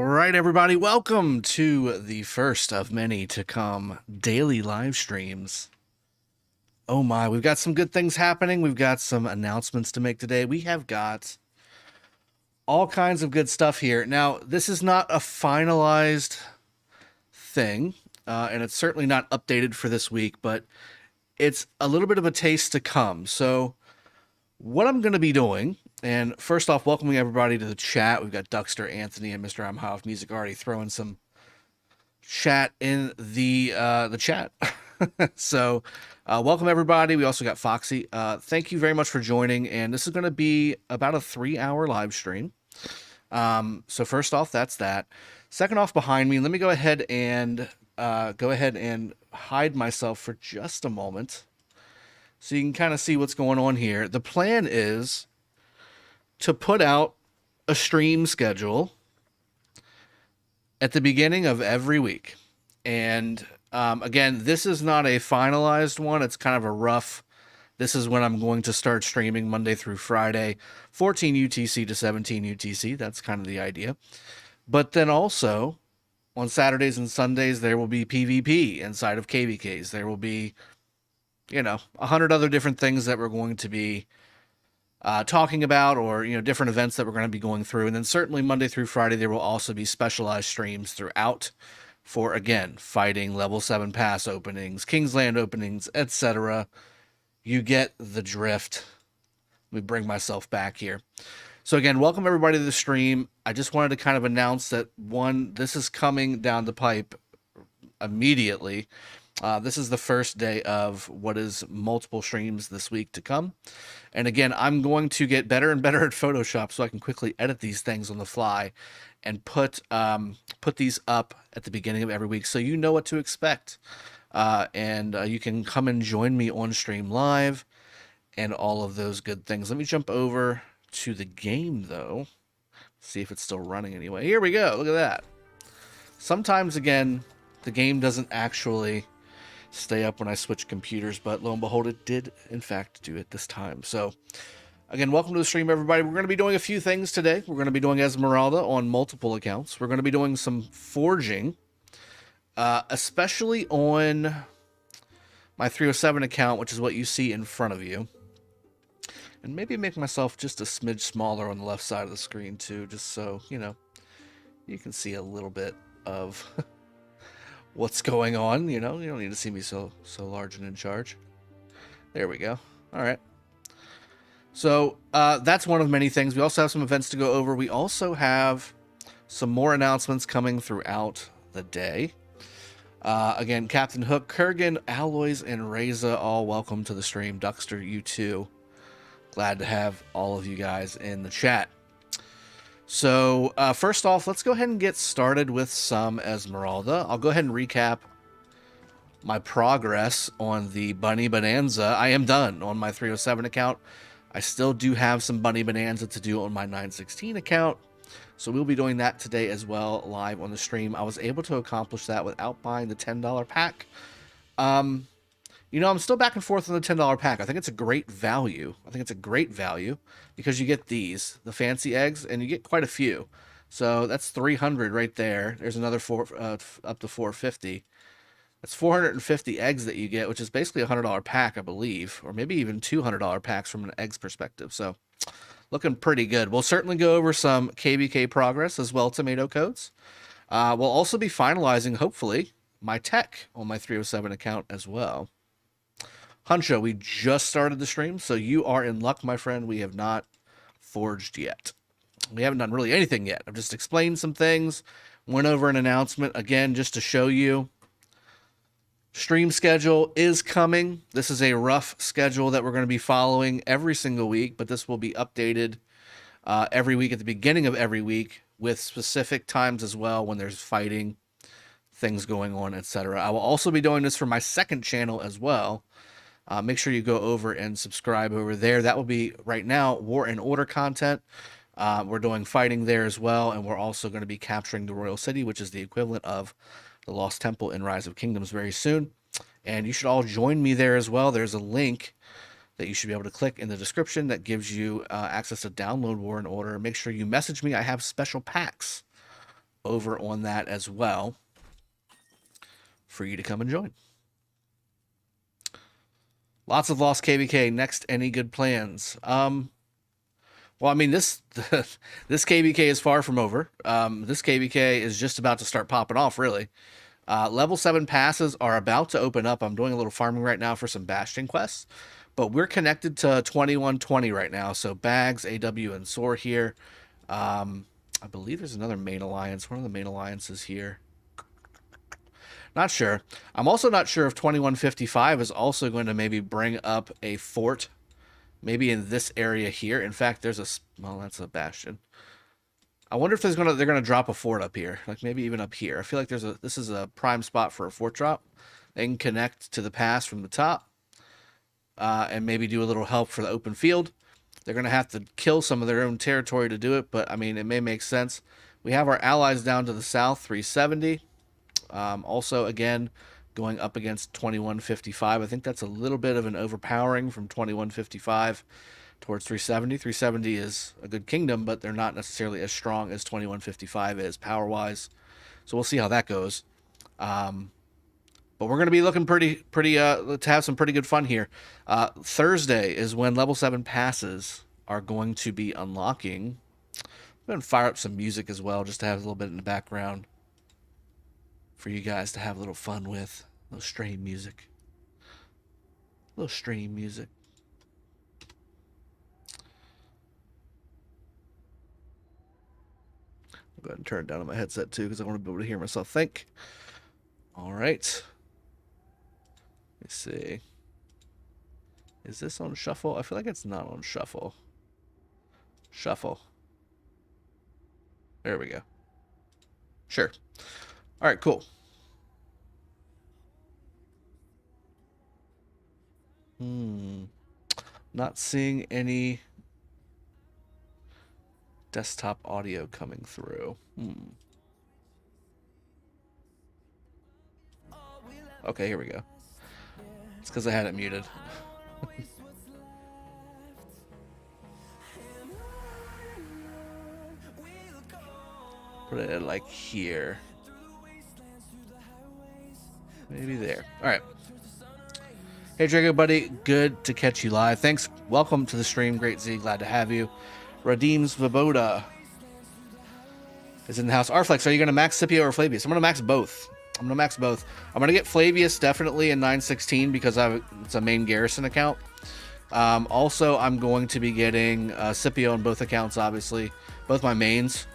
right, everybody, welcome to the first of many to come daily live streams. Oh my, we've got some good things happening. We've got some announcements to make today. We have got all kinds of good stuff here. Now, this is not a finalized thing, and it's certainly not updated for this week, but it's a little bit of a taste to come. So, what I'm going to be doing, and first off, welcoming everybody to the chat. We've got Duckster, Anthony, and Mr. I'm High Off Music already throwing some chat in the chat. So, welcome everybody. We also got Foxy. Thank you very much for joining, and this is going to be about a 3-hour live stream. So first off, that's that. Second off, behind me, let me go ahead and hide myself for just a moment, so you can kind of see what's going on here. The plan is to put out a stream schedule at the beginning of every week. And again, this is not a finalized one. It's kind of a rough, this is when I'm going to start streaming Monday through Friday, 14 UTC to 17 UTC. That's kind of the idea. But then also, on Saturdays and Sundays, there will be PvP inside of KvKs. There will be, 100 other different things that we're going to be talking about, or different events that we're going to be going through. And then certainly Monday through Friday there will also be specialized streams throughout for, again, fighting, level 7 pass openings, Kingsland openings, etc. You get the drift. Let me bring myself back here. So again, welcome everybody to the stream. I just wanted to kind of announce that, one, this is coming down the pipe immediately. This is the first day of what is multiple streams this week to come. And again, I'm going to get better and better at Photoshop so I can quickly edit these things on the fly and put these up at the beginning of every week so you know what to expect. And you can come and join me on stream live and all of those good things. Let me jump over to the game, though. See if it's still running anyway. Here we go. Look at that. Sometimes, again, the game doesn't actually stay up when I switch computers, but lo and behold, it did in fact do it this time. So again, welcome to the stream, everybody. We're going to be doing a few things today. We're going to be doing Esmeralda on multiple accounts. We're going to be doing some forging, especially on my 307 account, which is what you see in front of you. And maybe make myself just a smidge smaller on the left side of the screen too, just so you can see a little bit of what's going on. You don't need to see me so large and in charge. There we go. All right. So that's one of many things. We also have some events to go over. We also have some more announcements coming throughout the day. Again, Captain Hook, Kurgan, Alloys, and Reza, all welcome to the stream. Duckster, you too. Glad to have all of you guys in the chat. So first off, let's go ahead and get started with some Esmeralda. I'll go ahead and recap my progress on the Bunny Bonanza. I am done on my 307 account. I still do have some Bunny Bonanza to do on my 916 account. So we'll be doing that today as well, live on the stream. I was able to accomplish that without buying the $10 pack. I'm still back and forth on the $10 pack. I think it's a great value. Because you get these, the fancy eggs, and you get quite a few. So that's 300 right there. There's another up to 450. That's 450 eggs that you get, which is basically a $100 pack, I believe, or maybe even $200 packs from an eggs perspective. So looking pretty good. We'll certainly go over some KvK progress as well, tomato codes. We'll also be finalizing, hopefully, my tech on my 307 account as well. Huncho, we just started the stream, so you are in luck, my friend. We have not forged yet. We haven't done really anything yet. I've just explained some things, went over an announcement, again, just to show you. Stream schedule is coming. This is a rough schedule that we're going to be following every single week, but this will be updated every week at the beginning of every week with specific times as well when there's fighting, things going on, etc. I will also be doing this for my second channel as well. Make sure you go over and subscribe over there. That will be, right now, War and Order content. We're doing fighting there as well, and we're also going to be capturing the Royal City, which is the equivalent of the Lost Temple in Rise of Kingdoms very soon. And you should all join me there as well. There's a link that you should be able to click in the description that gives you access to download War and Order. Make sure you message me. I have special packs over on that as well for you to come and join. Lots of lost KvK. Next, any good plans? Well, I mean, this KvK is far from over. This KvK is just about to start popping off, really. Level 7 passes are about to open up. I'm doing a little farming right now for some Bastion quests. But we're connected to 2120 right now. So Bags, AW, and Soar here. I believe there's another main alliance. One of the main alliances here. Not sure. I'm also not sure if 2155 is also going to maybe bring up a fort. Maybe in this area here. In fact, there's a... Well, that's a Bastion. I wonder if they're gonna drop a fort up here. Like maybe even up here. I feel like this is a prime spot for a fort drop. They can connect to the pass from the top. And maybe do a little help for the open field. They're going to have to kill some of their own territory to do it, but I mean, it may make sense. We have our allies down to the south, 370. Also, again, going up against 2155. I think that's a little bit of an overpowering from 2155 towards 370. 370 is a good kingdom, but they're not necessarily as strong as 2155 is power-wise. So we'll see how that goes. But we're going to be looking pretty to have some pretty good fun here. Thursday is when level 7 passes are going to be unlocking. I'm going to fire up some music as well, just to have a little bit in the background for you guys to have a little fun with. A little stream music. A little stream music. I'll go ahead and turn it down on my headset too, because I want to be able to hear myself think. All right. Let's see. Is this on shuffle? I feel like it's not on shuffle. Shuffle. There we go. Sure. All right, cool. Not seeing any desktop audio coming through. Okay, here we go. It's because I had it muted. Put it like here. Maybe there. All right. Hey, Drago buddy. Good to catch you live. Thanks. Welcome to the stream. Great Z. Glad to have you. Redeems Vaboda is in the house. Arflex, are you going to max Scipio or Flavius? I'm going to max both. I'm going to get Flavius definitely in 916 because it's a main garrison account. Also, I'm going to be getting Scipio on both accounts, obviously. Both my mains.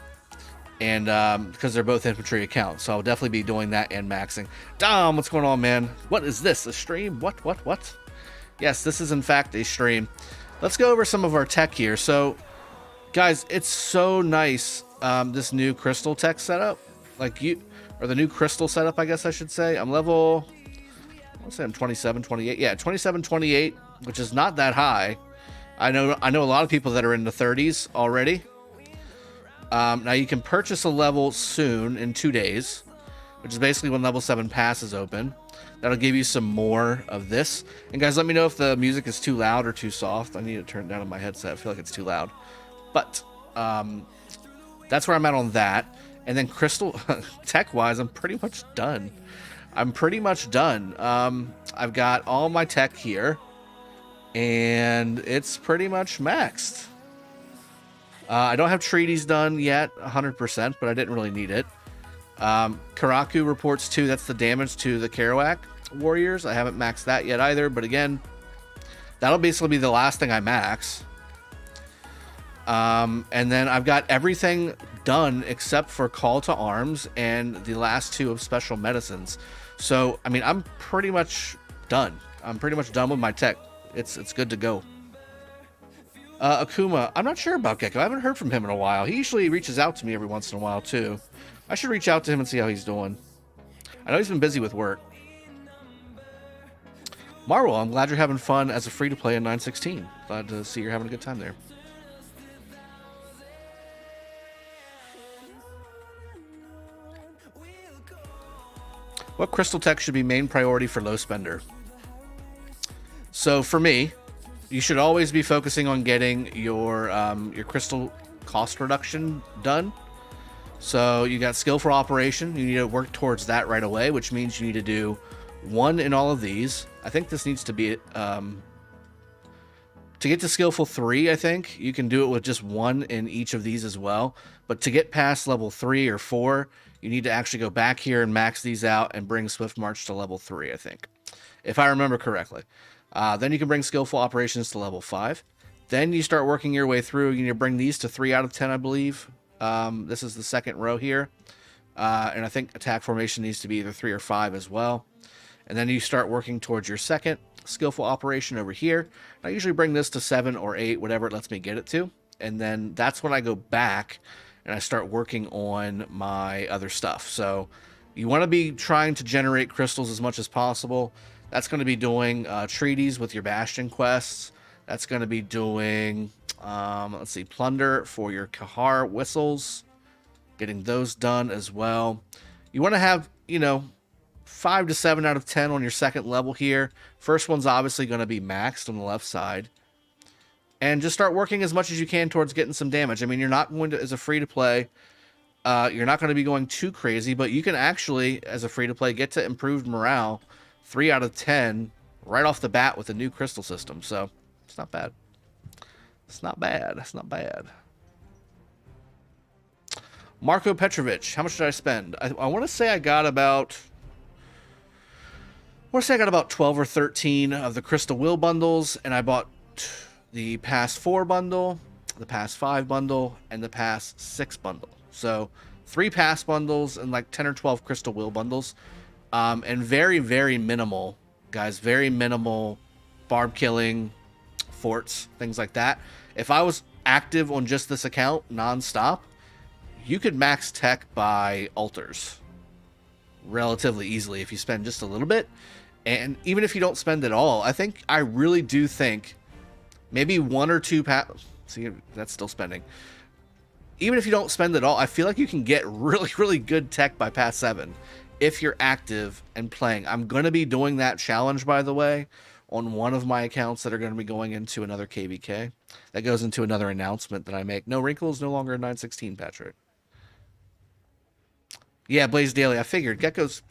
And because they're both infantry accounts. So I'll definitely be doing that and maxing. Dom, what's going on, man? What is this? A stream? What? Yes, this is in fact a stream. Let's go over some of our tech here. So, guys, it's so nice, this new crystal tech setup. Or the new crystal setup, I guess I should say. I'm level, I want to say I'm 27, 28. Yeah, 27, 28, which is not that high. I know a lot of people that are in the 30s already. Now you can purchase a level soon in 2 days, which is basically when level 7 pass is open. That'll give you some more of this. And guys, let me know if the music is too loud or too soft. I need to turn it down on my headset. I feel like it's too loud. But that's where I'm at on that. And then crystal tech-wise, I'm pretty much done. I've got all my tech here, and it's pretty much maxed. I don't have treaties done yet, 100%, but I didn't really need it. Karaku reports 2. That's the damage to the Kerouac warriors. I haven't maxed that yet either, but again, that'll basically be the last thing I max. And then I've got everything done except for Call to Arms and the last 2 of Special Medicines. So, I mean, I'm pretty much done. I'm pretty much done with my tech. It's good to go. Akuma, I'm not sure about Gecko. I haven't heard from him in a while. He usually reaches out to me every once in a while, too. I should reach out to him and see how he's doing. I know he's been busy with work. Marwell, I'm glad you're having fun as a free-to-play in 916. Glad to see you're having a good time there. What crystal tech should be main priority for low spender? So for me, you should always be focusing on getting your crystal cost reduction done. So you got skillful operation. You need to work towards that right away, which means you need to do 1 in all of these. I think this needs to be to get to skillful 3. I think you can do it with just 1 in each of these as well. But to get past level 3 or 4, you need to actually go back here and max these out and bring Swift March to level 3. I think, if I remember correctly. Then you can bring skillful operations to level 5. Then you start working your way through. You need to bring these to 3 out of 10, I believe. This is the second row here. And I think attack formation needs to be either 3 or 5 as well. And then you start working towards your second skillful operation over here. I usually bring this to 7 or 8, whatever it lets me get it to. And then that's when I go back and I start working on my other stuff. So you want to be trying to generate crystals as much as possible. That's going to be doing treaties with your Bastion quests. That's going to be doing, let's see, plunder for your Kahar whistles. Getting those done as well. You want to have, 5 to 7 out of 10 on your second level here. First one's obviously going to be maxed on the left side. And just start working as much as you can towards getting some damage. I mean, you're not going to, as a free-to-play, you're not going to be going too crazy, but you can actually, as a free-to-play, get to improved morale 3 out of 10 right off the bat with a new crystal system. So, it's not bad. It's not bad. It's not bad. Marco Petrovich, how much did I spend? I want to say I got about... 12 or 13 of the Crystal Will bundles, and I bought the Pass 4 bundle, the Pass 5 bundle, and the Pass 6 bundle. So 3 Pass bundles and like 10 or 12 Crystal Will bundles. And very, very minimal, guys, very minimal barb killing, forts, things like that. If I was active on just this account non-stop, you could max tech by altars relatively easily if you spend just a little bit. And even if you don't spend it all, I really do think maybe 1 or 2 see, that's still spending. Even if you don't spend it all, I feel like you can get really, really good tech by Pass 7 if you're active and playing. I'm going to be doing that challenge, by the way, on one of my accounts that are going to be going into another KvK. That goes into another announcement that I make. No Wrinkles, no longer a 916, Patrick. Yeah, Blaze Daily. I figured Gecko's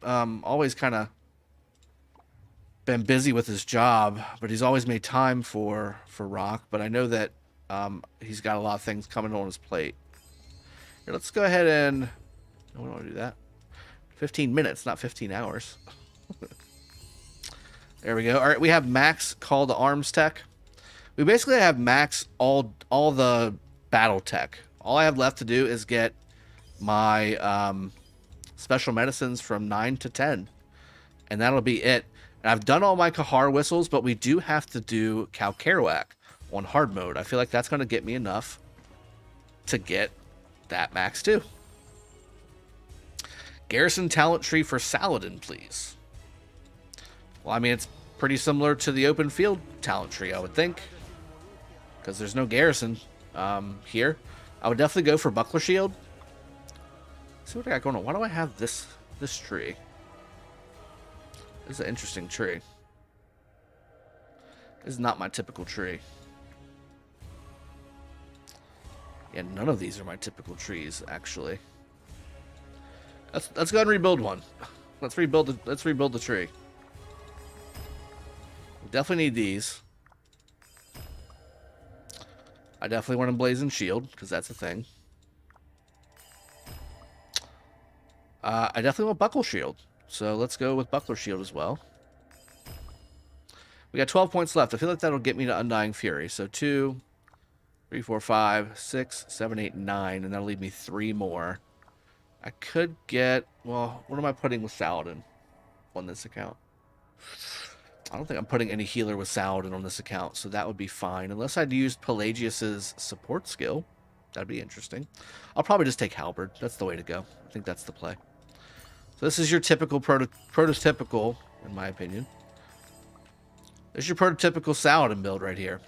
always kind of been busy with his job, but he's always made time for RoK. But I know that he's got a lot of things coming on his plate. Here, let's go ahead and... I don't want to do that. 15 minutes, not 15 hours. There we go. All right, we have max call to arms tech. We basically have max all the battle tech. All I have left to do is get my special medicines from 9 to 10. And that'll be it. And I've done all my Kahar whistles, but we do have to do KvK on hard mode. I feel like that's going to get me enough to get that max too. Garrison talent tree for Saladin, please. Well, I mean, it's pretty similar to the open field talent tree, I would think. Because there's no garrison here. I would definitely go for Buckler Shield. Let's see what I got going on. Why do I have this tree? This is an interesting tree. This is not my typical tree. Yeah, none of these are my typical trees, actually. Let's go ahead and rebuild one. Let's rebuild the tree. We definitely need these. I definitely want a Blazing Shield, because that's a thing. I definitely want Buckle Shield. So let's go with Buckler Shield as well. We got 12 points left. I feel like that'll get me to Undying Fury. So 2, 3, 4, 5, 6, 7, 8, 9. And that'll leave me 3 more. I could get... Well, what am I putting with Saladin on this account? I don't think I'm putting any healer with Saladin on this account. So that would be fine. Unless I'd used Pelagius's support skill. That'd be interesting. I'll probably just take Halberd. That's the way to go. I think that's the play. So this is your typical prototypical, in my opinion. This is your prototypical Saladin build right here.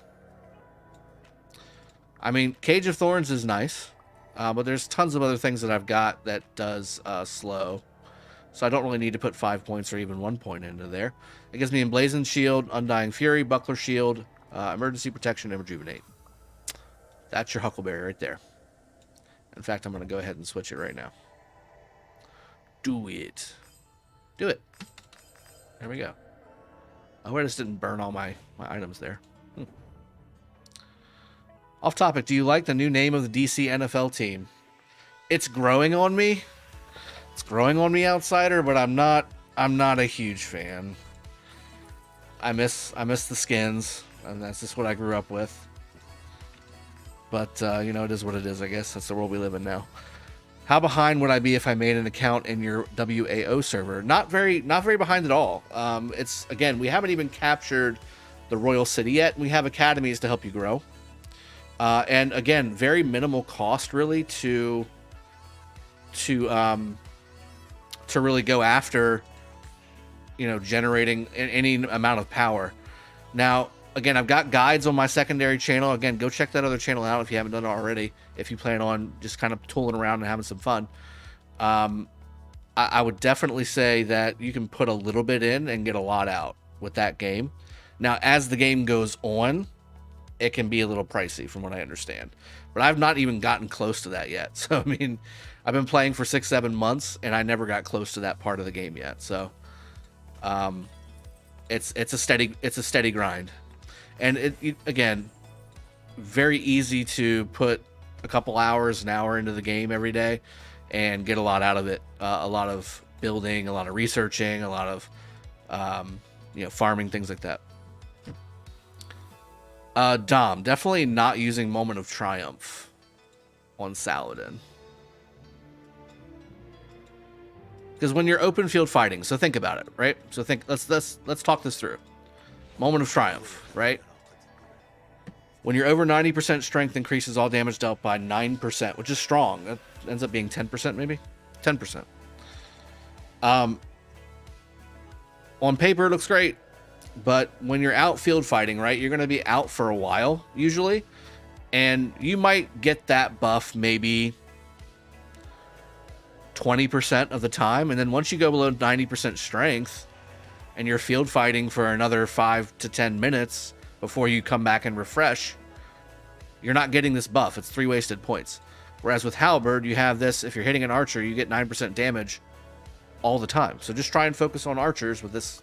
I mean, Cage of Thorns is nice, but there's tons of other things that I've got that does slow. So I don't really need to put 5 points or even 1 point into there. It gives me Emblazoned Shield, Undying Fury, Buckler Shield, Emergency Protection, and Rejuvenate. That's your Huckleberry right there. In fact, I'm going to go ahead and switch it right now. Do it. Do it. There we go. Oh, I just didn't burn all my items there. Off topic, do you like the new name of the DC NFL team? It's growing on me. It's growing on me, Outsider, but I'm not a huge fan. I miss the skins, and that's just what I grew up with. But you know, it is what it is, I guess. That's the world we live in now. How behind would I be if I made an account in your WAO server? Not very behind at all. It's, again, we haven't even captured the Royal City yet. We have academies to help you grow. And again, very minimal cost really to really go after, you know, generating any amount of power. Now, again, I've got guides on my secondary channel. Again, go check that other channel out if you haven't done it already, if you plan on just kind of tooling around and having some fun. I would definitely say that you can put a little bit in and get a lot out with that game. Now, as the game goes on, it can be a little pricey from what I understand. But I've not even gotten close to that yet. So, I mean, I've been playing for 6-7 months, and I never got close to that part of the game yet. So, it's a steady grind. And it again, very easy to put a couple hours, an hour into the game every day and get a lot out of it. A lot of building, a lot of researching, a lot of, you know, farming, things like that. Dom, definitely not using Moment of Triumph on Saladin. Because when you're open field fighting, so think about it, right? So let's talk this through. Moment of Triumph, right? When you're over 90% strength, increases all damage dealt by 9%, which is strong. That ends up being 10% maybe? 10%. On paper, it looks great. But when you're out field fighting, right, you're going to be out for a while, usually. And you might get that buff maybe 20% of the time. And then once you go below 90% strength, and you're field fighting for another 5 to 10 minutes before you come back and refresh, you're not getting this buff. It's 3 wasted points. Whereas with Halberd, you have this, if you're hitting an archer, you get 9% damage all the time. So just try and focus on archers with this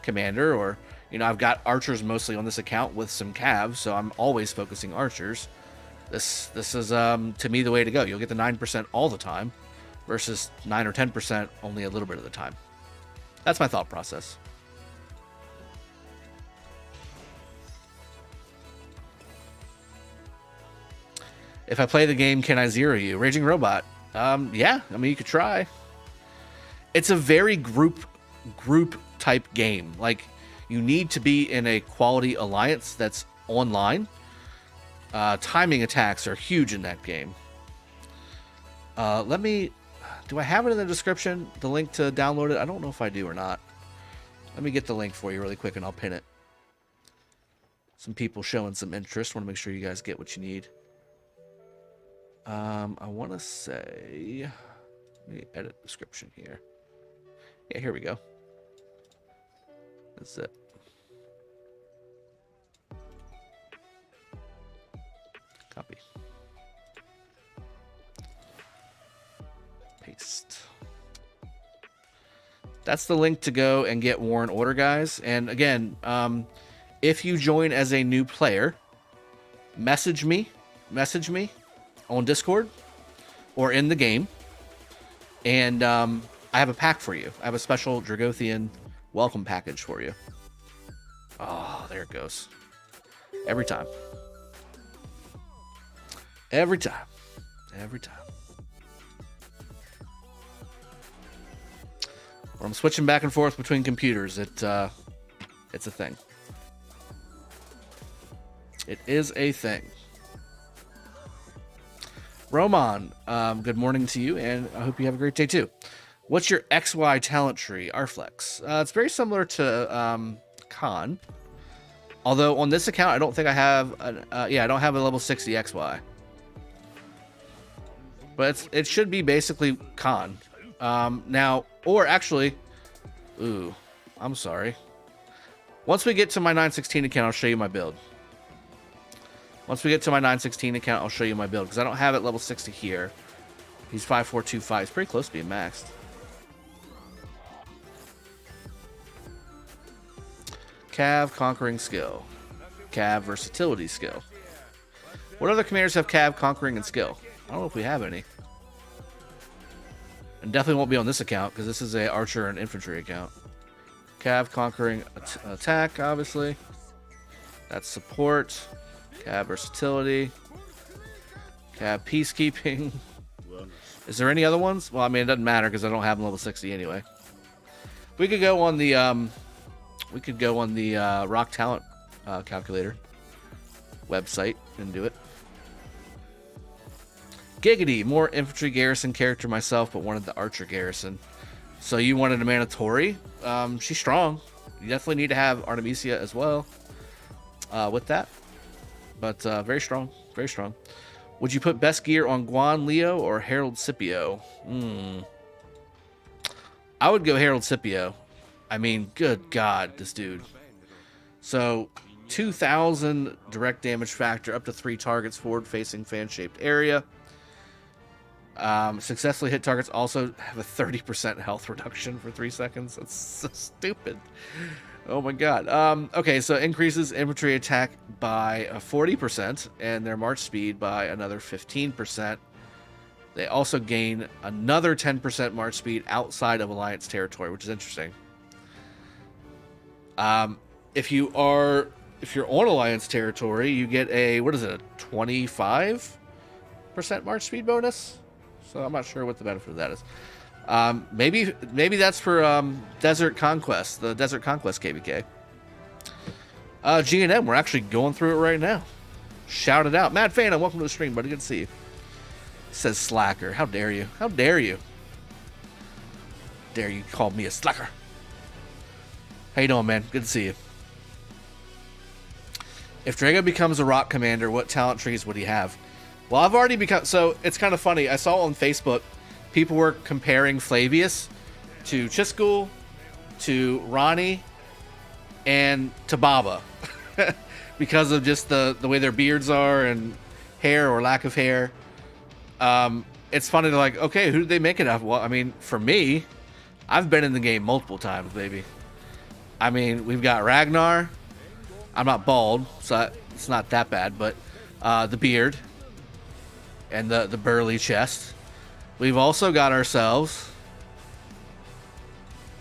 commander, or, you know, I've got archers mostly on this account with some cavs, so I'm always focusing archers. This is, to me, the way to go. You'll get the 9% all the time versus 9 or 10% only a little bit of the time. That's my thought process. If I play the game, can I zero you? Raging Robot. Yeah, I mean, you could try. It's a very group type game. Like, you need to be in a quality alliance that's online. Timing attacks are huge in that game. Do I have it in the description, the link to download it? I don't know if I do or not. Let me get the link for you really quick and I'll pin it. Some people showing some interest. Want to make sure you guys get what you need. I want to say, let me edit description here. Yeah, here we go. That's it. Copy. Paste. That's the link to go and get Warrant Order, guys. And again, if you join as a new player, message me on Discord or in the game, and I have a pack for you. I have a special Dragothien welcome package for you. Oh, there it goes. Every time. Every time. Every time. When I'm switching back and forth between computers, it's a thing. It is a thing. Roman, good morning to you, and I hope you have a great day too. What's your XY talent tree, Arflex? It's very similar to Khan, although on this account I don't think I have I don't have a level 60 XY, but it should be basically Khan. Now, or actually, ooh, I'm sorry. Once we get to my 916 account, I'll show you my build. Once we get to my 916 account, I'll show you my build, because I don't have it level 60 here. He's 5425. He's pretty close to being maxed. Cav Conquering skill. Cav Versatility skill. What other commanders have Cav Conquering and skill? I don't know if we have any. And definitely won't be on this account, because this is a archer and infantry account. Cav Conquering attack, obviously. That's support. Cav Versatility. Cav Peacekeeping. Is there any other ones? Well, I mean, it doesn't matter because I don't have them level 60 anyway. We could go on the RoK talent calculator website and do it. Giggity, more infantry garrison character myself, but wanted the archer garrison. So you wanted a mandatory. She's strong. You definitely need to have Artemisia as well with that. But very strong, very strong. Would you put best gear on Guan Leo or Harold Scipio? I would go Harold Scipio. I mean, good God, this dude. So 2,000 direct damage factor, up to 3 targets forward-facing fan-shaped area. Successfully hit targets also have a 30% health reduction for 3 seconds. That's so stupid. Oh my God. Okay, so increases infantry attack by 40% and their march speed by another 15%. They also gain another 10% march speed outside of Alliance territory, which is interesting. If you're on Alliance territory, you get a, what is it, a 25% march speed bonus? So I'm not sure what the benefit of that is. Maybe that's for Desert Conquest, the Desert Conquest KvK. G&M, we're actually going through it right now. Shout it out. Mad Phantom, welcome to the stream, buddy. Good to see you. Says slacker. How dare you? How dare you? Dare you call me a slacker? How you doing, man? Good to see you. If Drago becomes a RoK commander, what talent trees would he have? Well, I've already become... So, it's kind of funny. I saw on Facebook, people were comparing Flavius to Chisgul, to Ronnie, and to Baba. Because of just the way their beards are and hair or lack of hair. It's funny to like, okay, who did they make it of? Well, I mean, for me, I've been in the game multiple times, baby. I mean, we've got Ragnar. I'm not bald, so it's not that bad, but the beard and the burly chest. We've also got ourselves...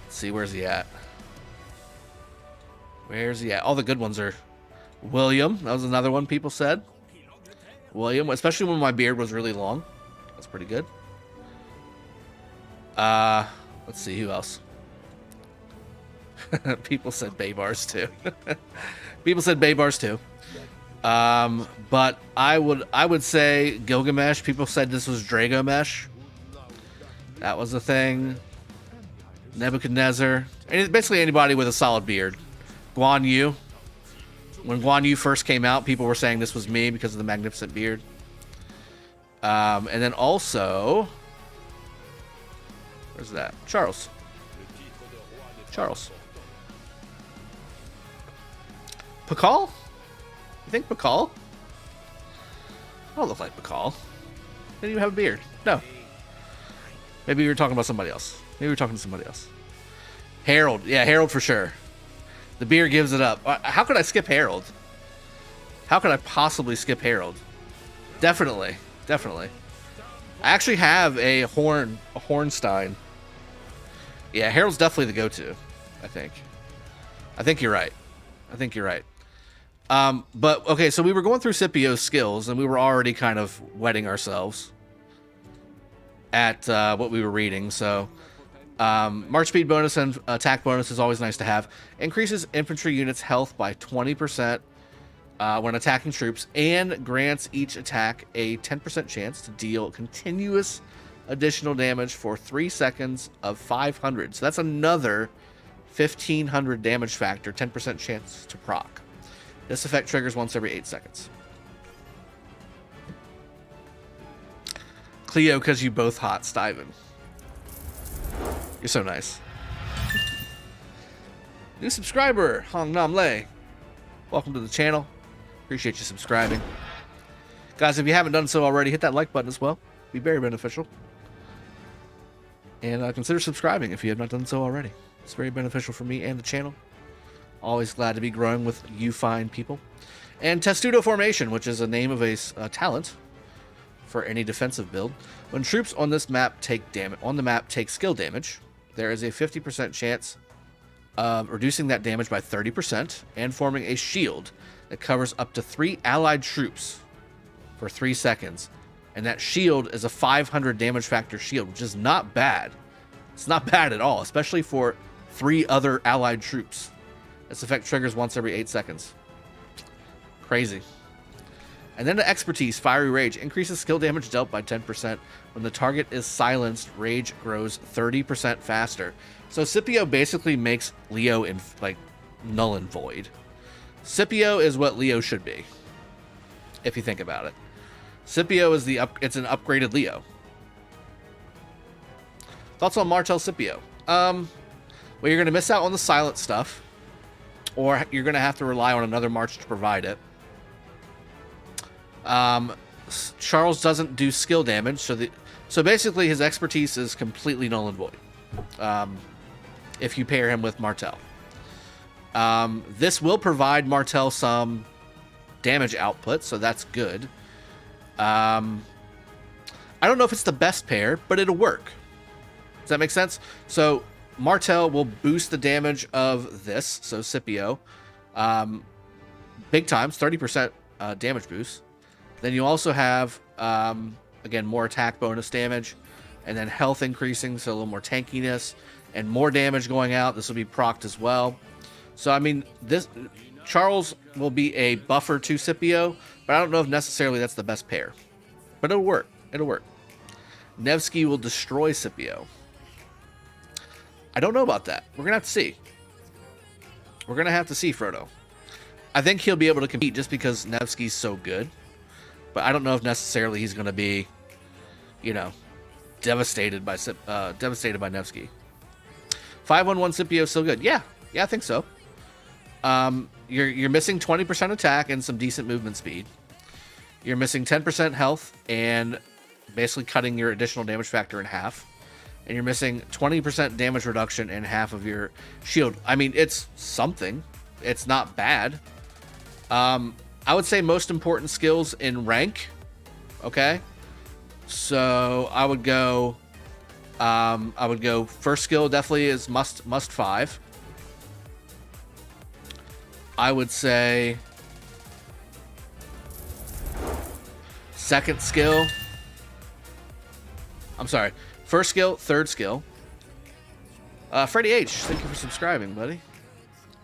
Let's see, where's he at? Where's he at? All the good ones are... William, that was another one people said. William, especially when my beard was really long. That's pretty good. Let's see, who else? People said Baybars too. People said Baybars too. But I would say Gilgamesh. People said this was Dragomesh. That was a thing. Nebuchadnezzar. Basically anybody with a solid beard. Guan Yu. When Guan Yu first came out, people were saying this was me because of the magnificent beard. And then also... Where's that? Charles. Charles. Pakal? You think Pakal? I don't look like Pakal. Didn't even have a beard. No. Maybe we were talking about somebody else. Maybe we were talking to somebody else. Harold. Yeah, Harold for sure. The beard gives it up. How could I skip Harold? How could I possibly skip Harold? Definitely. Definitely. I actually have a Hornstein. Yeah, Harold's definitely the go-to, I think. I think you're right. I think you're right. But, okay, so we were going through Scipio's skills, and we were already kind of wetting ourselves at what we were reading. So, march speed bonus and attack bonus is always nice to have. Increases infantry units' health by 20% when attacking troops, and grants each attack a 10% chance to deal continuous additional damage for 3 seconds of 500. So that's another 1,500 damage factor, 10% chance to proc. This effect triggers once every 8 seconds. Cleo, because you both hot, Steven. You're so nice. New subscriber, Hong Nam Lei. Welcome to the channel. Appreciate you subscribing. Guys, if you haven't done so already, hit that like button as well. Be very beneficial. And consider subscribing if you have not done so already. It's very beneficial for me and the channel. Always glad to be growing with you fine people. And Testudo Formation, which is a name of a talent for any defensive build. When troops on this map take skill damage, there is a 50% chance of reducing that damage by 30% and forming a shield that covers up to 3 allied troops for 3 seconds. And that shield is a 500 damage factor shield, which is not bad. It's not bad at all, especially for 3 other allied troops. This effect triggers once every 8 seconds. Crazy. And then the Expertise, Fiery Rage, increases skill damage dealt by 10%. When the target is silenced, Rage grows 30% faster. So Scipio basically makes Leo in like null and void. Scipio is what Leo should be, if you think about it. Scipio is it's an upgraded Leo. Thoughts on Martel Scipio? Well, you're going to miss out on the silent stuff, or you're going to have to rely on another March to provide it. Charles doesn't do skill damage, so basically his expertise is completely null and void. If you pair him with Martel. This will provide Martel some damage output, so that's good. I don't know if it's the best pair, but it'll work. Does that make sense? So Martel will boost the damage of this, so Scipio. Big times, 30% damage boost. Then you also have, again, more attack bonus damage, and then health increasing, so a little more tankiness, and more damage going out. This will be procced as well. So, I mean, Charles will be a buffer to Scipio, but I don't know if necessarily that's the best pair. But it'll work. It'll work. Nevsky will destroy Scipio. I don't know about that. We're going to have to see. We're going to have to see, Frodo. I think he'll be able to compete just because Nevsky's so good. But I don't know if necessarily he's going to be, you know, devastated by Nevsky. 511 Scipio still good. Yeah, I think so. You're missing 20% attack and some decent movement speed. You're missing 10% health and basically cutting your additional damage factor in half. And you're missing 20% damage reduction and half of your shield. I mean, it's something. It's not bad. I would say most important skills in rank. Okay. So I would go first skill definitely is must 5. I would say second skill. I'm sorry. First skill, third skill. Freddie H, thank you for subscribing, buddy.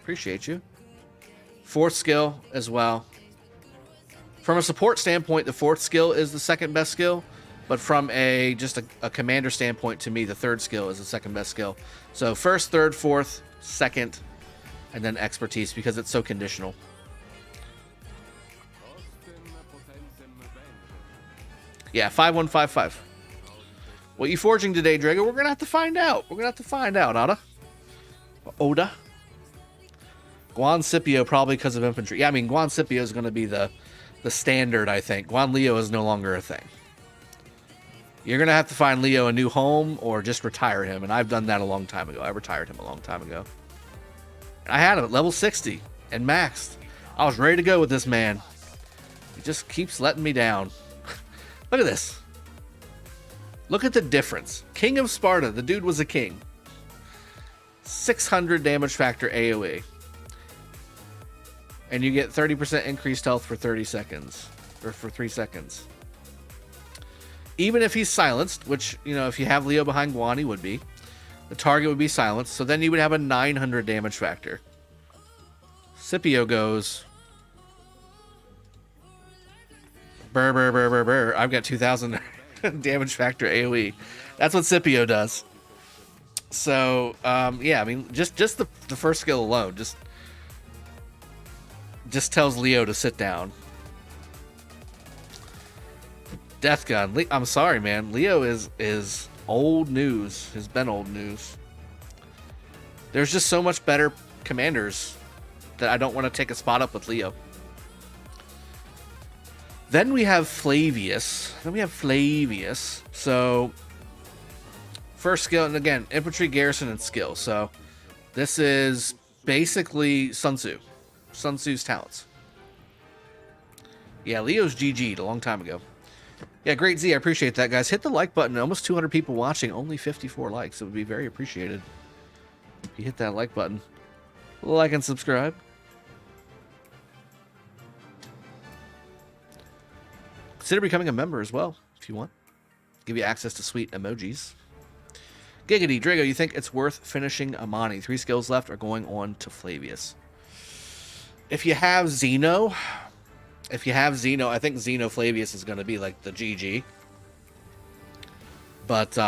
Appreciate you. Fourth skill as well. From a support standpoint, the fourth skill is the second best skill, but from just a commander standpoint, to me, the third skill is the second best skill. So first, third, fourth, second, and then expertise because it's so conditional. Yeah, 5155. What you forging today, Drago? We're gonna have to find out. Oda. Guan Scipio probably because of infantry. Yeah, I mean Guan Scipio is gonna be the standard, I think. Guan Leo is no longer a thing. You're gonna have to find Leo a new home or just retire him, and I've done that a long time ago. I retired him a long time ago. I had him at level 60 and maxed. I was ready to go with this man. He just keeps letting me down. Look at this. Look at the difference. King of Sparta. The dude was a king. 600 damage factor AoE. And you get 30% increased health for 30 seconds. Or for 3 seconds. Even if he's silenced, which, you know, if you have Leo behind Guan, he would be. The target would be silenced. So then you would have a 900 damage factor. Scipio goes... Burr, burr, burr, burr, burr. I've got 2,000 damage factor AoE. That's what Scipio does. So, yeah, I mean, just the first skill alone just tells Leo to sit down. Death Gun. I'm sorry, man. Leo is old news. Has been old news. There's just so much better commanders that I don't want to take a spot up with Leo. Then we have Flavius. So first skill, and again, infantry, garrison, and skill. So this is basically Sun Tzu's talents. Yeah, Leo's GG'd a long time ago. Yeah, great Z. I appreciate that, guys. Hit the like button. Almost 200 people watching. Only 54 likes. It would be very appreciated if you hit that like button. Like and subscribe. Consider becoming a member as well, if you want. Give you access to sweet emojis. Giggity, Drago, you think it's worth finishing Amani? 3 skills left or going on to Flavius? If you have Xeno, I think Xeno Flavius is going to be like the GG. But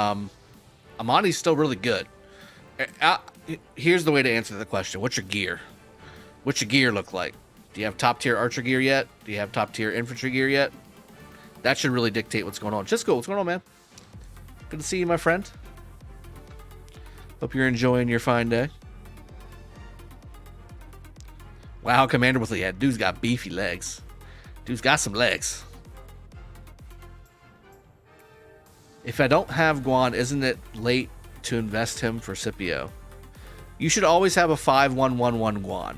Amani's still really good. Here's the way to answer the question. What's your gear? What's your gear look like? Do you have top tier archer gear yet? Do you have top tier infantry gear yet? That should really dictate what's going on. Chisco, what's going on, man? Good to see you, my friend. Hope you're enjoying your fine day. Wow, Commander with the dude's got beefy legs. Dude's got some legs. If I don't have Guan, isn't it late to invest him for Scipio? You should always have a 5111 Guan,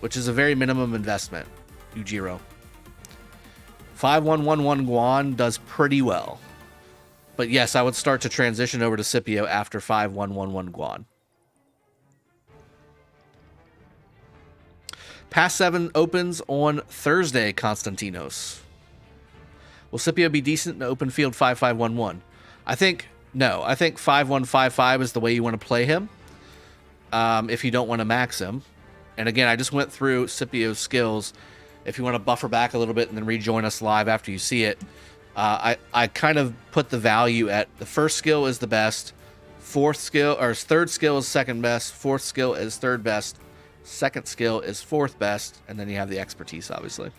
which is a very minimum investment, Ujiro. 5111 Guan does pretty well. But yes, I would start to transition over to Scipio after 5111 Guan. Pass 7 opens on Thursday, Konstantinos. Will Scipio be decent in open field 5511? I think 5155 is the way you want to play him. If you don't want to max him. And again, I just went through Scipio's skills. If you want to buffer back a little bit and then rejoin us live after you see it, I kind of put the value at the first skill is the best, third skill is second best, fourth skill is third best, second skill is fourth best, and then you have the expertise, obviously.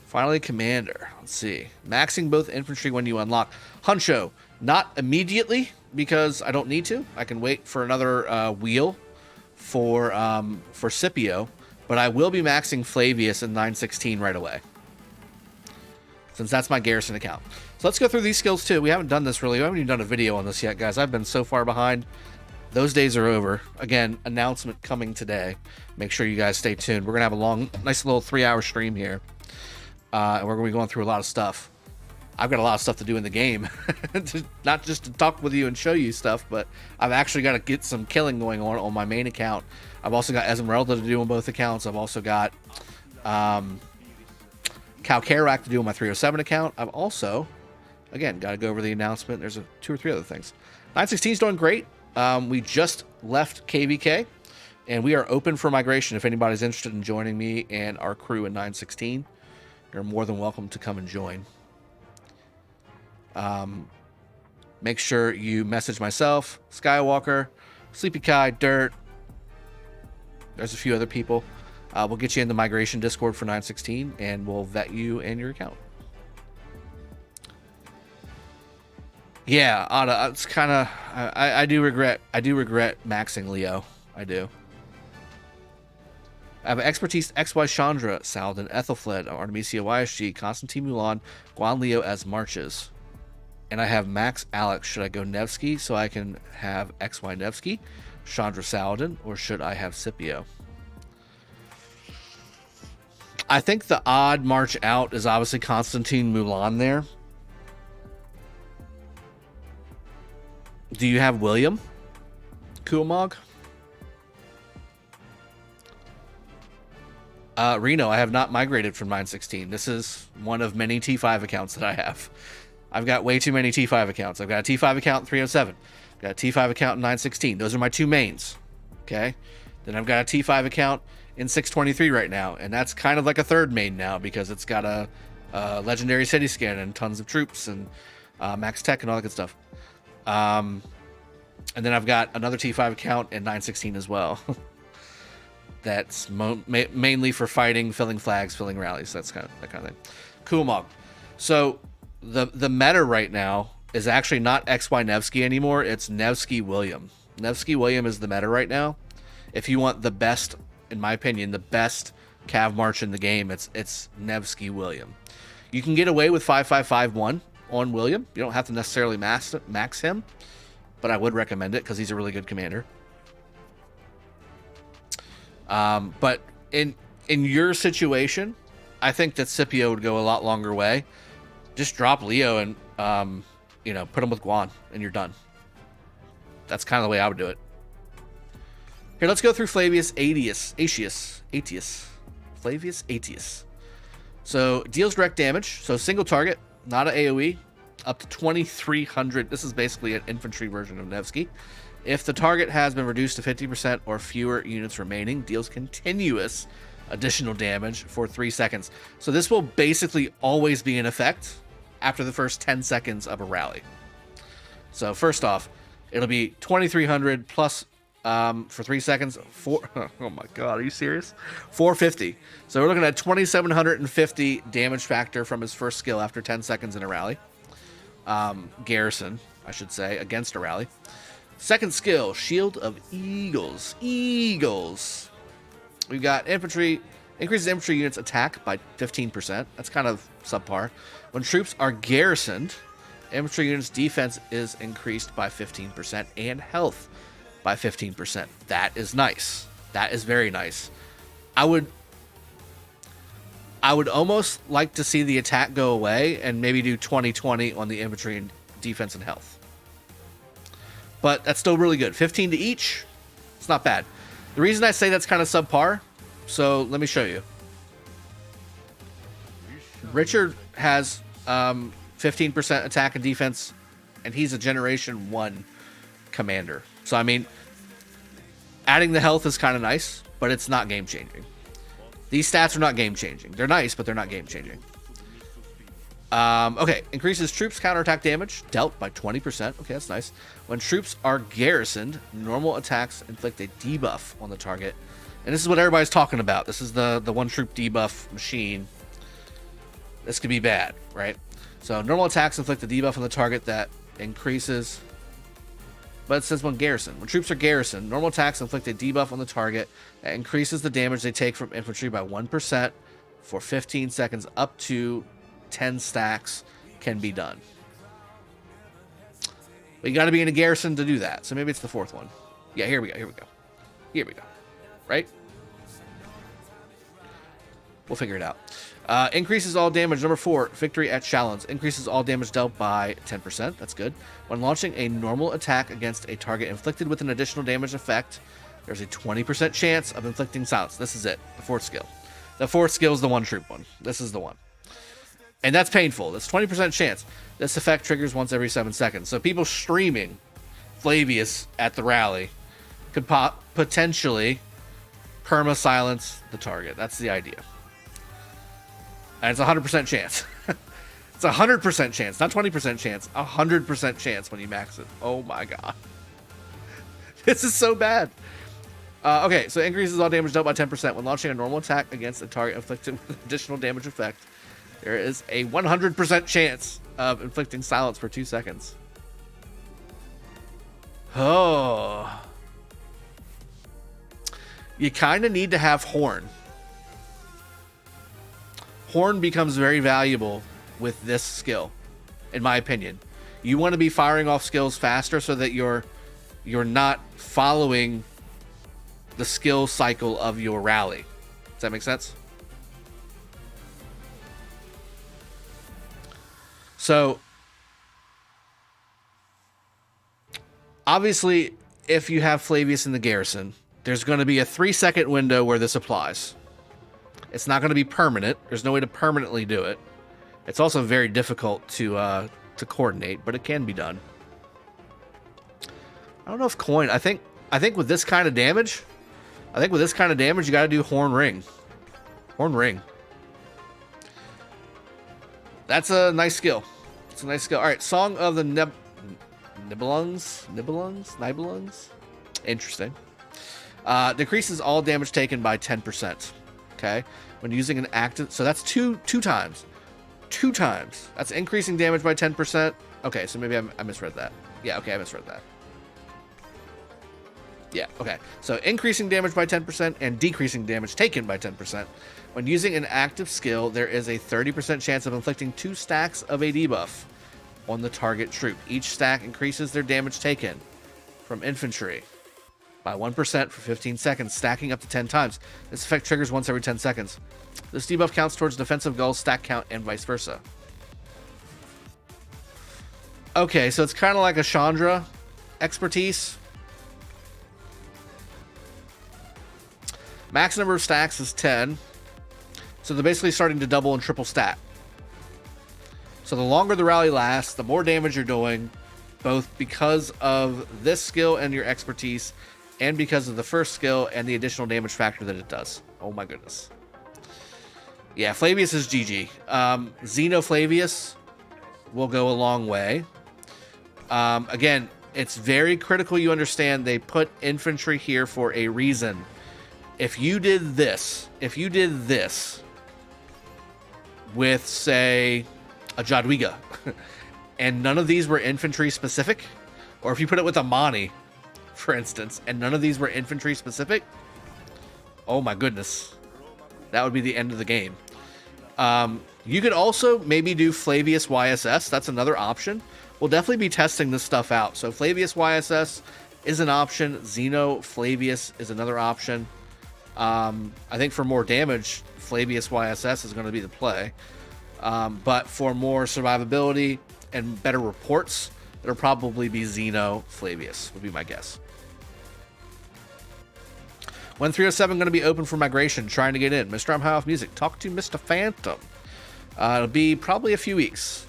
Finally, Commander. Let's see. Maxing both infantry when you unlock. Huncho, not immediately because I don't need to. I can wait for another wheel for Scipio, but I will be maxing Flavius in 916 right away, since that's my garrison account. So let's go through these skills too. We haven't done this really. We haven't even done a video on this yet, guys. I've been so far behind. Those days are over. Again, announcement coming today. Make sure you guys stay tuned. We're going to have a nice little 3-hour stream here. And we're going to be going through a lot of stuff. I've got a lot of stuff to do in the game. Not just to talk with you and show you stuff, but I've actually got to get some killing going on my main account. I've also got Esmeralda to do on both accounts. I've also got KvK to do on my 307 account. I've also, again, got to go over the announcement. There's 2 or 3 other things. 916 is doing great. We just left KvK, and we are open for migration. If anybody's interested in joining me and our crew in 916, you're more than welcome to come and join. Make sure you message myself, Skywalker, Sleepy Kai, Dirt. There's a few other people. We'll get you in the migration Discord for 916, and we'll vet you and your account. Yeah, Ada, it's kind of I do regret maxing Leo. I do. I have expertise XY Chandra, Saladin, Ethelfled, Artemisia YSG, Constantine Mulan, Guan Leo as marches. And I have Max Alex. Should I go Nevsky so I can have XY Nevsky, Chandra Saladin, or should I have Scipio? I think the odd march out is obviously Constantine Mulan there. Do you have William? Kuomog? Reno, I have not migrated from 916. This is one of many T5 accounts that I have. I've got way too many T5 accounts. I've got a T5 account in 307. I've got a T5 account in 916. Those are my 2 mains. Okay? Then I've got a T5 account in 623 right now. And that's kind of like a third main now because it's got a legendary city scan and tons of troops and max tech and all that good stuff. And then I've got another T5 account in 916 as well. That's mainly for fighting, filling flags, filling rallies. That's that kind of thing. Cool Mog. So the meta right now is actually not XY Nevsky anymore. It's Nevsky William. Nevsky William is the meta right now. If you want the best, in my opinion, the best Cav March in the game, it's Nevsky William. You can get away with 5551 on William. You don't have to necessarily max him, but I would recommend it because he's a really good commander. But in your situation, I think that Scipio would go a lot longer way. Just drop Leo and you know, put him with Guan, and you're done. That's kind of the way I would do it. Here, let's go through Flavius Aetius. Flavius Aetius. So, deals direct damage. So, single target, not an AoE, up to 2,300. This is basically an infantry version of Nevsky. If the target has been reduced to 50% or fewer units remaining, deals continuous additional damage for 3 seconds. So, this will basically always be in effect after the first 10 seconds of a rally. So, first off, it'll be 2,300 plus for 3 seconds. Oh my god, are you serious? 450. So we're looking at 2,750 damage factor from his first skill after 10 seconds in a rally. Garrison, I should say, against a rally. Second skill, Shield of Eagles. We've got infantry, increases infantry units attack by 15%. That's kind of subpar. When troops are garrisoned, infantry units defense is increased by 15% and health by 15%. That is nice. That is very nice. I would almost like to see the attack go away and maybe do 20-20 on the infantry and defense and health. But that's still really good. 15 to each. It's not bad. The reason I say that's kind of subpar, so let me show you. Richard has 15% attack and defense, and he's a Generation 1 commander. So, I mean, adding the health is kind of nice, but it's not game-changing. These stats are not game-changing. They're nice, but they're not game-changing. Okay, increases troops' counterattack damage dealt by 20%. Okay, that's nice. When troops are garrisoned, normal attacks inflict a debuff on the target. And this is what everybody's talking about. This is the one-troop debuff machine. This could be bad, right? So, normal attacks inflict a debuff on the target that increases... But it says when garrisoned. When troops are garrisoned, normal attacks inflict a debuff on the target that increases the damage they take from infantry by 1% for 15 seconds. Up to 10 stacks can be done. But you got to be in a garrison to do that. So maybe it's the fourth one. Yeah, here we go. Right? We'll figure it out. Increases all damage. Number 4, victory at Chalons. Increases all damage dealt by 10%. That's good. When launching a normal attack against a target inflicted with an additional damage effect, there's a 20% chance of inflicting silence. This is it. The 4th skill. The 4th skill is the one troop one. This is the one. And that's painful. That's 20% chance. This effect triggers once every 7 seconds. So people streaming Flavius at the rally could potentially perma-silence the target. That's the idea. And it's a 100% chance. It's a 100% chance, not 20% chance. 100% chance when you max it. Oh my god. This is so bad. Okay, so increases all damage dealt by 10%. When launching a normal attack against a target inflicted with additional damage effect, there is a 100% chance of inflicting silence for 2 seconds. Oh. You kind of need to have Horn. Horn becomes very valuable with this skill, in my opinion. You want to be firing off skills faster so that you're not following the skill cycle of your rally. Does that make sense? So, obviously, if you have Flavius in the garrison, there's going to be a 3-second window where this applies. It's not going to be permanent. There's no way to permanently do it. It's also very difficult to coordinate, but it can be done. I don't know if coin. I think with this kind of damage, you got to do Horn Ring. Horn Ring. That's a nice skill. It's a nice skill. All right, Song of the Nibelungs. Interesting. Decreases all damage taken by 10%. Okay, when using an active, so that's two times. That's increasing damage by 10%. Okay, so maybe I misread that. Yeah, okay, I misread that. Yeah, okay. So increasing damage by 10% and decreasing damage taken by 10%. When using an active skill, there is a 30% chance of inflicting 2 stacks of a debuff on the target troop. Each stack increases their damage taken from infantry by 1% for 15 seconds, stacking up to 10 times. This effect triggers once every 10 seconds. This debuff counts towards defensive goals, stack count, and vice versa. Okay, so it's kind of like a Chandra expertise. Max number of stacks is 10. So they're basically starting to double and triple stat. So the longer the rally lasts, the more damage you're doing, both because of this skill and your expertise, and because of the first skill and the additional damage factor that it does. Oh my goodness. Yeah, Flavius is GG. Xeno Flavius will go a long way. Again, it's very critical you understand they put infantry here for a reason. If you did this with, say, a Jadwiga, and none of these were infantry specific, or if you put it with a Mani, for instance, and none of these were infantry specific, oh my goodness, that would be the end of the game. You could also maybe do Flavius YSS. That's another option. We'll definitely be testing this stuff out. So Flavius YSS is an option. Xeno Flavius is another option. I think for more damage, Flavius YSS is going to be the play. But for more survivability and better reports, it'll probably be Xeno Flavius, would be my guess. When 307 going to be open for migration? Trying to get in. Mr. I'm high off music. Talk to Mr. Phantom. It'll be probably a few weeks.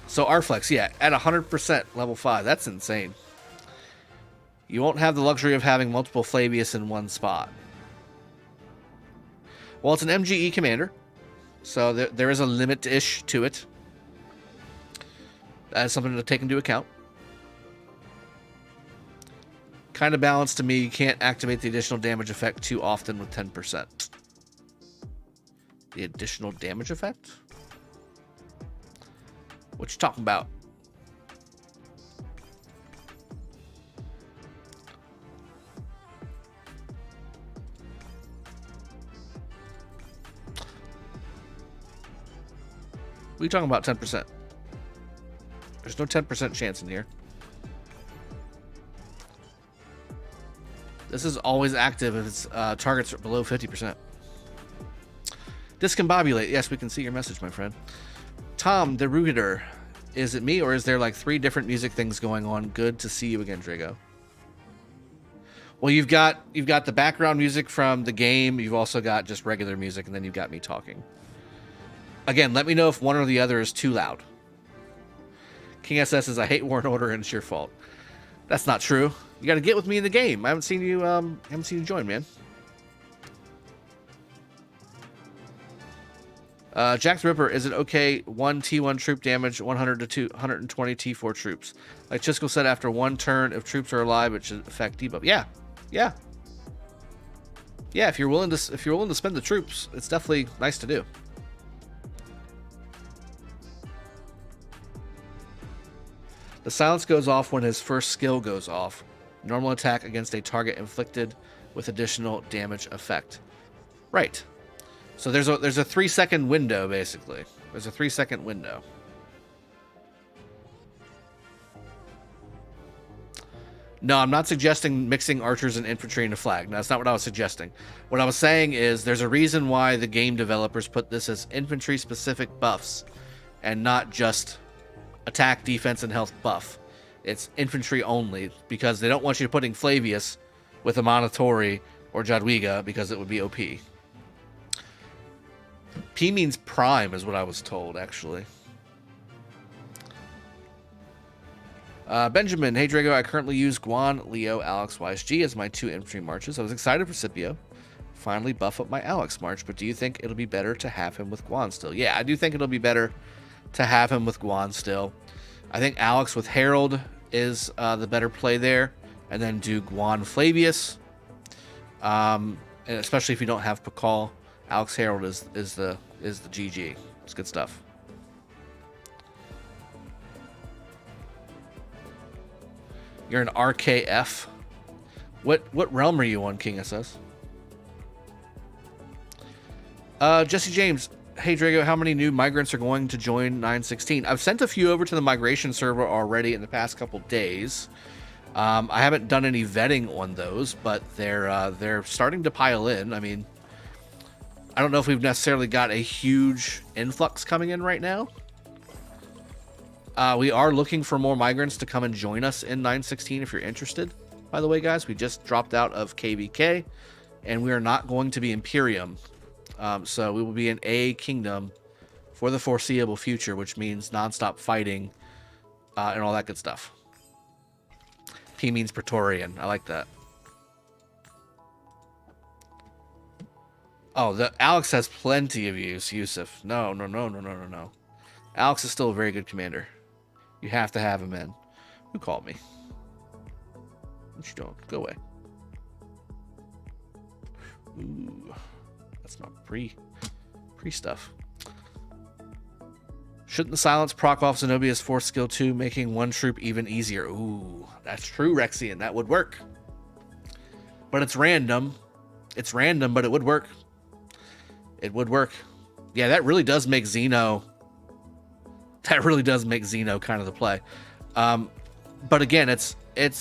So Arflex, yeah, at 100% level 5. That's insane. You won't have the luxury of having multiple Flavius in one spot. Well, it's an MGE commander, so there is a limit-ish to it. That is something to take into account. Kind of balanced to me. You can't activate the additional damage effect too often with 10%. The additional damage effect? What you talking about? What are you talking about 10%? There's no 10% chance in here. This is always active if its targets are below 50%. Discombobulate. Yes, we can see your message, my friend. Tom, the Rugider. Is it me, or is there like 3 different music things going on? Good to see you again, Drago. Well, you've got the background music from the game. You've also got just regular music, and then you've got me talking. Again, let me know if one or the other is too loud. King SS says, I hate War and Order, and it's your fault. That's not true. You got to get with me in the game. I haven't seen you join, man. Jack the Ripper, is it okay? 1 T1 troop damage, 100 to 220 T4 troops. Like Chisco said, after 1 turn, if troops are alive, it should affect debuff. Yeah. If you're willing to spend the troops, it's definitely nice to do. The silence goes off when his first skill goes off. Normal attack against a target inflicted with additional damage effect. Right. So there's a 3-second window, basically. There's a 3-second window. No, I'm not suggesting mixing archers and infantry into flag. No, that's not what I was suggesting. What I was saying is there's a reason why the game developers put this as infantry-specific buffs and not just attack, defense, and health buff. It's infantry only because they don't want you putting Flavius with a Monitori or Jadwiga because it would be OP. P means prime is what I was told, actually. Benjamin, hey Drago, I currently use Guan, Leo, Alex, YSG as my 2 infantry marches. I was excited for Scipio. Finally buff up my Alex march, but do you think it'll be better to have him with Guan still? Yeah, I do think it'll be better to have him with Guan still. I think Alex with Herald is the better play there, and then do Guan Flavius. And especially if you don't have Pakal, Alex Herald is the GG. It's good stuff. You're an RKF. What realm are you on, King SS? Jesse James. Hey, Drago, how many new migrants are going to join 916? I've sent a few over to the migration server already in the past couple days. I haven't done any vetting on those, but they're starting to pile in. I mean, I don't know if we've necessarily got a huge influx coming in right now. We are looking for more migrants to come and join us in 916 if you're interested. By the way, guys, we just dropped out of KvK, and we are not going to be Imperium. So we will be in A Kingdom for the foreseeable future, which means nonstop fighting and all that good stuff. P means Praetorian. I like that. Oh, Alex has plenty of use, Yusuf. No. Alex is still a very good commander. You have to have him in. Who called me? What you doing? Go away. Ooh. That's not pre stuff. Shouldn't the silence proc off Zenobia's 4th skill 2, making one troop even easier? Ooh, that's true, Rexian. That would work. But it's random. It's random, but it would work. It would work. Yeah, that really does make Xeno. That really does make Xeno kind of the play. But again, it's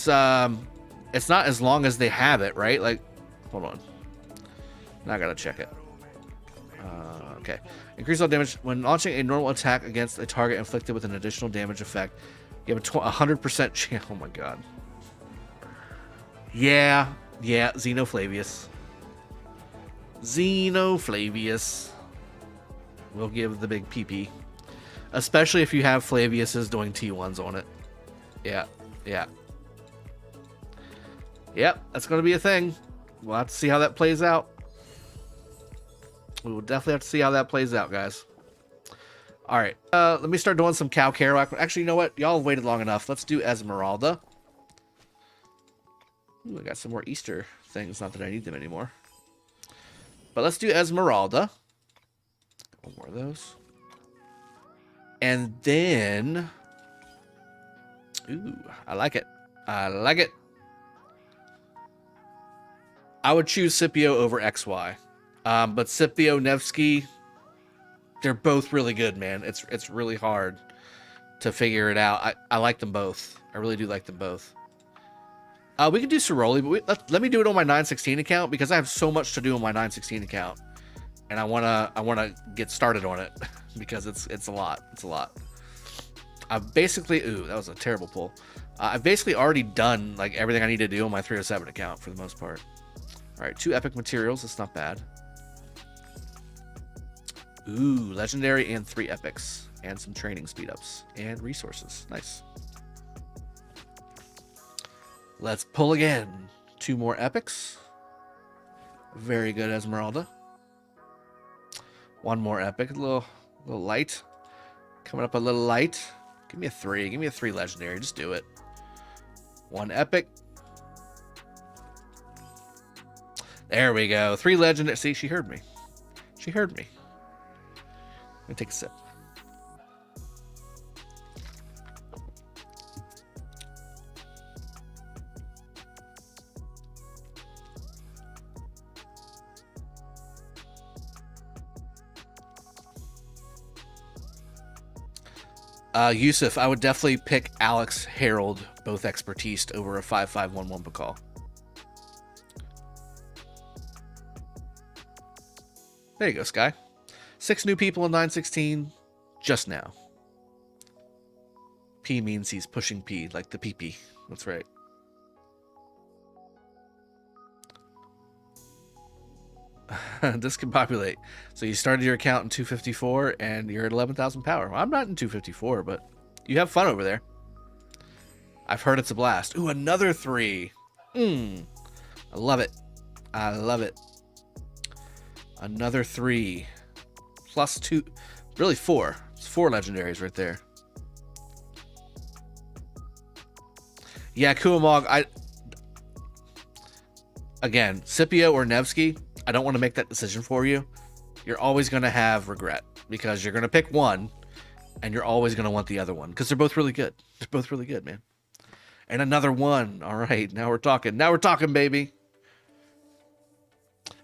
not as long as they have it, right? Like, hold on. Now I gotta check it. Okay. Increase all damage when launching a normal attack against a target inflicted with an additional damage effect. You have a 100% chance. Oh my god. Yeah. Xeno Flavius. We'll give the big PP. Especially if you have Flavius's doing T1s on it. Yeah. Yep, that's going to be a thing. We'll have to see how that plays out. We will definitely have to see how that plays out, guys. All right. Let me start doing some KvK. Actually, you know what? Y'all have waited long enough. Let's do Esmeralda. Ooh, I got some more Easter things. Not that I need them anymore. But let's do Esmeralda. One more of those. And then... Ooh, I like it. I would choose Scipio over XY. But Scipio, Nevsky, they're both really good, man. It's really hard to figure it out. I like them both. I really do like them both. We could do Ceroli, but let me do it on my 916 account because I have so much to do on my 916 account, and I wanna get started on it because it's a lot. It's a lot. I've basically that was a terrible pull. I've basically already done like everything I need to do on my 307 account for the most part. All right, 2 epic materials. That's not bad. Ooh, legendary and 3 epics and some training speed ups and resources. Nice. Let's pull again. 2 more epics. Very good, Esmeralda. 1 more epic. A little light. Coming up a little light. Give me a 3. Give me a 3 legendary. Just do it. 1 epic. There we go. 3 legendary. See, she heard me. She heard me. I'm gonna take a sip. Yusuf, I would definitely pick Alex Harold, both expertise, over a 5511 Pakal. There you go, Sky. 6 new people in 916 just now. P means he's pushing P, like the PP. That's right. Discombobulate. So you started your account in 254 and you're at 11,000 power. Well, I'm not in 254, but you have fun over there. I've heard it's a blast. Ooh, another 3. I love it. I love it. Another 3. Plus 2. Really 4. It's 4 legendaries right there. Yeah, Kuamog, again, Scipio or Nevsky, I don't want to make that decision for you. You're always going to have regret because you're going to pick one and you're always going to want the other one because they're both really good. They're both really good, man. And another one. All right, now we're talking. Now we're talking, baby.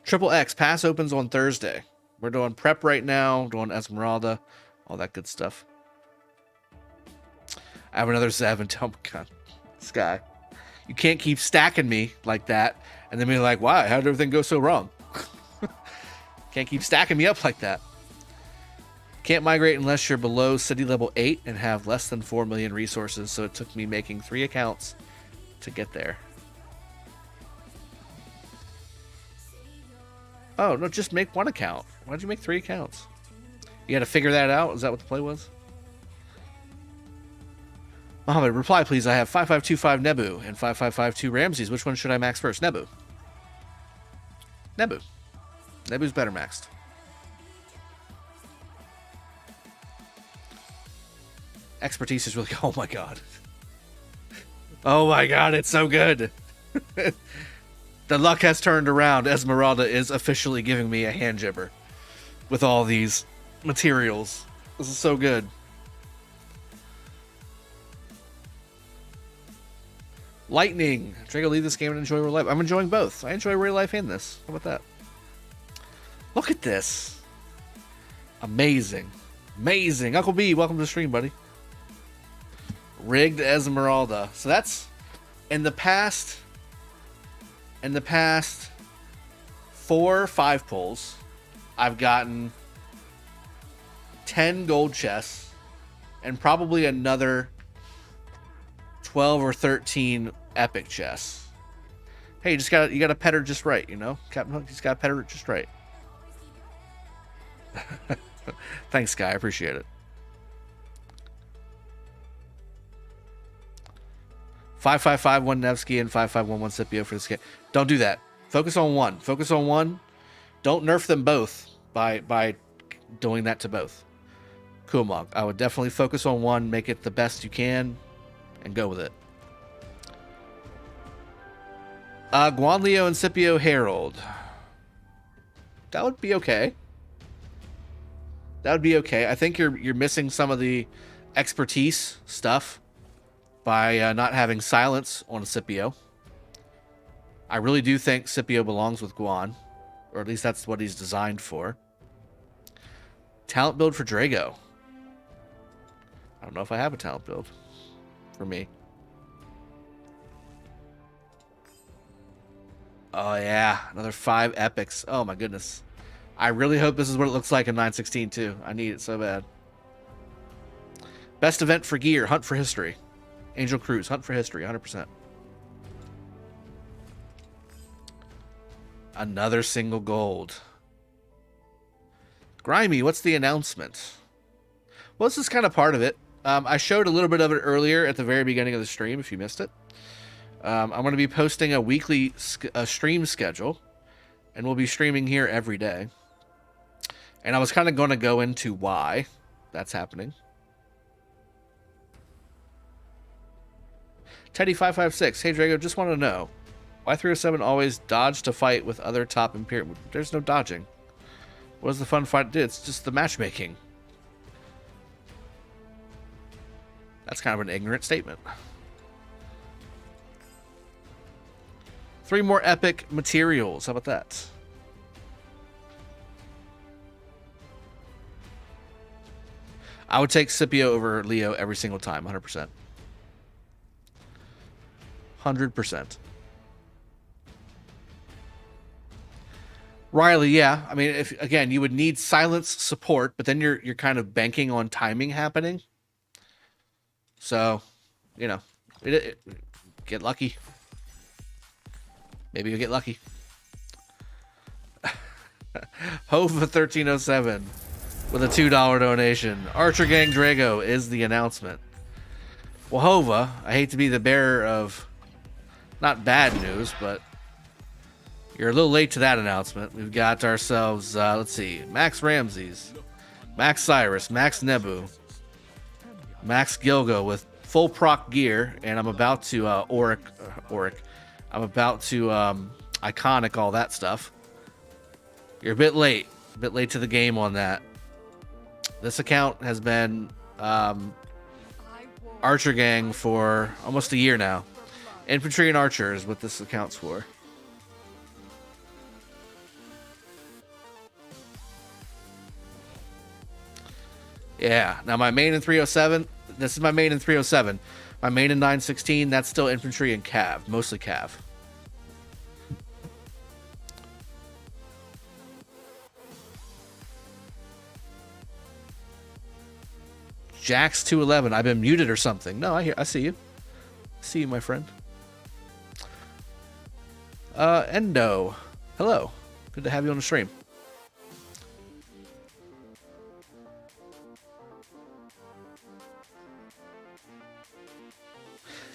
Triple X pass opens on Thursday. We're doing prep right now, doing Esmeralda, all that good stuff. I have another 7. Oh my god, Sky, you can't keep stacking me like that and then be like, why? How did everything go so wrong? Can't keep stacking me up like that. Can't migrate unless you're below city level 8 and have less than 4 million resources, so it took me making 3 accounts to get there. Oh, no, just make 1 account. Why'd you make 3 accounts? You had to figure that out? Is that what the play was? Mohammed, reply please. I have 5525 Nebu and 5552 Ramses. Which one should I max first? Nebu. Nebu. Nebu's better maxed. Expertise is really... Oh my god. Oh my god, it's so good. The luck has turned around. Esmeralda is officially giving me a hand jibber with all these materials. This is so good. Lightning. Drago, leave this game and enjoy real life. I'm enjoying both. I enjoy real life and this. How about that? Look at this. Amazing. Amazing. Uncle B, welcome to the stream, buddy. Rigged Esmeralda. So that's in the past 4 or 5 pulls, I've gotten 10 gold chests and probably another 12 or 13 epic chests. Hey, you gotta pet her just right, you know? Captain Hook, you just gotta pet her just right. Thanks, Guy. I appreciate it. 5551 Nevsky and 5511 Scipio for this game. Don't do that. Focus on one. Focus on one. Don't nerf them both by doing that to both. Cool, Mog. I would definitely focus on one, make it the best you can, and go with it. Guan Leo and Scipio Herald. That would be okay. That would be okay. I think you're missing some of the expertise stuff by not having silence on a Scipio. I really do think Scipio belongs with Guan, or at least that's what he's designed for. Talent build for Drago. I don't know if I have a talent build for me. Oh yeah, another 5 epics. Oh my goodness. I really hope this is what it looks like in 916 too. I need it so bad. Best event for gear, hunt for history. Angel Cruise, hunt for history, 100%. Another single gold. Grimy, what's the announcement? Well, this is kind of part of it. I showed a little bit of it earlier at the very beginning of the stream, if you missed it. I'm going to be posting a weekly stream schedule, and we'll be streaming here every day. And I was kind of going to go into why that's happening. Teddy556, hey Drago, just want to know, why 307 always dodge to fight with other top Imperial? There's no dodging. What does the fun fight do? It's just the matchmaking. That's kind of an ignorant statement. 3 more epic materials. How about that? I would take Scipio over Leo every single time, 100%. 100%. Riley, yeah. I mean, if again, you would need silence support, but then you're kind of banking on timing happening. So, you know, get lucky. Maybe you'll get lucky. Hova 1307 with a $2 donation. Archer Gang Drago is the announcement. Well, Hova, I hate to be the bearer of not bad news, but you're a little late to that announcement. We've got ourselves, let's see, Max Ramses, Max Cyrus, Max Nebu, Max Gilgo with full proc gear, and I'm about to Auric. I'm about to Iconic all that stuff. You're a bit late to the game on that. This account has been Archer Gang for almost a year now. Infantry and archer is what this accounts for. Yeah, now my main in 307, this is my main in 307. My main in 916, that's still infantry and cav, mostly cav. Jax 211, I've been muted or something. No, I see you. I see you, my friend. Endo, hello. Good to have you on the stream.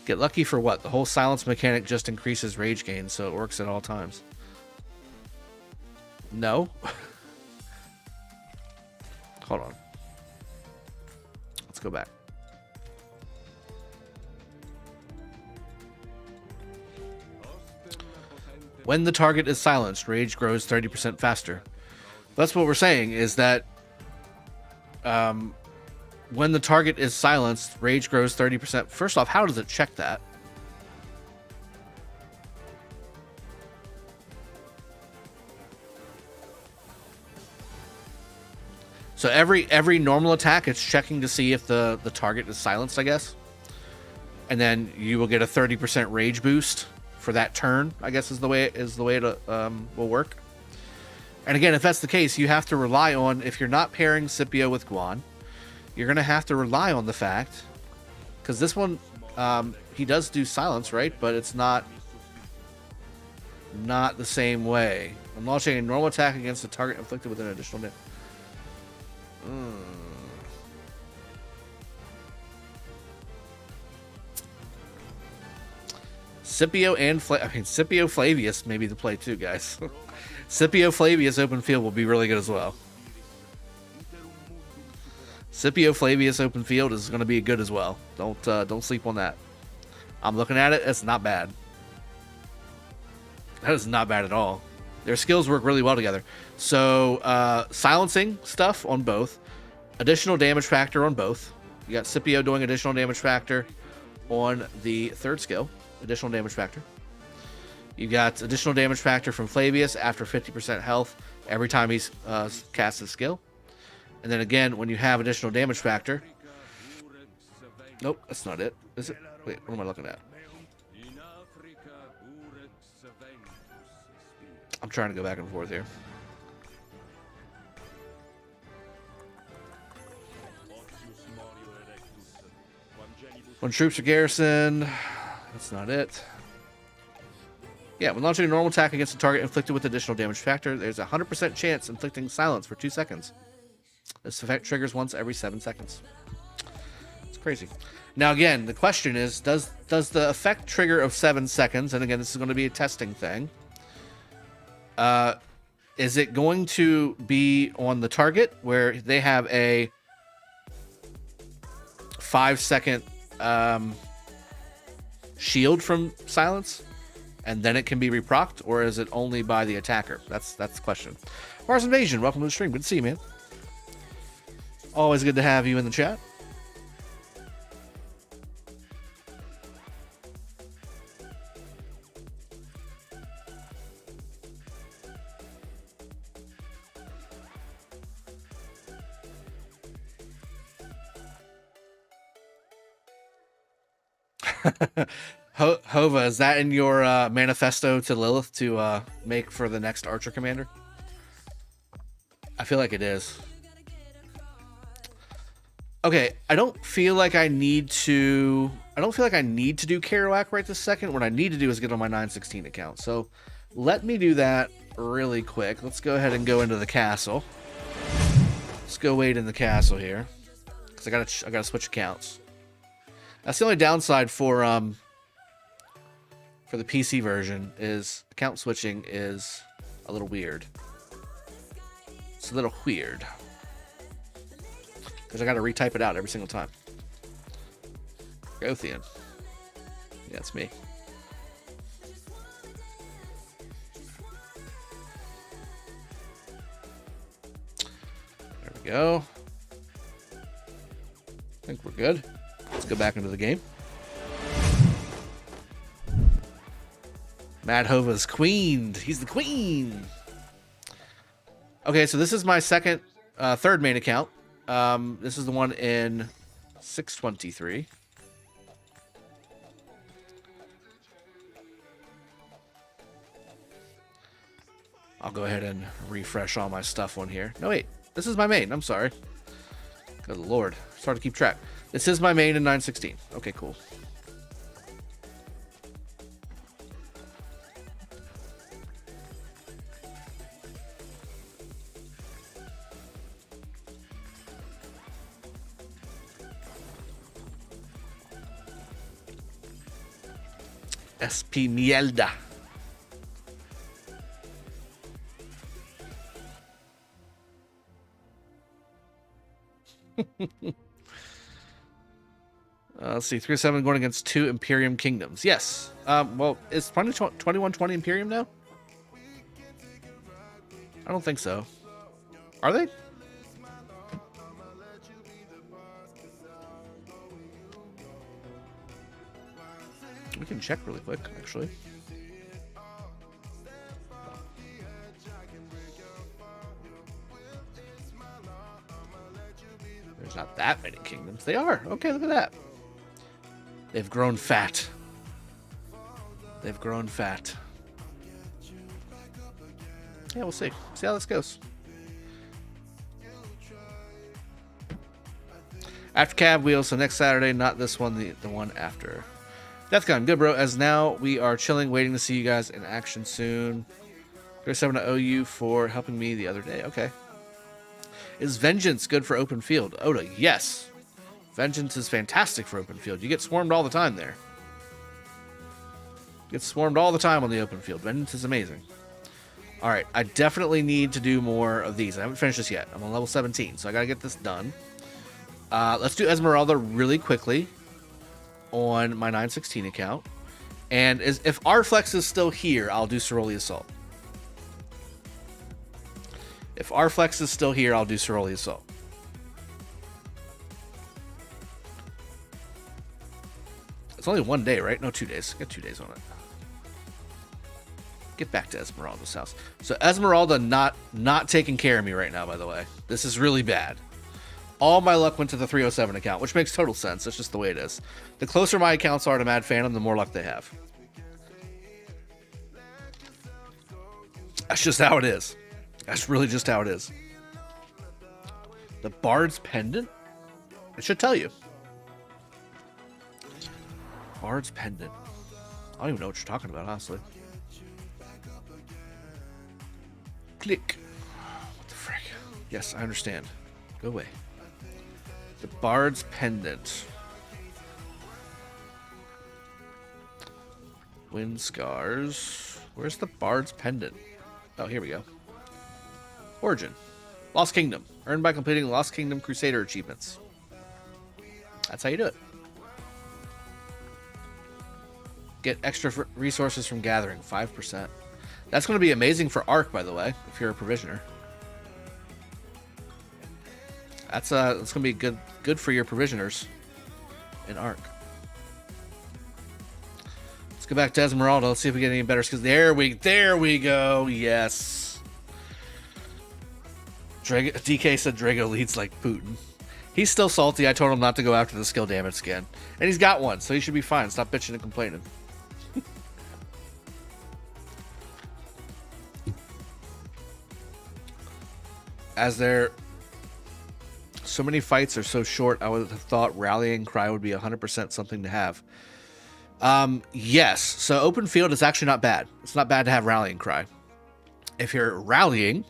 Get lucky for what? The whole silence mechanic just increases rage gain, so it works at all times. No. Hold on. Let's go back. When the target is silenced, rage grows 30% faster. That's what we're saying, is that when the target is silenced, rage grows 30%. First off, how does it check that? So every normal attack, it's checking to see if the target is silenced, I guess. And then you will get a 30% rage boost for that turn, I guess is the way it will work. And again, if that's the case, you have to rely on, if you're not pairing Scipio with Guan, you're going to have to rely on the fact, because this one, he does do silence, right? But it's not the same way. I'm launching a normal attack against a target inflicted with an additional damage. Scipio and Scipio Flavius may be the play too, guys. Scipio Flavius open field will be really good as well. Scipio Flavius open field is going to be good as well. Don't sleep on that. I'm looking at it. It's not bad. That is not bad at all. Their skills work really well together. So silencing stuff on both. Additional damage factor on both. You got Scipio doing additional damage factor on the third skill. Additional damage factor. You got additional damage factor from Flavius after 50% health every time he's casts his skill. And then again, when you have additional damage factor... Nope, that's not it. Is it? Wait, what am I looking at? I'm trying to go back and forth here. When troops are garrisoned... That's not it. Yeah, when launching a normal attack against a target inflicted with additional damage factor, there's a 100% chance inflicting silence for 2 seconds. This effect triggers once every 7 seconds. It's crazy. Now, again, the question is, does the effect trigger of 7 seconds, and again, this is going to be a testing thing, is it going to be on the target where they have a 5-second shield from silence, and then it can be reprocced, or is it only by the attacker? That's the question. Mars Invasion, welcome to the stream. Good to see you, man. Always good to have you in the chat. Hova, is that in your manifesto to Lilith to make for the next Archer Commander? I feel like it is. Okay, I don't feel like I need to do KvK right this second. What I need to do is get on my 916 account. So let me do that really quick. Let's go ahead and go into the castle. Let's go wait in the castle here, because I gotta switch accounts. That's the only downside for the PC version, is account switching is a little weird. It's a little weird, because I got to retype it out every single time. Dragothien. Yeah, it's me. There we go. I think we're good. Let's go back into the game. Mad Hova's queen. He's the queen. Okay, so this is my third main account. This is the one in 623. I'll go ahead and refresh all my stuff on here. No, wait. This is my main. I'm sorry. Good lord. It's hard to keep track. This is my main in 916. Okay, cool. Esmeralda. Let's see, 307 going against 2 Imperium Kingdoms. Yes. Well, is 2120 Imperium now? I don't think so. Are they? We can check really quick, actually. There's not that many kingdoms. They are. Okay, look at that. They've grown fat. They've grown fat. Yeah, we'll see. See how this goes. After cab wheels, so next Saturday, not this one, the one after. Deathgun, good bro. As now we are chilling, waiting to see you guys in action soon. 37 to OU for helping me the other day. Okay. Is Vengeance good for open field? Oda, yes. Vengeance is fantastic for open field. You get swarmed all the time there. You get swarmed all the time on the open field. Vengeance is amazing. All right, I definitely need to do more of these. I haven't finished this yet. I'm on level 17, so I got to get this done. Let's do Esmeralda really quickly on my 916 account. And if R-Flex is still here, I'll do Ceroli Assault. If R-Flex is still here, I'll do Ceroli Assault. It's only 1 day, right? No, 2 days. Got 2 days on it. Get back to Esmeralda's house. So Esmeralda not taking care of me right now, by the way. This is really bad. All my luck went to the 307 account, which makes total sense. That's just the way it is. The closer my accounts are to Mad Phantom, the more luck they have. That's just how it is. That's really just how it is. The Bard's Pendant? It should tell you. Bard's Pendant. I don't even know what you're talking about, honestly. Click. What the frick? Yes, I understand. Go away. The Bard's Pendant. Wind Scars. Where's the Bard's Pendant? Oh, here we go. Origin. Lost Kingdom. Earned by completing Lost Kingdom Crusader achievements. That's how you do it. Get extra resources from gathering. 5%. That's going to be amazing for Arc, by the way, if you're a provisioner. That's going to be good for your provisioners in Arc. Let's go back to Esmeralda. Let's see if we get any better skills. There we go. Yes. DK said Drago leads like Putin. He's still salty. I told him not to go after the skill damage skin. And he's got one, so he should be fine. Stop bitching and complaining. As so many fights are so short, I would have thought Rallying Cry would be 100% something to have. Yes. So open field is actually not bad. It's not bad to have Rallying Cry. If you're rallying,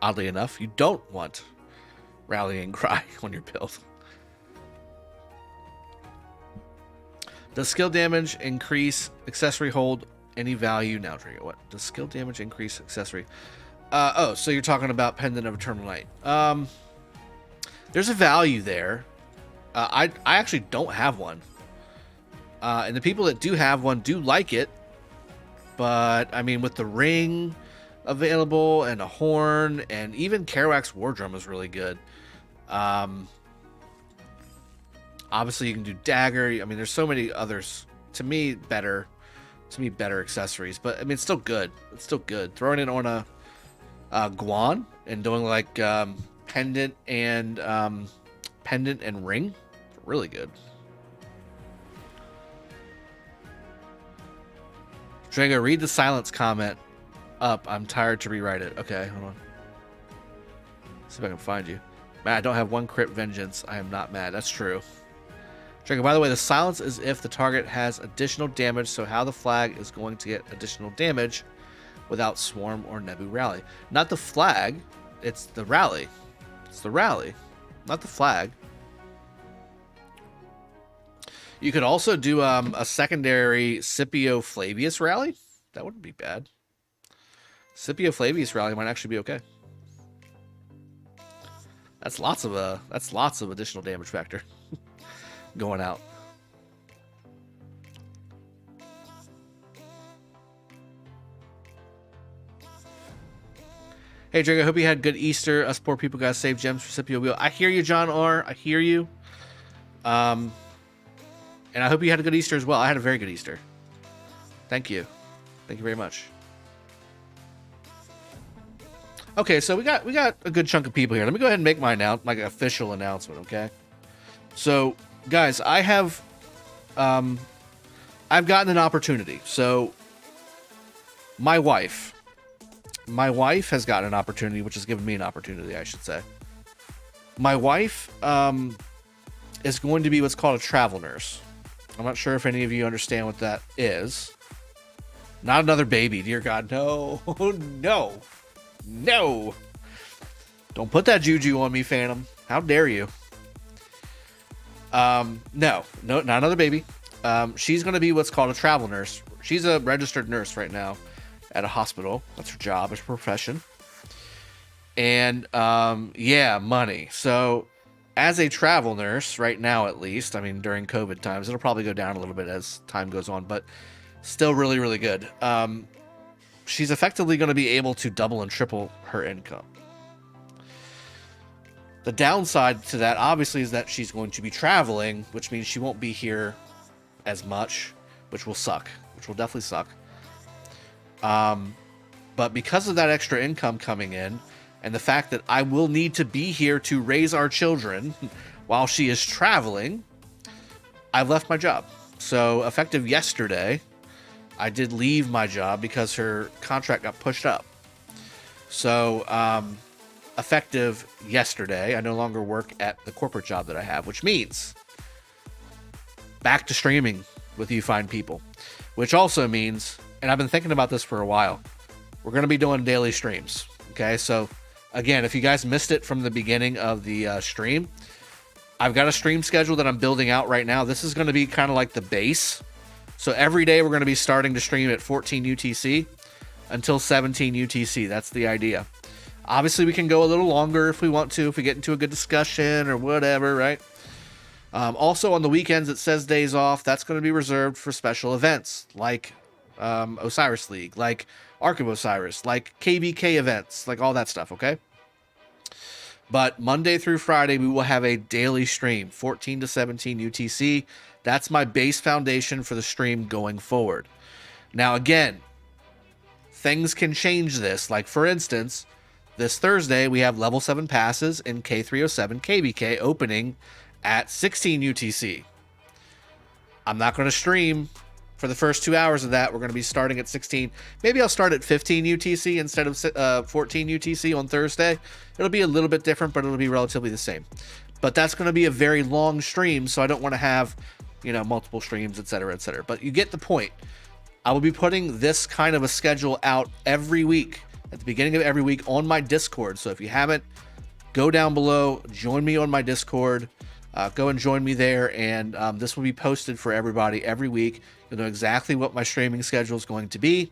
oddly enough, you don't want Rallying Cry on your build. Does skill damage increase accessory hold any value? Now, Drago, what? Does skill damage increase accessory? Oh, so you're talking about Pendant of Eternal Night. There's a value there. I actually don't have one. And the people that do have one do like it. But, I mean, with the ring available and a horn, and even Kerouac's War Drum is really good. Obviously, you can do Dagger. I mean, there's so many others, to me, better to be better accessories, but I mean, it's still good. It's still good. Throwing it on a guan and doing like pendant and ring, really good. Drago, read the silence comment up. I'm tired to rewrite it. Okay, hold on. See if I can find you. Man, I don't have one crit vengeance. I am not mad. That's true. Drago, by the way, the silence is if the target has additional damage, so how the flag is going to get additional damage without swarm or Nebu rally. Not the flag, it's the rally. It's the rally, not the flag. You could also do a secondary Scipio Flavius rally. That wouldn't be bad. Scipio Flavius rally might actually be okay. That's lots of additional damage factor going out. Hey Drago, I hope you had good Easter. Us poor people gotta save gems for Scipio Wheel. I hear you, John R. I hear you. And I hope you had a good Easter as well. I had a very good Easter. Thank you. Thank you very much. Okay, so we got a good chunk of people here. Let me go ahead and make my official announcement, okay? So, guys, I've gotten an opportunity. So, my wife has gotten an opportunity, which has given me an opportunity, I should say. My wife is going to be what's called a travel nurse. I'm not sure if any of you understand what that is. Not another baby, dear God. No, no, no. Don't put that juju on me, Phantom. How dare you? No, not another baby. She's going to be what's called a travel nurse. She's a registered nurse right now at a hospital. That's her job, it's her profession. And yeah, money. So as a travel nurse right now, at least, I mean, during COVID times, it'll probably go down a little bit as time goes on, but still really, really good. She's effectively going to be able to double and triple her income. The downside to that, obviously, is that she's going to be traveling, which means she won't be here as much, which will suck, which will definitely suck. But because of that extra income coming in, and the fact that I will need to be here to raise our children while she is traveling, I've left my job. So effective yesterday, I did leave my job because her contract got pushed up. So effective yesterday, I no longer work at the corporate job that I have, which means back to streaming with you fine people, which also means, and I've been thinking about this for a while, we're going to be doing daily streams. Okay, so again, if you guys missed it from the beginning of the stream, I've got a stream schedule that I'm building out right now. This is going to be kind of like the base. So every day we're going to be starting to stream at 14 UTC until 17 UTC. That's the idea. Obviously, we can go a little longer if we want to, if we get into a good discussion or whatever, right? Also, on the weekends, it says days off. That's going to be reserved for special events like Osiris League, like Ark of Osiris, like KvK events, like all that stuff, okay? But Monday through Friday, we will have a daily stream, 14 to 17 UTC. That's my base foundation for the stream going forward. Now, again, things can change this. Like, for instance, this Thursday, we have level 7 passes in K307 KvK opening at 16 UTC. I'm not going to stream for the first 2 hours of that. We're going to be starting at 16. Maybe I'll start at 15 UTC instead of 14 UTC on Thursday. It'll be a little bit different, but it'll be relatively the same. But that's going to be a very long stream, so I don't want to have, you know, multiple streams, etc., etc. But you get the point. I will be putting this kind of a schedule out every week, at the beginning of every week on my Discord. So if you haven't, go down below, join me on my Discord. Go and join me there, and this will be posted for everybody every week. You'll know exactly what my streaming schedule is going to be.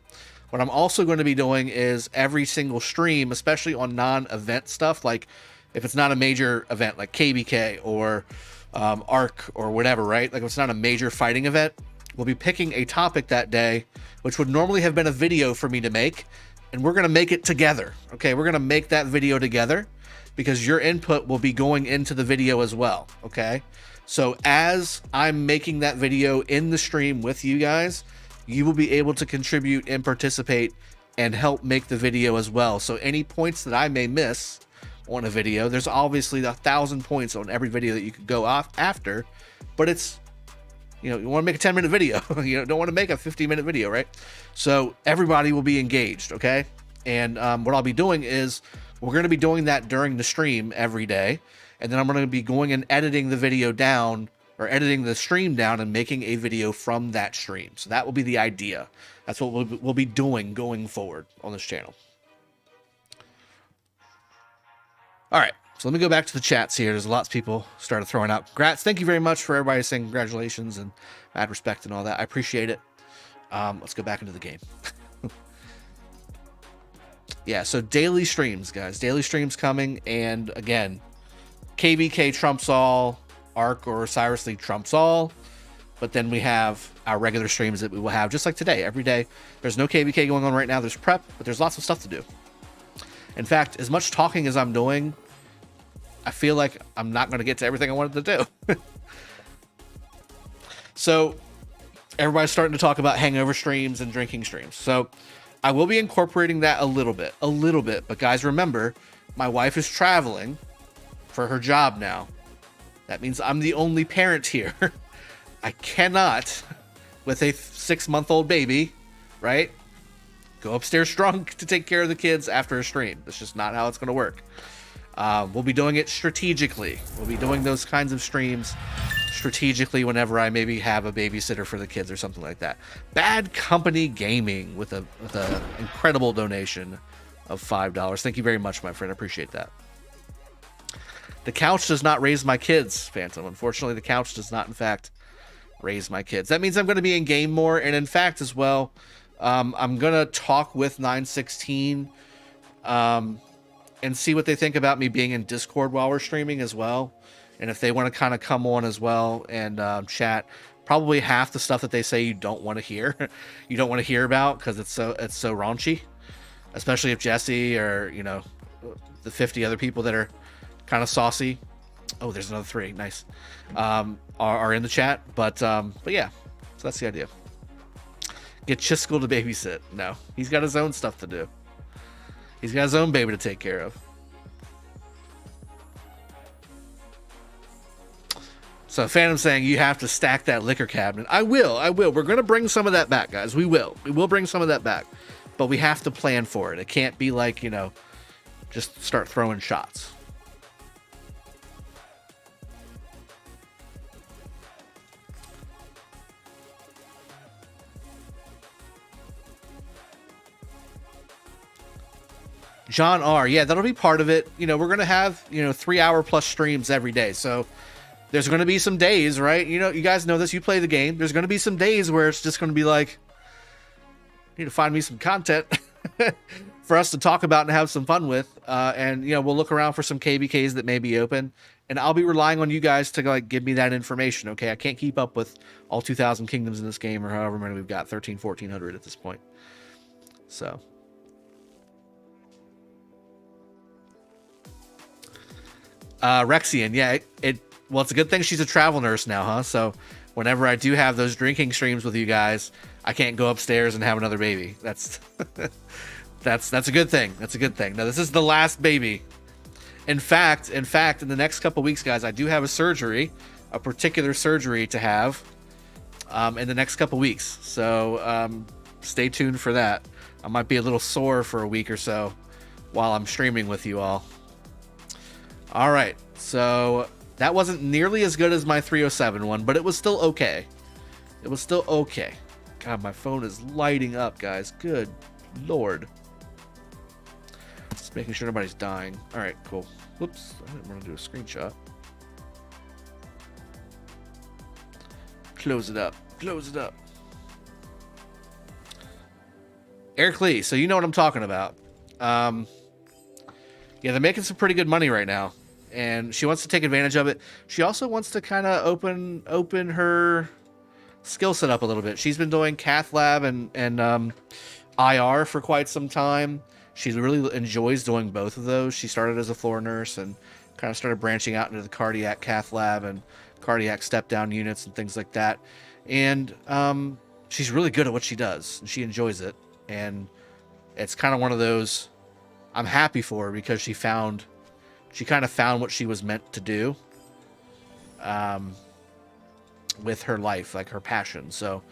What I'm also going to be doing is every single stream, especially on non-event stuff, like if it's not a major event like KvK or Ark or whatever, right? Like if it's not a major fighting event, we'll be picking a topic that day, which would normally have been a video for me to make, and we're going to make it together. Okay, we're going to make that video together, because your input will be going into the video as well, okay? So as I'm making that video in the stream with you guys, you will be able to contribute and participate and help make the video as well. So any points that I may miss on a video, there's obviously 1,000 points on every video that you could go off after, but it's, you know, you want to make a 10-minute video. You don't want to make a 15-minute video, right? So everybody will be engaged, okay? And what I'll be doing is we're going to be doing that during the stream every day, and then I'm going to be going and editing the video down, or editing the stream down and making a video from that stream. So that will be the idea. That's what we'll be doing going forward on this channel. All right, so let me go back to the chats here. There's lots of people started throwing out congrats. Thank you very much for everybody saying congratulations and mad respect and all that. I appreciate it. Let's go back into the game. Yeah, so daily streams, guys. Daily streams coming, and again, KvK trumps all, ARC or Cyrus League trumps all, but then we have our regular streams that we will have just like today, every day. There's no KvK going on right now. There's prep, but there's lots of stuff to do. In fact, as much talking as I'm doing, I feel like I'm not going to get to everything I wanted to do. So everybody's starting to talk about hangover streams and drinking streams. So I will be incorporating that a little bit. But guys, remember, my wife is traveling for her job now. That means I'm the only parent here. I cannot, with a 6-month-old baby, right, go upstairs drunk to take care of the kids after a stream. That's just not how it's going to work. We'll be doing it strategically. We'll be doing those kinds of streams strategically whenever I maybe have a babysitter for the kids or something like that. Bad Company Gaming with a incredible donation of $5. Thank you very much, my friend. I appreciate that. The couch does not raise my kids, Phantom. Unfortunately, the couch does not, in fact, raise my kids. That means I'm going to be in game more, and in fact, as well, I'm going to talk with 916 and see what they think about me being in Discord while we're streaming as well, and if they want to kind of come on as well and chat. Probably half the stuff that they say you don't want to hear, you don't want to hear about because it's so raunchy, especially if Jesse or, you know, the 50 other people that are kind of saucy. Oh, there's another 3. Nice. Are in the chat, but yeah, so that's the idea. Get Chiskel to babysit. No, he's got his own stuff to do. He's got his own baby to take care of. So Phantom saying you have to stack that liquor cabinet. I will. We're going to bring some of that back, guys. We will bring some of that back, but we have to plan for it. It can't be like, you know, just start throwing shots. John R. Yeah, that'll be part of it. You know, we're going to have, you know, 3-hour plus streams every day. So there's going to be some days, right? You know, you guys know this. You play the game. There's going to be some days where it's just going to be like, I need to find me some content for us to talk about and have some fun with. And, you know, we'll look around for some KvKs that may be open. And I'll be relying on you guys to, like, give me that information, okay? I can't keep up with all 2,000 kingdoms in this game or however many we've got, 1,400 at this point. So... Rexian, yeah, well, it's a good thing she's a travel nurse now, huh? So whenever I do have those drinking streams with you guys, I can't go upstairs and have another baby. That's that's a good thing. That's a good thing. Now, this is the last baby. In fact, in the next couple weeks, guys, I do have a surgery, a particular surgery to have in the next couple weeks. So stay tuned for that. I might be a little sore for a week or so while I'm streaming with you all. All right, so that wasn't nearly as good as my 307 one, but it was still okay. It was still okay. God, my phone is lighting up, guys. Good Lord. Just making sure nobody's dying. All right, cool. Whoops, I didn't want to do a screenshot. Close it up. Close it up. Eric Lee, so you know what I'm talking about. Yeah, they're making some pretty good money right now, and she wants to take advantage of it. She also wants to kind of open her skill set up a little bit. She's been doing cath lab and IR for quite some time. She really enjoys doing both of those. She started as a floor nurse and kind of started branching out into the cardiac cath lab and cardiac step down units and things like that. And she's really good at what she does, and she enjoys it. And it's kind of one of those, I'm happy for her because she kind of found what she was meant to do with her life, like her passion. So,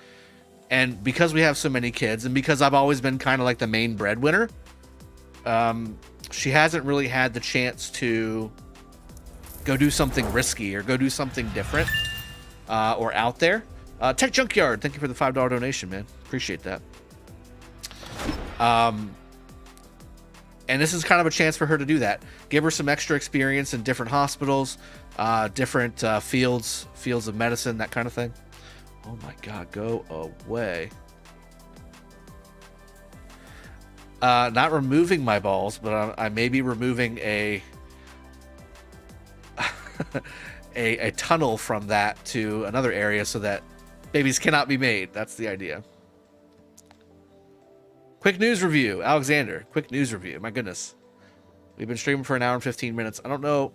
and because we have so many kids, and because I've always been kind of like the main breadwinner, she hasn't really had the chance to go do something risky or go do something different or out there. Tech Junkyard, thank you for the $5 donation, man. Appreciate that. And this is kind of a chance for her to do that. Give her some extra experience in different hospitals, different fields of medicine, that kind of thing. Oh my God, go away. Not removing my balls, but I may be removing a tunnel from that to another area so that babies cannot be made. That's the idea. Quick news review, Alexander. Quick news review. My goodness, we've been streaming for an hour and 15 minutes. I don't know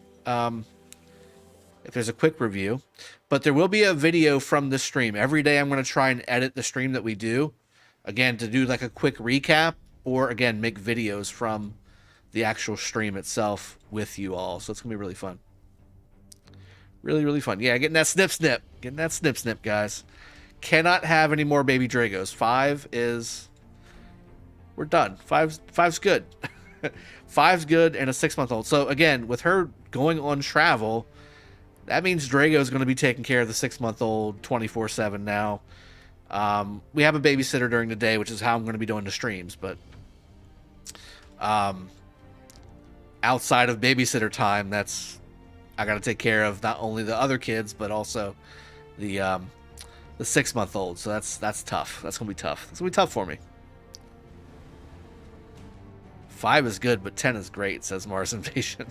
if there's a quick review, but there will be a video from the stream. Every day I'm going to try and edit the stream that we do, again, to do like a quick recap, or again, make videos from the actual stream itself with you all. So it's going to be really fun. Really, really fun. Yeah, getting that snip. Getting that snip, guys. Cannot have any more baby Dragos. 5 is... We're done. Five's good. 5's good, and a 6-month-old. So again, with her going on travel, that means Drago's going to be taking care of the 6-month-old 24/7 now. We have a babysitter during the day, which is how I'm going to be doing the streams. But outside of babysitter time, I got to take care of not only the other kids but also the 6-month-old. So that's tough. That's going to be tough. That's going to be tough for me. 5 is good, but 10 is great, says Mars Invasion.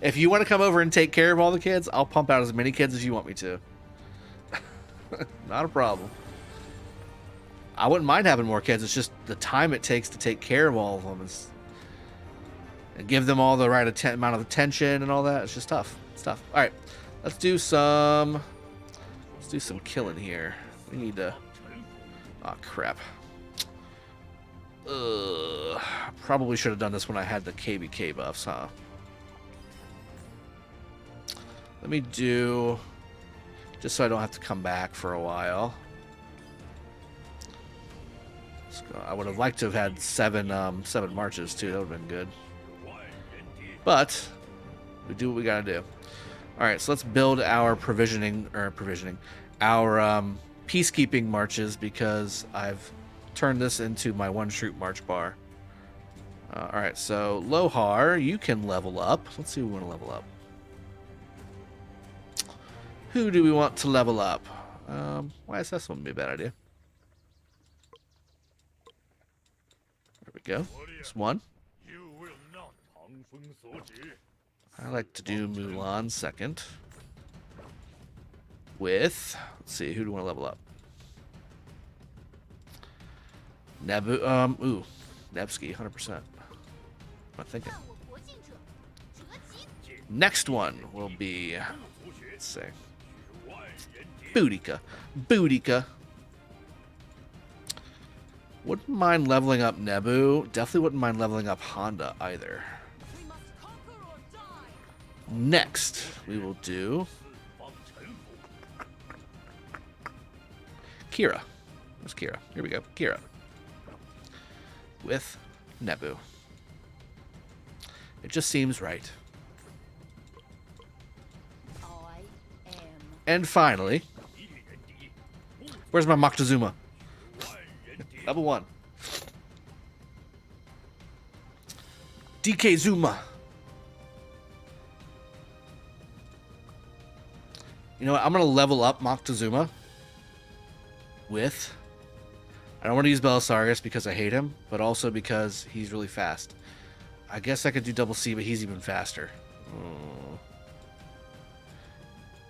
If you want to come over and take care of all the kids, I'll pump out as many kids as you want me to. Not a problem. I wouldn't mind having more kids. It's just the time it takes to take care of all of them and give them all the right amount of attention and all that. It's just tough. It's tough. All right, let's do some killing here. We need to... Oh, crap. Probably should have done this when I had the KvK buffs, huh? Let me do... Just so I don't have to come back for a while. I would have liked to have had seven marches, too. That would have been good. But we do what we gotta do. Alright, so let's build our our peacekeeping marches, because I've turn this into my one-troop march bar. Alright, so Lohar, you can level up. Let's see who we want to level up. Who do we want to level up? YSS wouldn't be a bad idea. There we go. There's one. I like to do Mulan second. Let's see, who do we want to level up? Nevsky, 100%. What am I thinking? Next one will be, let's see, Boudica. Wouldn't mind leveling up Nebu. Definitely wouldn't mind leveling up Honda either. Next, we will do Kira. Where's Kira? Here we go. Kira. With Nebu. It just seems right. And finally, where's my Moctezuma? Level 1. DK Zuma. You know what? I'm going to level up Moctezuma with... I don't want to use Belisarius because I hate him, but also because he's really fast. I guess I could do double C, but he's even faster.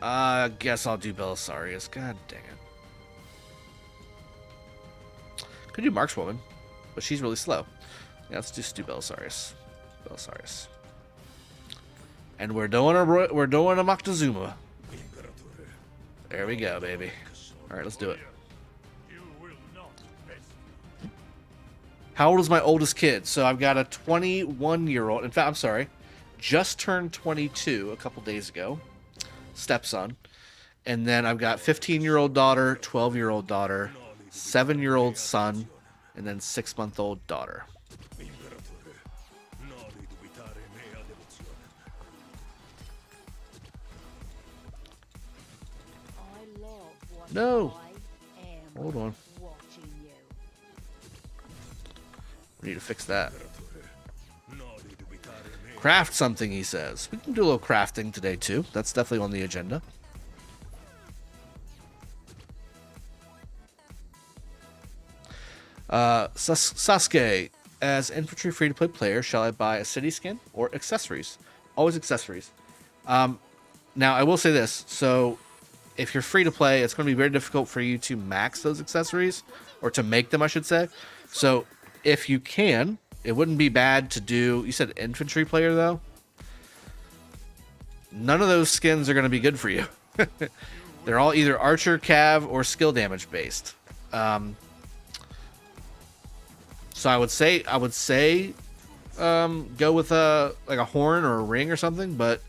I guess I'll do Belisarius. God dang it. Could do Markswoman, but she's really slow. Yeah, let's just do Belisarius. And we're doing a Moctezuma. There we go, baby. All right, let's do it. How old is my oldest kid? So I've got a 21-year-old. In fact, I'm sorry. Just turned 22 a couple days ago. Stepson. And then I've got 15-year-old daughter, 12-year-old daughter, 7-year-old son, and then 6-month-old daughter. No. Hold on. We need to fix that. Craft something, he says. We can do a little crafting today, too. That's definitely on the agenda. Sasuke, as infantry free-to-play player, shall I buy a city skin or accessories? Always accessories. Now, I will say this. So, if you're free-to-play, it's going to be very difficult for you to max those accessories, or to make them, I should say. So, if you can, it wouldn't be bad to do... You said infantry player, though? None of those skins are going to be good for you. They're all either archer, cav, or skill damage based. So I would say go with like a horn or a ring or something, but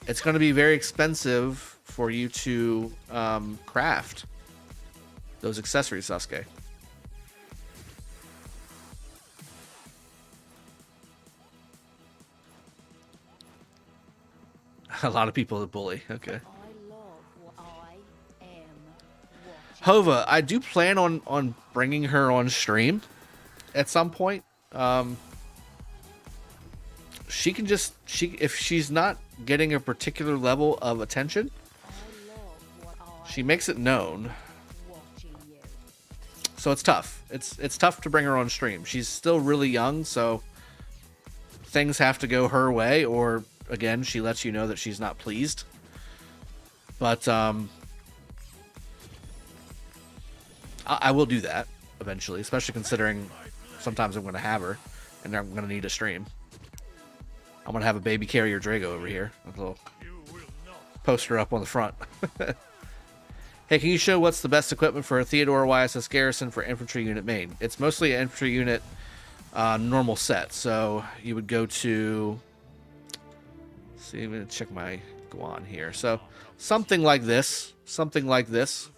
it's going to be very expensive for you to craft those accessories, Sasuke. A lot of people that bully. Okay. Hova, I do plan on bringing her on stream at some point. She can just if she's not getting a particular level of attention, she makes it known. So it's tough. It's tough to bring her on stream. She's still really young, so things have to go her way, or again, she lets you know that she's not pleased. But I will do that eventually, especially considering sometimes I'm going to have her, and I'm going to need a stream. I'm going to have a baby carrier Drago over here. A little poster up on the front. Hey, can you show what's the best equipment for a Theodore YSS Garrison for infantry unit main? It's mostly an infantry unit normal set. So you would go to... See, I'm going to check my Guan here. So something like this. Something like this.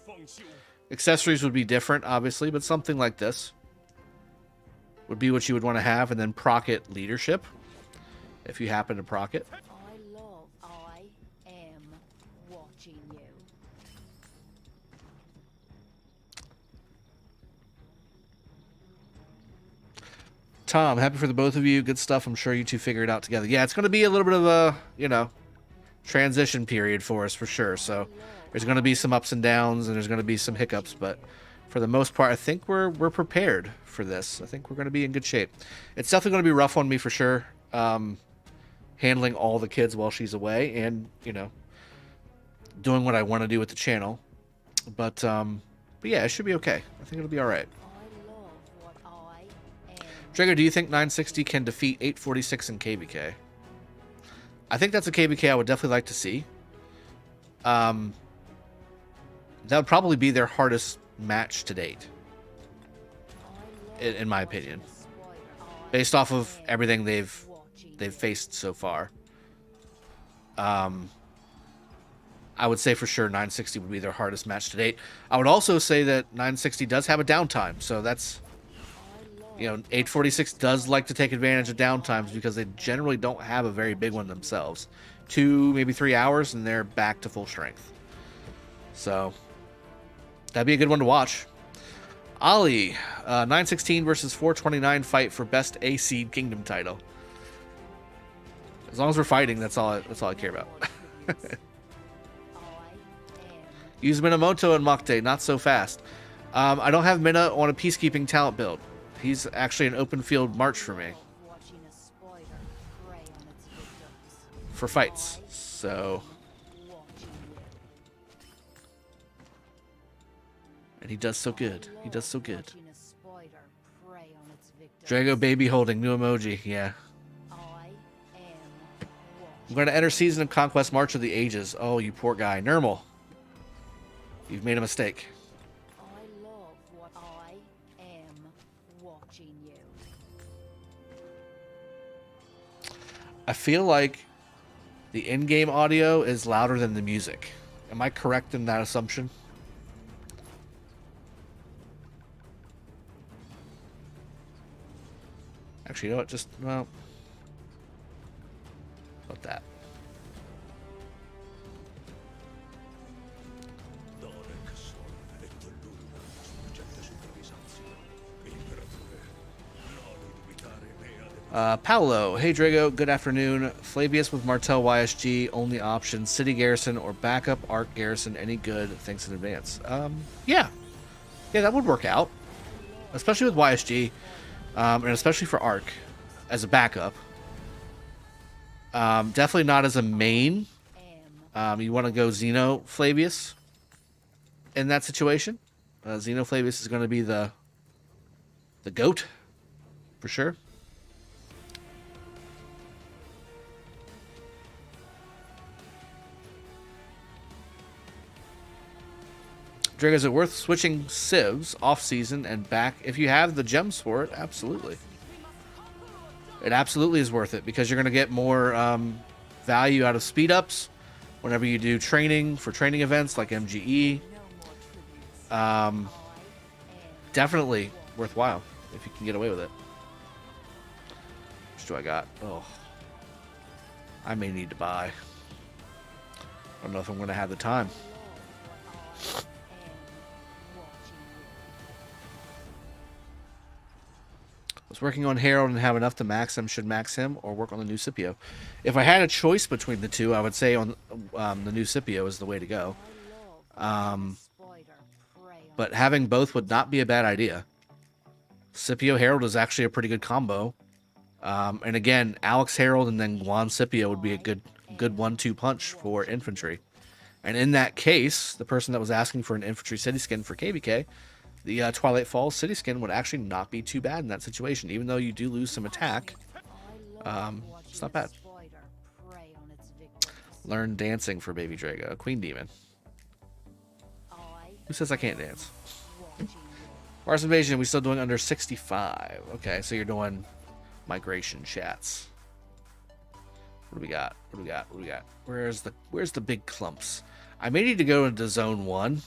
Accessories would be different, obviously, but something like this would be what you would want to have, and then proc it leadership, if you happen to proc it. I am watching you. Tom, happy for the both of you. Good stuff. I'm sure you two figure it out together. Yeah, it's going to be a little bit of a, transition period for us for sure. So there's going to be some ups and downs, and there's going to be some hiccups, but for the most part, I think we're prepared for this. I think we're going to be in good shape. It's definitely going to be rough on me for sure, handling all the kids while she's away, and doing what I want to do with the channel. But yeah, it should be okay. I think it'll be all right. Drago, do you think 960 can defeat 846 in KvK? I think that's a KvK I would definitely like to see. That would probably be their hardest match to date, in my opinion, based off of everything they've faced so far. I would say for sure 960 would be their hardest match to date. I would also say that 960 does have a downtime, so that's 846 does like to take advantage of downtimes because they generally don't have a very big one themselves. 2, maybe 3 hours, and they're back to full strength. So that'd be a good one to watch. Ali, 916 versus 429 fight for best A seed kingdom title. As long as we're fighting, that's all I care about. Use Minamoto and Mokte, not so fast. I don't have Mina on a peacekeeping talent build. He's actually an open field march for me. For fights. So. And he does so good. He does so good. Drago baby holding new emoji. Yeah. I'm going to enter Season of Conquest March of the Ages. Oh, you poor guy. Nermal. You've made a mistake. I feel like the in-game audio is louder than the music. Am I correct in that assumption? Actually, you know what? Just, well, about that. Paolo, hey Drago, good afternoon. Flavius with Martel YSG, only option City Garrison or backup Arc Garrison. Any good? Thanks in advance. Yeah, that would work out, especially with YSG, and especially for Arc as a backup. Definitely not as a main. You want to go Xeno Flavius in that situation. Xeno Flavius is going to be the GOAT for sure. Drago, is it worth switching civs off season and back if you have the gems for it? Absolutely. It absolutely is worth it because you're going to get more value out of speed ups whenever you do training for training events like MGE. Definitely worthwhile if you can get away with it. Which do I got? Oh, I may need to buy. I don't know if I'm going to have the time. Was working on Harold and have enough to max him, should max him or work on the new Scipio. If I had a choice between the two, I would say on the new Scipio is the way to go. But having both would not be a bad idea. Scipio Harold is actually a pretty good combo. And again, Alex Harold and then Juan Scipio would be a good 1-2 punch for infantry. And in that case, the person that was asking for an infantry city skin for KvK, the Twilight Falls city skin would actually not be too bad in that situation. Even though you do lose some attack, it's not bad. Learn dancing for Baby Drago. Queen Demon. Who says I can't dance? Mars Invasion, we still doing under 65. Okay, so you're doing migration chats. What do we got? What do we got? What do we got? Where's the big clumps? I may need to go into zone 1.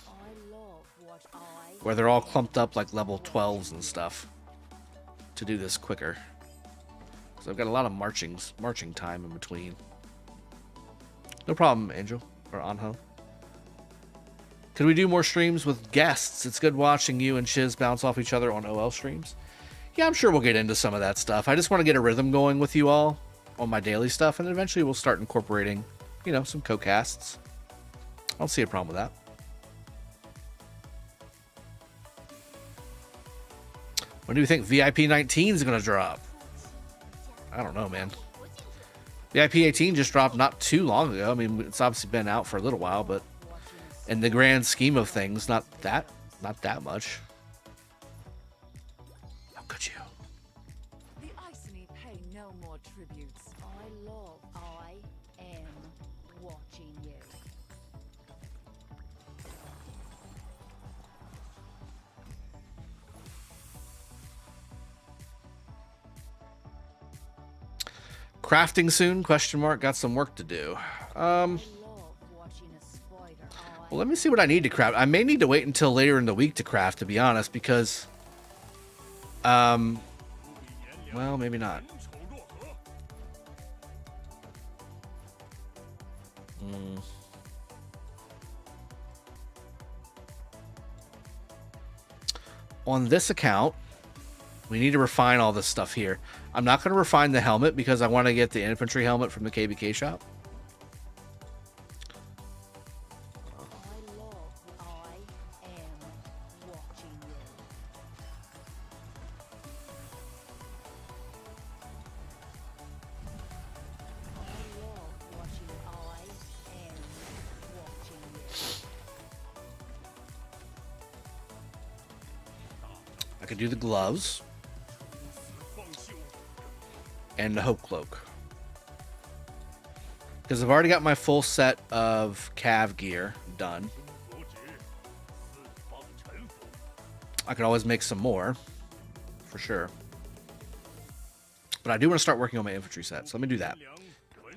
Where they're all clumped up like level 12s and stuff to do this quicker. So I've got a lot of marching time in between. No problem, Angel or Anho. Could we do more streams with guests? It's good watching you and Shiz bounce off each other on OL streams. Yeah, I'm sure we'll get into some of that stuff. I just want to get a rhythm going with you all on my daily stuff, and eventually we'll start incorporating, some co-casts. I don't see a problem with that. When do you think VIP 19 is going to drop? I don't know, man. VIP 18 just dropped not too long ago. I mean, it's obviously been out for a little while, but in the grand scheme of things, not that much. How could you? The Iceni pay no more tributes. I am watching you. Crafting soon? Question mark. Got some work to do. Well, let me see what I need to craft. I may need to wait until later in the week to craft, to be honest, because, well, maybe not. On this account, we need to refine all this stuff here. I'm not going to refine the helmet because I want to get the infantry helmet from the KvK shop. I could do the gloves and the Hope Cloak, because I've already got my full set of Cav gear done. I could always make some more, for sure. But I do want to start working on my infantry set, so let me do that.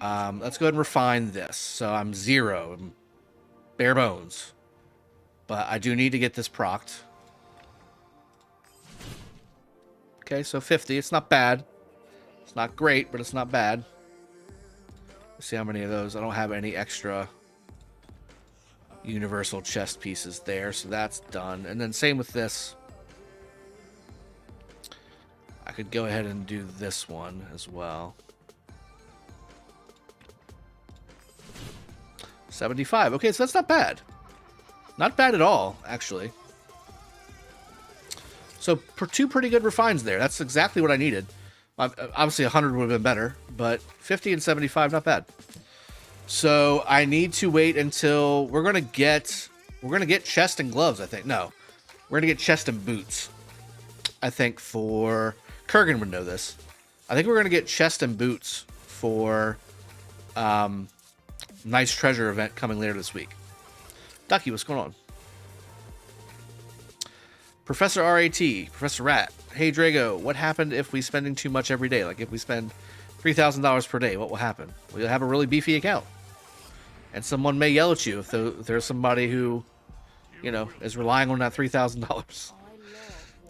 Let's go ahead and refine this. So I'm 0. I'm bare bones. But I do need to get this procced. Okay, so 50. It's not bad. It's not great, but it's not bad. Let's see how many of those. I don't have any extra universal chest pieces there, so that's done. And then same with this. I could go ahead and do this one as well. 75. Okay, so that's not bad. Not bad at all, actually. So, two pretty good refines there. That's exactly what I needed. Obviously, 100 would have been better, but 50 and 75, not bad. So, I need to wait until we're gonna get chest and gloves, I think. No. We're gonna get chest and boots. I think for Kurgan would know this. I think we're gonna get chest and boots for nice treasure event coming later this week. Ducky, what's going on? Professor RAT, Professor Rat. Hey, Drago, what happened if we spending too much every day? Like, if we spend $3,000 per day, what will happen? Well, you'll have a really beefy account. And someone may yell at you if there's somebody who, you know, is relying on that $3,000.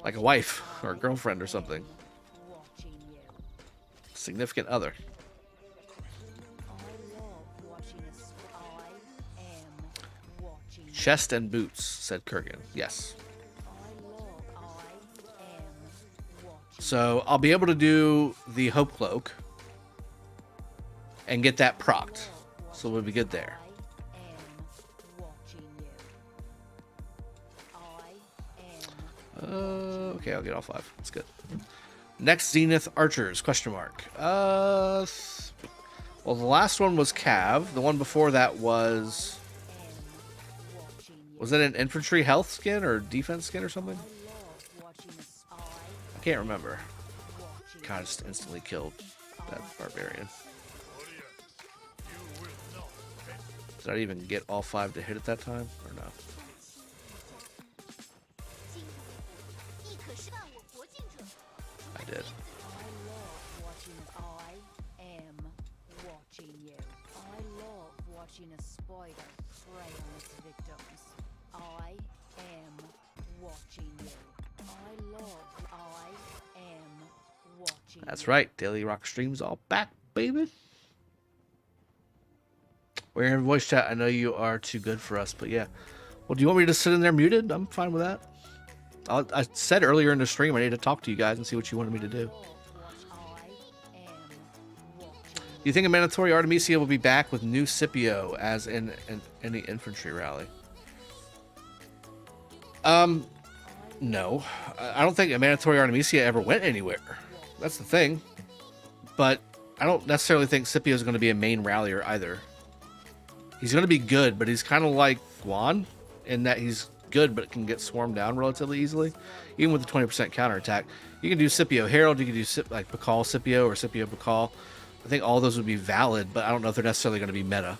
Like a wife or a girlfriend or something. Significant other. Chest and boots, said Kurgan. Yes. So I'll be able to do the Hope Cloak and get that procced. So we'll be good there. Okay, I'll get all 5. That's good. Next Zenith Archers, question mark. Well, the last one was Cav. The one before that was that an infantry health skin or defense skin or something? I can't remember. God, I just instantly killed that barbarian. Did I even get all 5 to hit at that time, or no? I did. I am watching you. I love watching a spider prey on its victims. I am watching you. I am watching. That's right. Daily RoK streams all back, baby. We're in voice chat. I know you are too good for us, but yeah. Well, do you want me to sit in there muted? I'm fine with that. I said earlier in the stream I need to talk to you guys and see what you wanted me to do. Do you think a mandatory Artemisia will be back with new Scipio as in any infantry rally? No. I don't think a mandatory Artemisia ever went anywhere. That's the thing. But I don't necessarily think Scipio is going to be a main rallier either. He's going to be good, but he's kind of like Guan in that he's good but can get swarmed down relatively easily. Even with the 20% counterattack. You can do Scipio Herald, you can do like Bakal Scipio or Scipio Bakal. I think all those would be valid, but I don't know if they're necessarily going to be meta.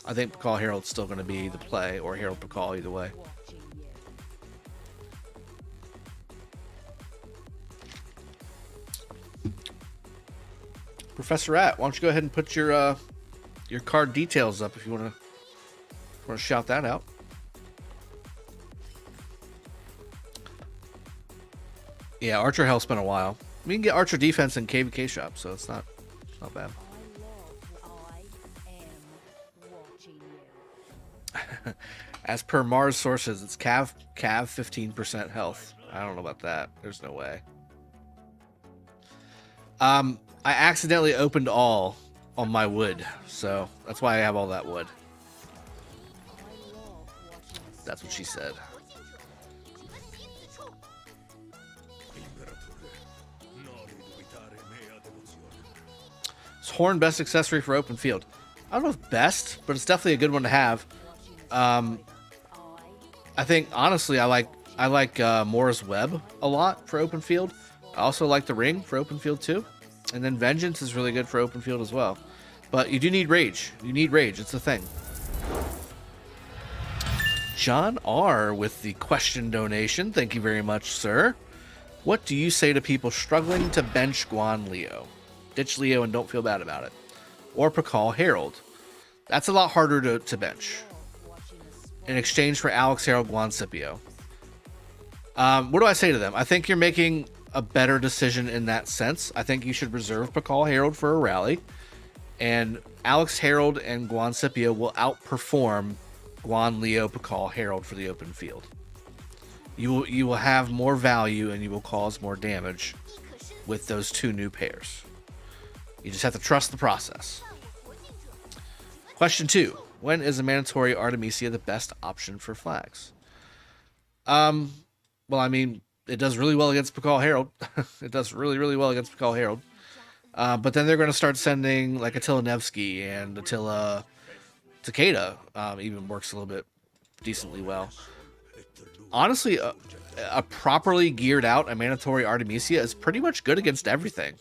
I think Bakal Herald's still going to be the play, or Herald Bakal, either way. Professor Rat, why don't you go ahead and put your card details up if you want to shout that out. Yeah, Archer Hell's been a while. We can get Archer Defense in KvK shop, so it's not bad. As per Mars sources, it's Cav 15% health. I don't know about that. There's no way. I accidentally opened all on my wood, so that's why I have all that wood. That's what she said. Is Horn best accessory for open field? I don't know if best, but it's definitely a good one to have. I think honestly, I like Mora's Web a lot for open field. I also like the Ring for open field too, and then Vengeance is really good for open field as well. But you do need Rage. You need Rage. It's a thing. John R. with the question donation. Thank you very much, sir. What do you say to people struggling to bench Guan Leo? Ditch Leo and don't feel bad about it. Or Pakal Herald. That's a lot harder to bench. In exchange for Alex Herald, Guan Scipio. What do I say to them? I think you're making a better decision in that sense. I think you should reserve Pakal Herald for a rally. And Alex Herald and Guan Scipio will outperform Guan Leo Pakal Herald for the open field. You will have more value and you will cause more damage with those two new pairs. You just have to trust the process. Question 2. When is a mandatory Artemisia the best option for flags? Well, I mean, it does really well against Pakal Herald. It does really, really well against Pakal Herald. But then they're going to start sending like Attila Nevsky and Attila Takeda. Even works a little bit decently well. Honestly, a properly geared out a mandatory Artemisia is pretty much good against everything.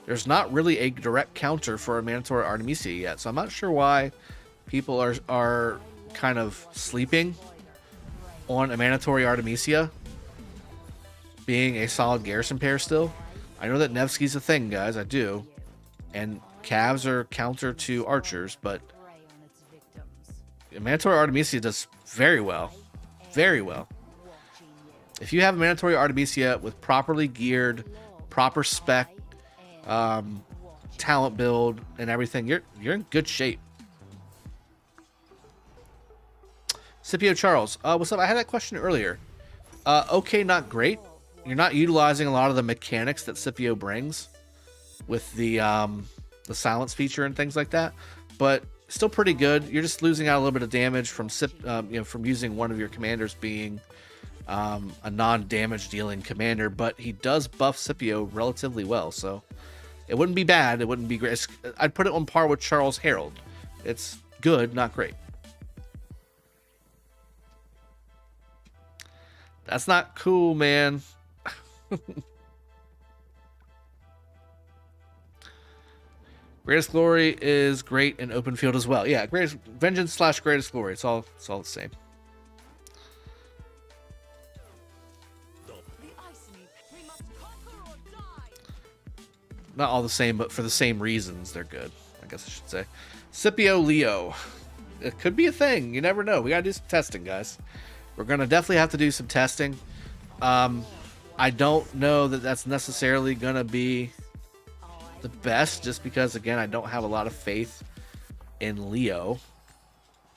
There's not really a direct counter for a mandatory Artemisia yet, so I'm not sure why people are kind of sleeping on a mandatory Artemisia being a solid garrison pair still. I know that Nevsky's a thing, guys, I do. And Cavs are counter to archers, but a mandatory Artemisia does very well. Very well. If you have a mandatory Artemisia with properly geared, proper spec, talent build, and everything, you're in good shape. Scipio Charles, what's up? I had that question earlier. Okay, not great. You're not utilizing a lot of the mechanics that Scipio brings with the silence feature and things like that, but still pretty good. You're just losing out a little bit of damage from from using one of your commanders being a non-damage dealing commander, but he does buff Scipio relatively well, so it wouldn't be bad. It wouldn't be great. I'd put it on par with Charles Herald. It's good, not great. That's not cool, man. Greatest Glory is great in open field as well. Yeah, Greatest Vengeance / Greatest Glory. It's all the same. Not all the same, but for the same reasons, they're good, I guess I should say. Scipio Leo. It could be a thing. You never know. We gotta do some testing, guys. We're gonna definitely have to do some testing. I don't know that that's necessarily gonna be the best, just because, again, I don't have a lot of faith in Leo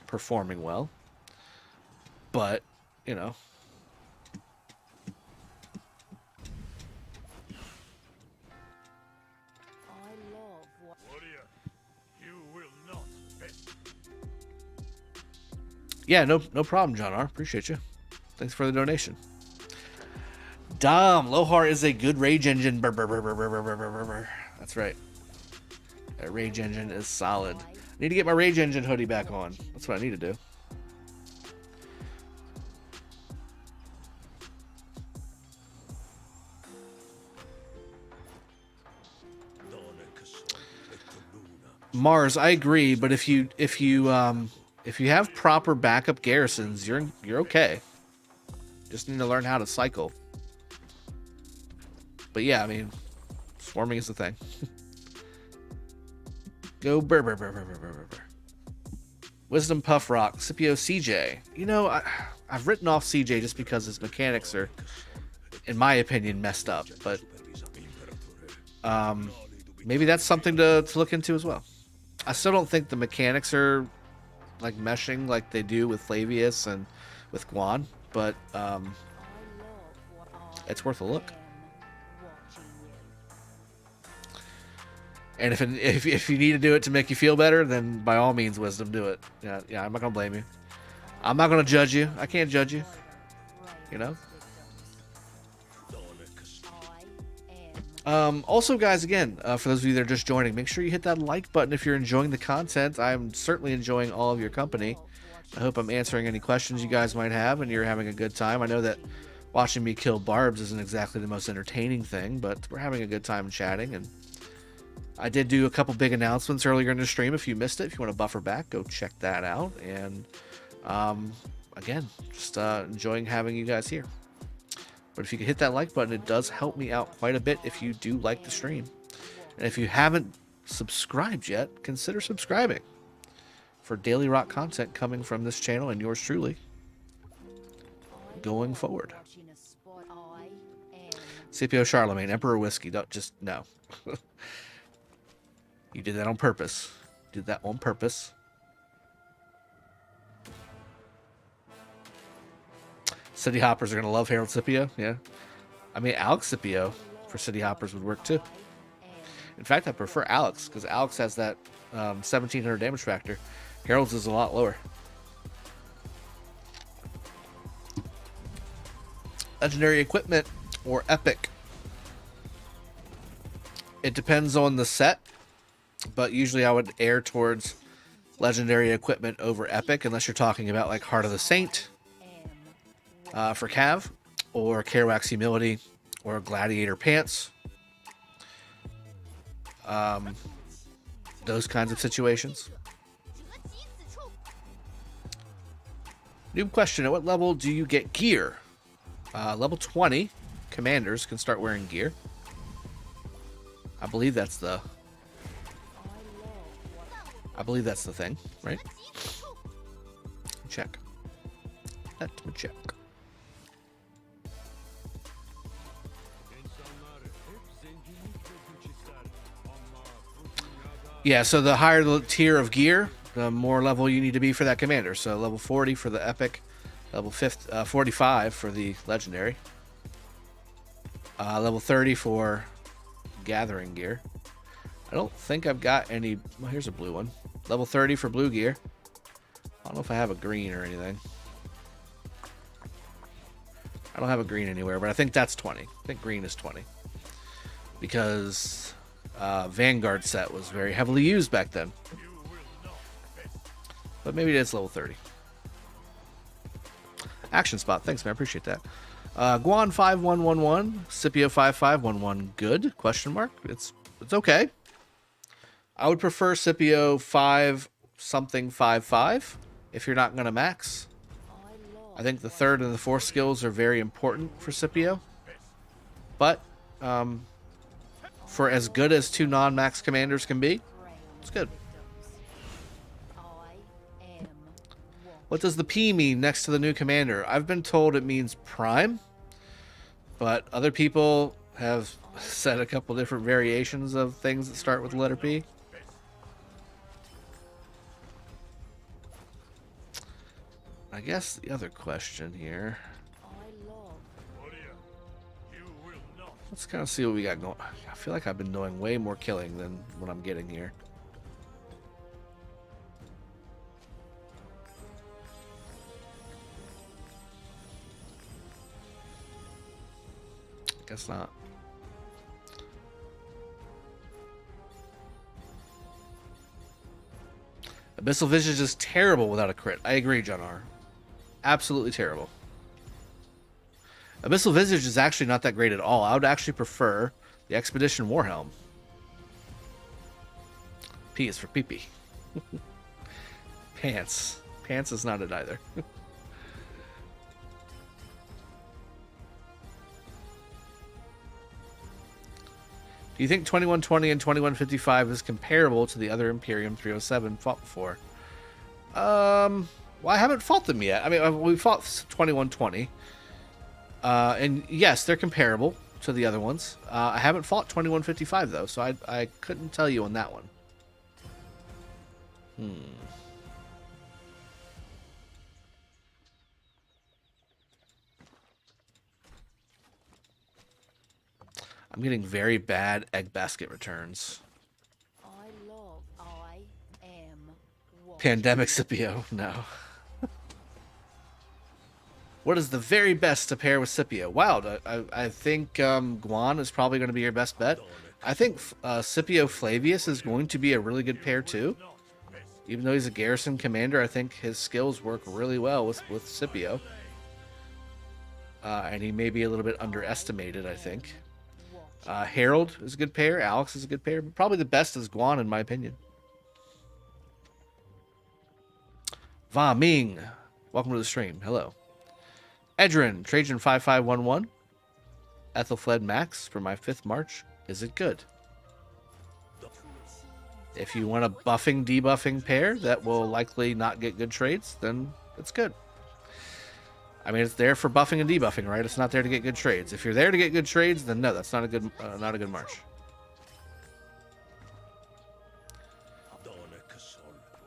performing well. But, you know. Yeah, no problem, John R. Appreciate you. Thanks for the donation. Dom, Lohar is a good rage engine. Brr, brr, brr, brr, brr, brr, brr, brr. That's right. That rage engine is solid. I need to get my rage engine hoodie back on. That's what I need to do. Mars, I agree, but if you have proper backup garrisons, you're okay. Just need to learn how to cycle. But yeah, I mean, swarming is the thing. Go brr, brr, brr, brr, brr, brr, brr. Wisdom Puff Rock, Scipio CJ. You know, I've written off CJ just because his mechanics are, in my opinion, messed up. But maybe that's something to look into as well. I still don't think the mechanics are like meshing like they do with Flavius and with Guan, but it's worth a look. And if you need to do it to make you feel better, then by all means, Wisdom, do it. Yeah, I'm not gonna blame you. I'm not gonna judge you. I can't judge you. You know. Also, guys, again, for those of you that are just joining, make sure you hit that like button if you're enjoying the content. I'm certainly enjoying all of your company. I hope I'm answering any questions you guys might have and you're having a good time. I know that watching me kill barbs isn't exactly the most entertaining thing, but we're having a good time chatting. And I did do a couple big announcements earlier in the stream. If you missed it, if you want to buffer back, go check that out. And again, just enjoying having you guys here. But if you could hit that like button, it does help me out quite a bit if you do like the stream. And if you haven't subscribed yet, consider subscribing for daily RoK content coming from this channel and yours truly going forward. Scipio Charlemagne, Emperor Whiskey. Don't just, no. You did that on purpose. Did that on purpose. City Hoppers are going to love Harold Scipio. Yeah. I mean, Alex Scipio for City Hoppers would work too. In fact, I prefer Alex because Alex has that 1700 damage factor. Harold's is a lot lower. Legendary equipment or epic. It depends on the set, but usually I would err towards legendary equipment over epic unless you're talking about like Heart of the Saint for Cav, or Kerouac's Humility, or Gladiator Pants. Those kinds of situations. New question, at what level do you get gear? Level 20 commanders can start wearing gear. I believe that's the thing, right? Check. Let me check. Yeah, so the higher the tier of gear, the more level you need to be for that commander. So level 40 for the epic, level 45 for the legendary, level 30 for gathering gear. I don't think I've got any. Well, here's a blue one. Level 30 for blue gear. I don't know if I have a green or anything. I don't have a green anywhere, but I think that's 20. I think green is 20 because Vanguard set was very heavily used back then. But maybe it's level 30. Action spot. Thanks, man. I appreciate that. Guan 5111, Scipio 5511. Good? Question mark. It's okay. I would prefer Scipio 5 something 55 if you're not going to max. I think the third and the fourth skills are very important for Scipio. But for as good as two non-max commanders can be, it's good. What does the P mean next to the new commander? I've been told it means prime, but other people have said a couple different variations of things that start with the letter P. I guess the other question here. Let's kind of see what we got going. I feel like I've been doing way more killing than what I'm getting here. Guess not. Abyssal Visage is terrible without a crit. I agree, John R. Absolutely terrible. Abyssal Visage is actually not that great at all. I would actually prefer the Expedition Warhelm. P is for pee-pee. Pants. Pants is not it either. Do you think 2120 and 2155 is comparable to the other Imperium 307 fought before? Well, I haven't fought them yet. I mean, we fought 2120. And yes, they're comparable to the other ones. I haven't fought 2155 though, so I couldn't tell you on that one. I'm getting very bad egg basket returns. Pandemic Scipio, no. What is the very best to pair with Scipio? Wow, I think Guan is probably going to be your best bet. I think Scipio Flavius is going to be a really good pair too. Even though he's a garrison commander, I think his skills work really well with Scipio. And he may be a little bit underestimated, I think. Harold is a good pair. Alex is a good pair. But probably the best is Guan, in my opinion. Va Ming, welcome to the stream. Hello. Edrin, Trajan 5511. Ethelfled Max for my 5th March. Is it good? If you want a buffing, debuffing pair that will likely not get good trades, then it's good. I mean, it's there for buffing and debuffing, right? It's not there to get good trades. If you're there to get good trades, then no, that's not a good march.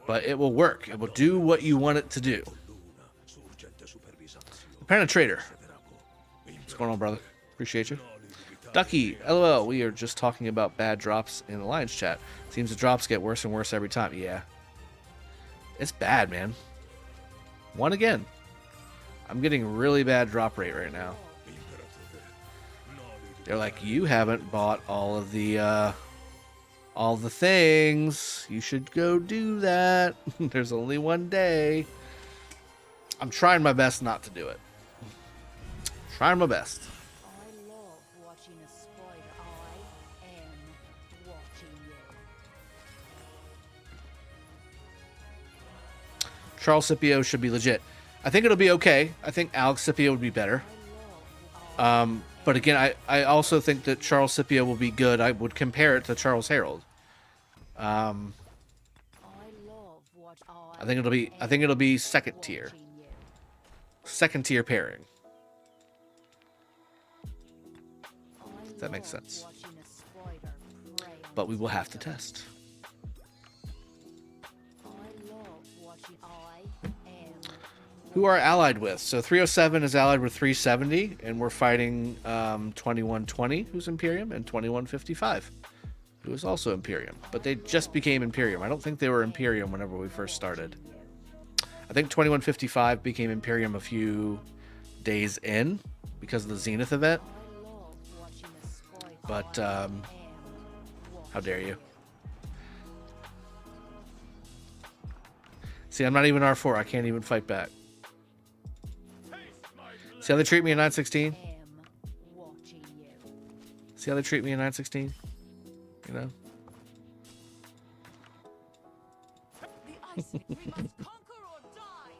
But it will work. It will do what you want it to do. Penetrator. What's going on, brother? Appreciate you. Ducky, LOL, we are just talking about bad drops in Alliance chat. Seems the drops get worse and worse every time. Yeah. It's bad, man. One again. I'm getting really bad drop rate right now. They're like, you haven't bought all the things. You should go do that. There's only one day. I'm trying my best not to do it. Trying my best. I love watching a spider. I am watching you. Charles Scipio should be legit. I think it'll be okay. I think Alex Scipio would be better. But again, I also think that Charles Scipio will be good. I would compare it to Charles Harold. I think it'll be second tier. Second tier pairing. If that makes sense. But we will have to test. Who are allied with? So 307 is allied with 370, and we're fighting 2120, who's Imperium, and 2155, who is also Imperium. But they just became Imperium. I don't think they were Imperium whenever we first started. I think 2155 became Imperium a few days in because of the Zenith event. But how dare you? See, I'm not even R4. I can't even fight back. See how they treat me in 916? See how they treat me in 916? You know?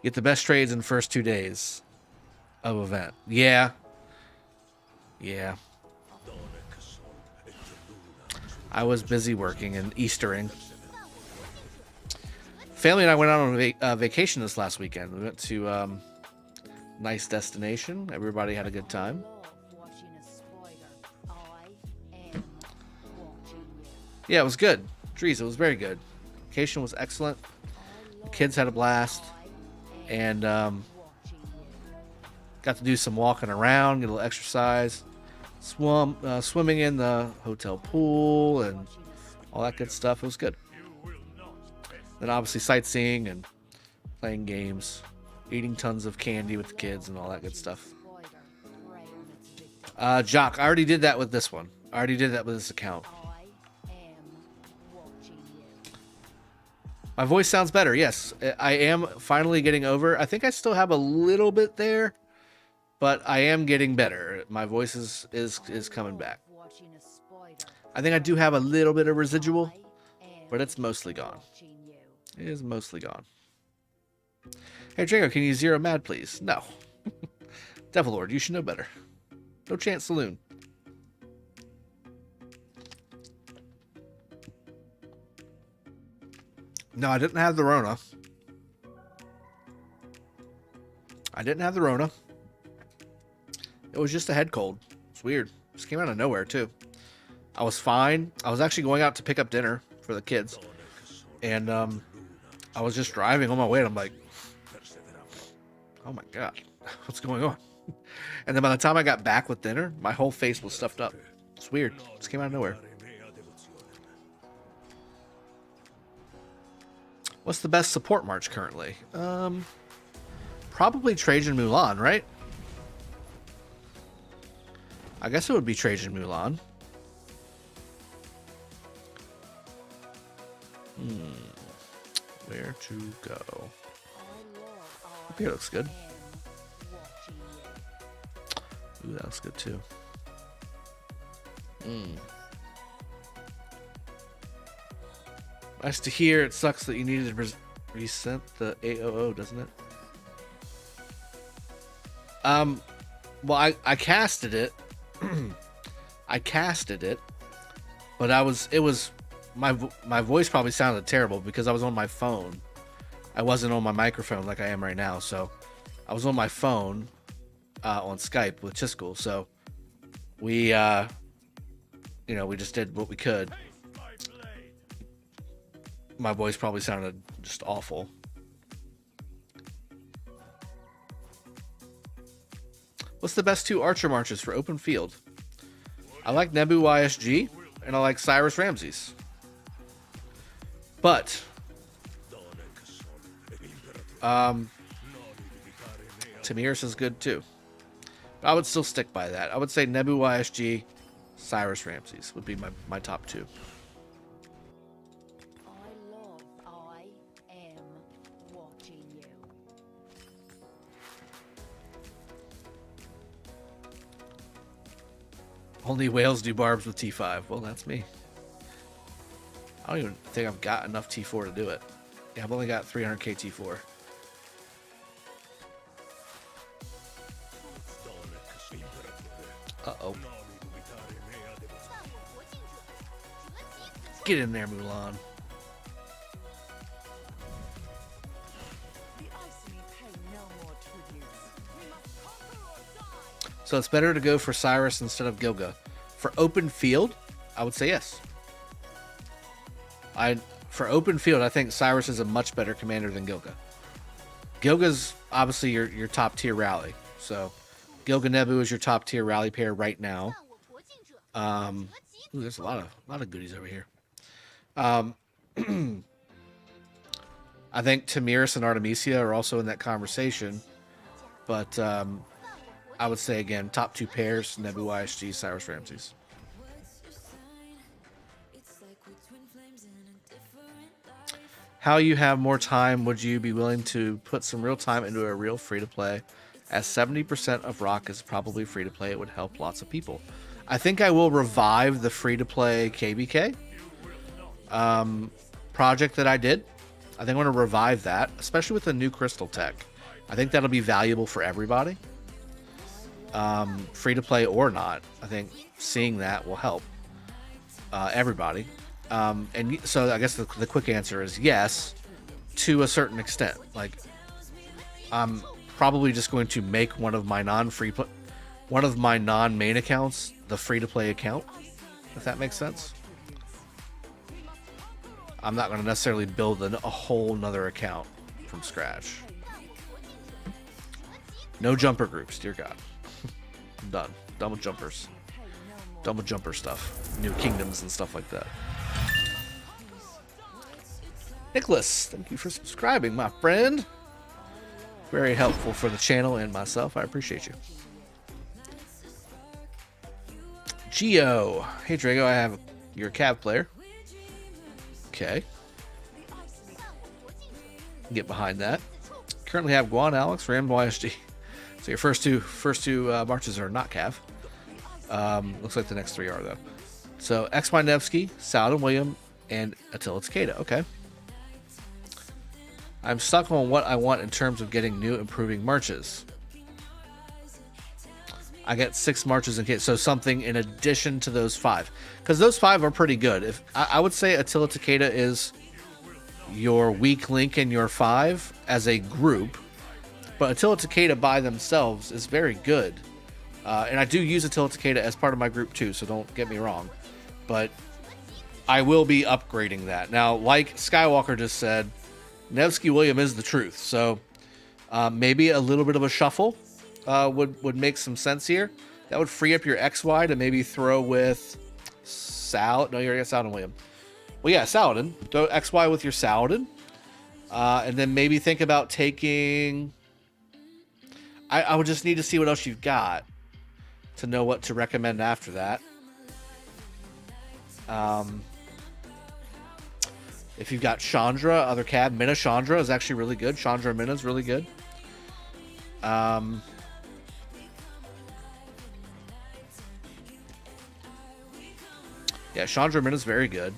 Get the best trades in the first 2 days of event. Yeah. Yeah. I was busy working and Eastering. Family and I went out on vacation this last weekend. We went to nice destination. Everybody had a good time. Yeah, it was good. Trees, it was very good. Vacation was excellent. The kids had a blast. And got to do some walking around, get a little exercise. Swimming in the hotel pool and all that good stuff. It was good. Then obviously sightseeing and playing games. Eating tons of candy with the kids and all that good stuff. Jock, I already did that with this one. I already did that with this account. My voice sounds better. Yes, I am finally getting over. I think I still have a little bit there, but I am getting better. My voice is coming back. I think I do have a little bit of residual, but it's mostly gone. It is mostly gone. Hey, Drago, can you zero mad, please? No. Devil Lord, you should know better. No chance saloon. No, I didn't have the Rona. I didn't have the Rona. It was just a head cold. It's weird. Just came out of nowhere, too. I was fine. I was actually going out to pick up dinner for the kids. And I was just driving on my way, and I'm like, oh my God, what's going on? And then by the time I got back with dinner, my whole face was stuffed up. It's weird. It just came out of nowhere. What's the best support march currently? Probably Trajan Mulan, right? I guess it would be Trajan Mulan. Where to go? Up here looks good. Ooh, that looks good too. Nice to hear. It sucks that you needed to resent the AOO, doesn't it? Well, I casted it. I casted it, but it was my voice probably sounded terrible because I was on my phone. I wasn't on my microphone like I am right now, so I was on my phone on Skype with Chiskel. So we, we just did what we could. My voice probably sounded just awful. What's the best 2 archer marches for open field? I like Nebu YSG and I like Cyrus Ramses. But Tamiris is good too. But I would still stick by that. I would say Nebu YSG, Cyrus Ramses would be my top 2. I am watching you. Only whales do barbs with T5. Well, that's me. I don't even think I've got enough T4 to do it. Yeah, I've only got 300k T4. Uh-oh. Get in there, Mulan. So it's better to go for Cyrus instead of Gilga. For open field, I would say yes. For open field, I think Cyrus is a much better commander than Gilga. Gilga's obviously your top tier rally. So Gilga Nebu is your top tier rally pair right now. Ooh, there's a lot of goodies over here. I think Tamiris and Artemisia are also in that conversation, but I would say again, top 2 pairs: Nebu YSG, Cyrus Ramses. How you have more time? Would you be willing to put some real time into a real free-to-play? As 70% of RoK is probably free-to-play, it would help lots of people. I think I will revive the free-to-play KvK project that I did. I think I want to revive that, especially with the new crystal tech. I think that'll be valuable for everybody, free-to-play or not. I think seeing that will help everybody. And so I guess the quick answer is yes, to a certain extent. Like, I'm probably just going to make one of my non-main accounts the free-to-play account, if that makes sense. I'm not going to necessarily build a whole nother account from scratch. No jumper groups, dear God. I'm done. Done with jumpers. Done with jumper stuff. New kingdoms and stuff like that. Nicholas, thank you for subscribing, my friend. Very helpful for the channel and myself. I appreciate you. Geo. Hey, Drago, I have your Cav player. Okay. Get behind that. Currently have Guan, Alex, Ram, YSG. So your first two marches are not Cav. Looks like the next 3 are, though. So XY Nevsky, Saladin William, and Attila Takeda. Okay. I'm stuck on what I want in terms of getting new improving marches. I get 6 marches in case, so something in addition to those 5, because those 5 are pretty good. If I would say Attila Takeda is your weak link in your 5 as a group, but Attila Takeda by themselves is very good. And I do use Attila Takeda as part of my group too, so don't get me wrong. But I will be upgrading that. Now, like Skywalker just said, Nevsky William is the truth. So maybe a little bit of a shuffle would make some sense here. That would free up your XY to maybe throw with Sal. No, you already got Saladin William. Well, yeah, Saladin. Throw XY with your Saladin. And then maybe think about taking... I would just need to see what else you've got to know what to recommend after that. If you've got Chandra, other Cav, Minna Chandra is actually really good. Chandra Minna is really good. Yeah, Chandra Minna is very good.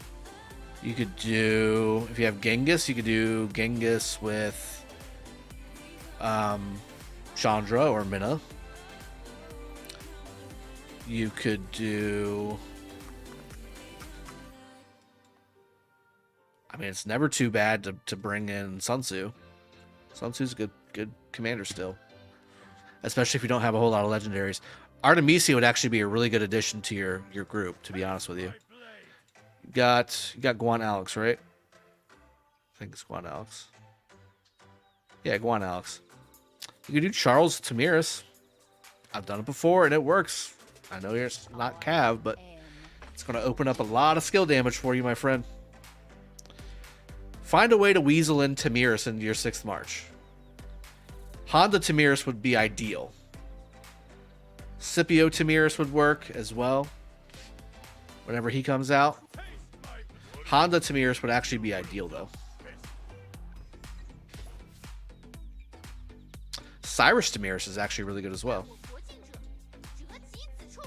You could do, if you have Genghis, you could do Genghis with Chandra or Minna. You could do... I mean, it's never too bad to bring in Sun Tzu. Sun Tzu's a good commander still, especially if you don't have a whole lot of legendaries. Artemisia would actually be a really good addition to your group, to be honest with you. You got Guan Alex, right? I think it's Guan Alex. Yeah, Guan Alex. You could do Charles Tamiris. I've done it before and it works. I know you're not Cav, but it's going to open up a lot of skill damage for you, my friend. Find a way to weasel in Tamiris into your 6th March. Honda Tamiris would be ideal. Scipio Tamiris would work as well. Whenever he comes out. Honda Tamiris would actually be ideal, though. Cyrus Tamiris is actually really good as well.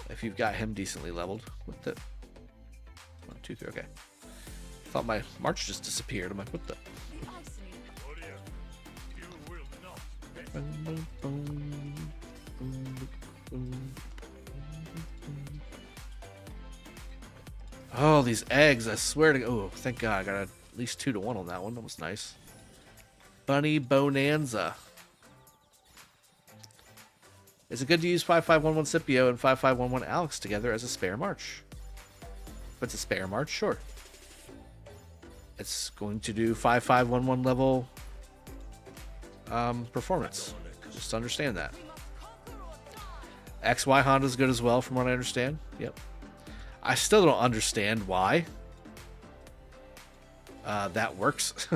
If you've got him decently leveled. What the? 1, 2, 3, okay. Thought my march just disappeared. I'm like, what the? Oh, these eggs, I swear to God. Oh, thank God. I got at least 2 to 1 on that one. That was nice. Bunny Bonanza. Is it good to use 5511 Scipio and 5511 Alex together as a spare march? If it's a spare march, sure. It's going to do 5511 level performance. Just understand that. XY Honda's good as well, from what I understand. Yep. I still don't understand why that works.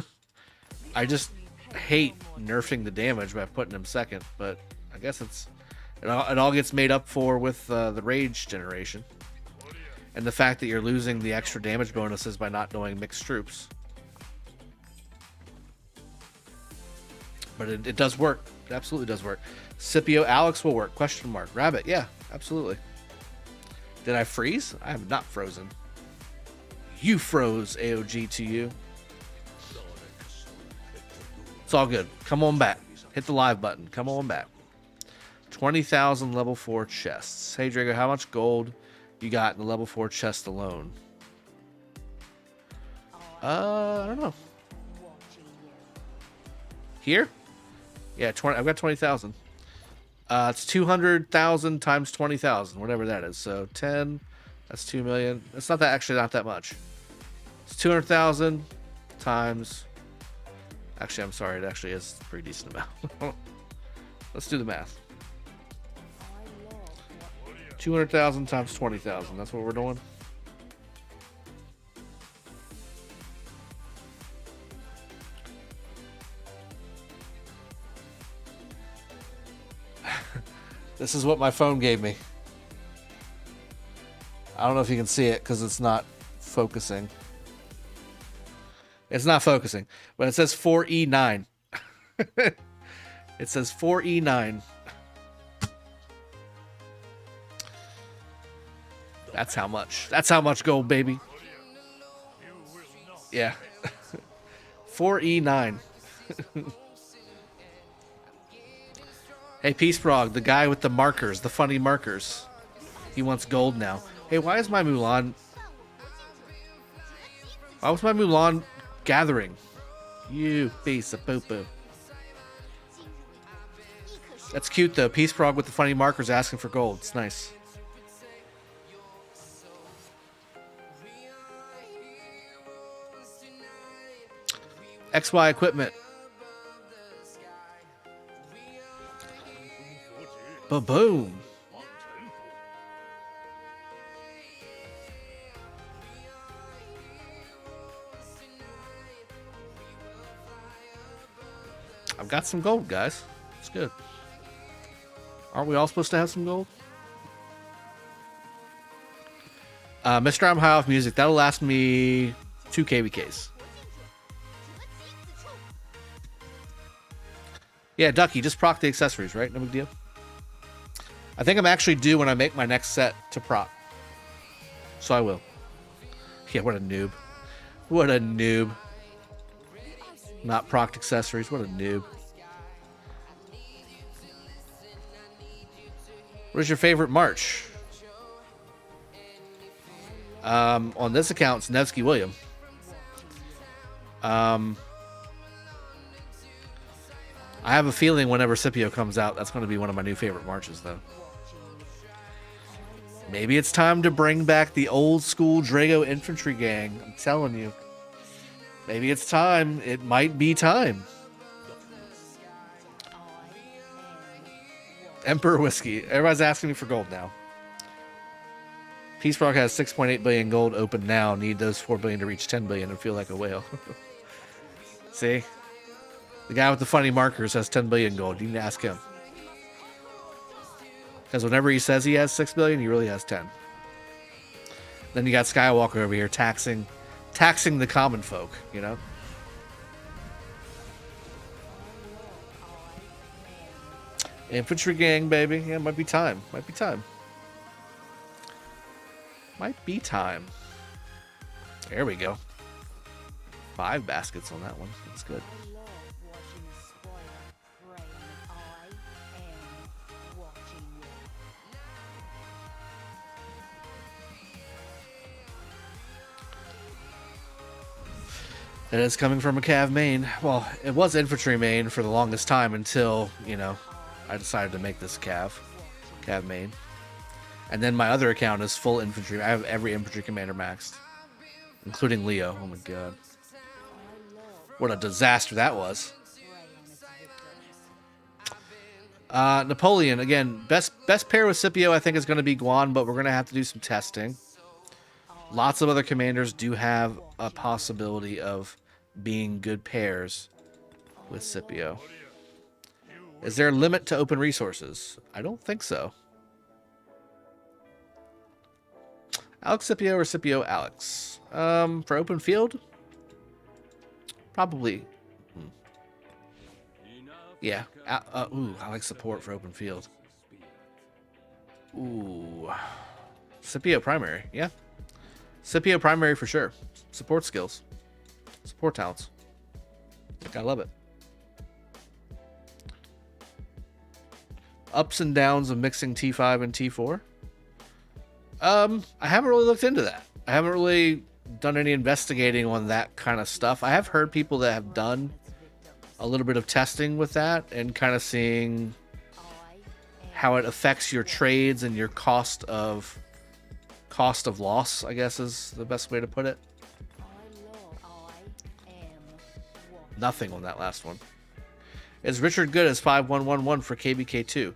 I just hate nerfing the damage by putting him 2nd, but I guess it all gets made up for with the rage generation and the fact that you're losing the extra damage bonuses by not doing mixed troops. But it does work. It absolutely does work. Scipio Alex will work. Question mark. Rabbit. Yeah, absolutely. Did I freeze? I have not frozen. You froze, AOG to you. It's all good. Come on back. Hit the live button. Come on back. 20,000 level 4 chests. Hey, Drago, how much gold you got in the level 4 chest alone? I don't know. Here? Yeah, I've got 20,000. It's 200,000 times 20,000, whatever that is. So 10, that's 2 million. It's not that, actually not that much. It's 200,000 times. Actually, I'm sorry. It actually is a pretty decent amount. Let's do the math. 200,000 times 20,000. That's what we're doing. This is what my phone gave me. I don't know if you can see it because it's not focusing. It's not focusing, but it says 4E9. It says 4E9. That's how much. That's how much gold, baby. Yeah. 4E9. Hey, Peace Frog, the guy with the markers, the funny markers. He wants gold now. Hey, why is my Mulan... Why was my Mulan gathering? You piece of poo-poo. That's cute, though. Peace Frog with the funny markers asking for gold. It's nice. XY equipment. Ba-boom. I've got some gold, guys. It's good. Aren't we all supposed to have some gold? Mr. I'm high off music. That'll last me 2 KvKs. Yeah, Ducky, just proc the accessories, right? No big deal. I think I'm actually due when I make my next set to proc. So I will. Yeah, what a noob. What a noob. Not proc accessories. What a noob. What is your favorite march? On this account, it's Nevsky William. I have a feeling whenever Scipio comes out, that's going to be one of my new favorite marches, though. Maybe it's time to bring back the old school Drago infantry gang. I'm telling you. Maybe it's time. It might be time. Emperor Whiskey. Everybody's asking me for gold now. Peace Rock has 6.8 billion gold open now. Need those 4 billion to reach 10 billion and feel like a whale. See? The guy with the funny markers has 10 billion gold. You need to ask him. Because whenever he says he has 6 billion, he really has 10. Then you got Skywalker over here taxing the common folk, you know? Infantry gang, baby. Yeah, might be time. Might be time. Might be time. There we go. 5 baskets on that one. That's good. It is coming from a Cav main. Well, it was infantry main for the longest time until, you know, I decided to make this Cav main. And then my other account is full infantry. I have every infantry commander maxed, including Leo. Oh my god. What a disaster that was. Napoleon, again, best pair with Scipio I think is going to be Guan, but we're going to have to do some testing. Lots of other commanders do have a possibility of being good pairs with Scipio. Is there a limit to open resources? I don't think so. Alex Scipio or Scipio Alex? For open field? Probably. Yeah. Ooh, I like support for open field. Ooh. Scipio primary, yeah. Scipio primary for sure. Support skills. Support talents. I love it. Ups and downs of mixing T5 and T4. I haven't really looked into that. I haven't really done any investigating on that kind of stuff. I have heard people that have done a little bit of testing with that and kind of seeing how it affects your trades and your cost of loss, I guess is the best way to put it. Nothing on that last one. Is Richard good as 5111 for KvK2?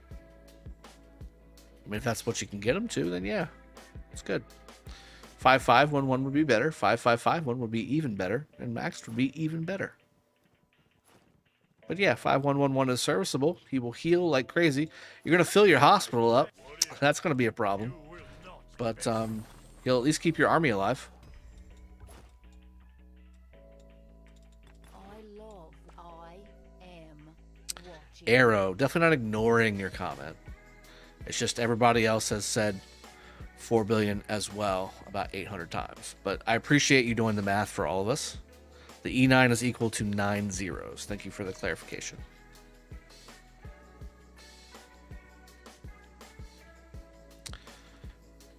I mean, if that's what you can get him to, then yeah, it's good. 5511 would be better. 5551 would be even better, and maxed would be even better. But yeah, 5111 is serviceable. He will heal like crazy. You're gonna fill your hospital up. That's gonna be a problem. But you'll at least keep your army alive. Arrow, definitely not ignoring your comment. It's just everybody else has said 4 billion as well about 800 times. But I appreciate you doing the math for all of us. The E9 is equal to 9 zeros. Thank you for the clarification.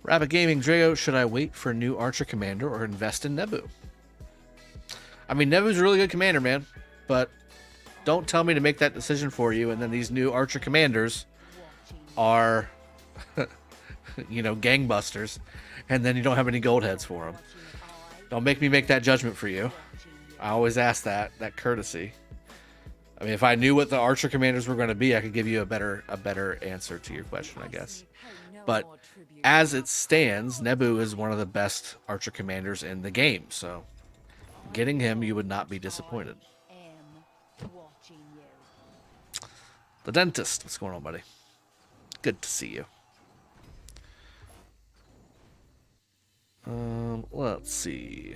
Rabbit Gaming, Drago, should I wait for a new Archer Commander or invest in Nebu? I mean, Nebu's a really good commander, man. But don't tell me to make that decision for you, and then these new Archer Commanders are, you know, gangbusters, and then you don't have any gold heads for them. Don't make me make that judgment for you. I always ask that courtesy. I mean, if I knew what the Archer Commanders were going to be, I could give you a better answer to your question, I guess. But as it stands, Nebu is one of the best Archer Commanders in the game, so getting him, you would not be disappointed. The Dentist, what's going on, buddy? Good to see you. Let's see.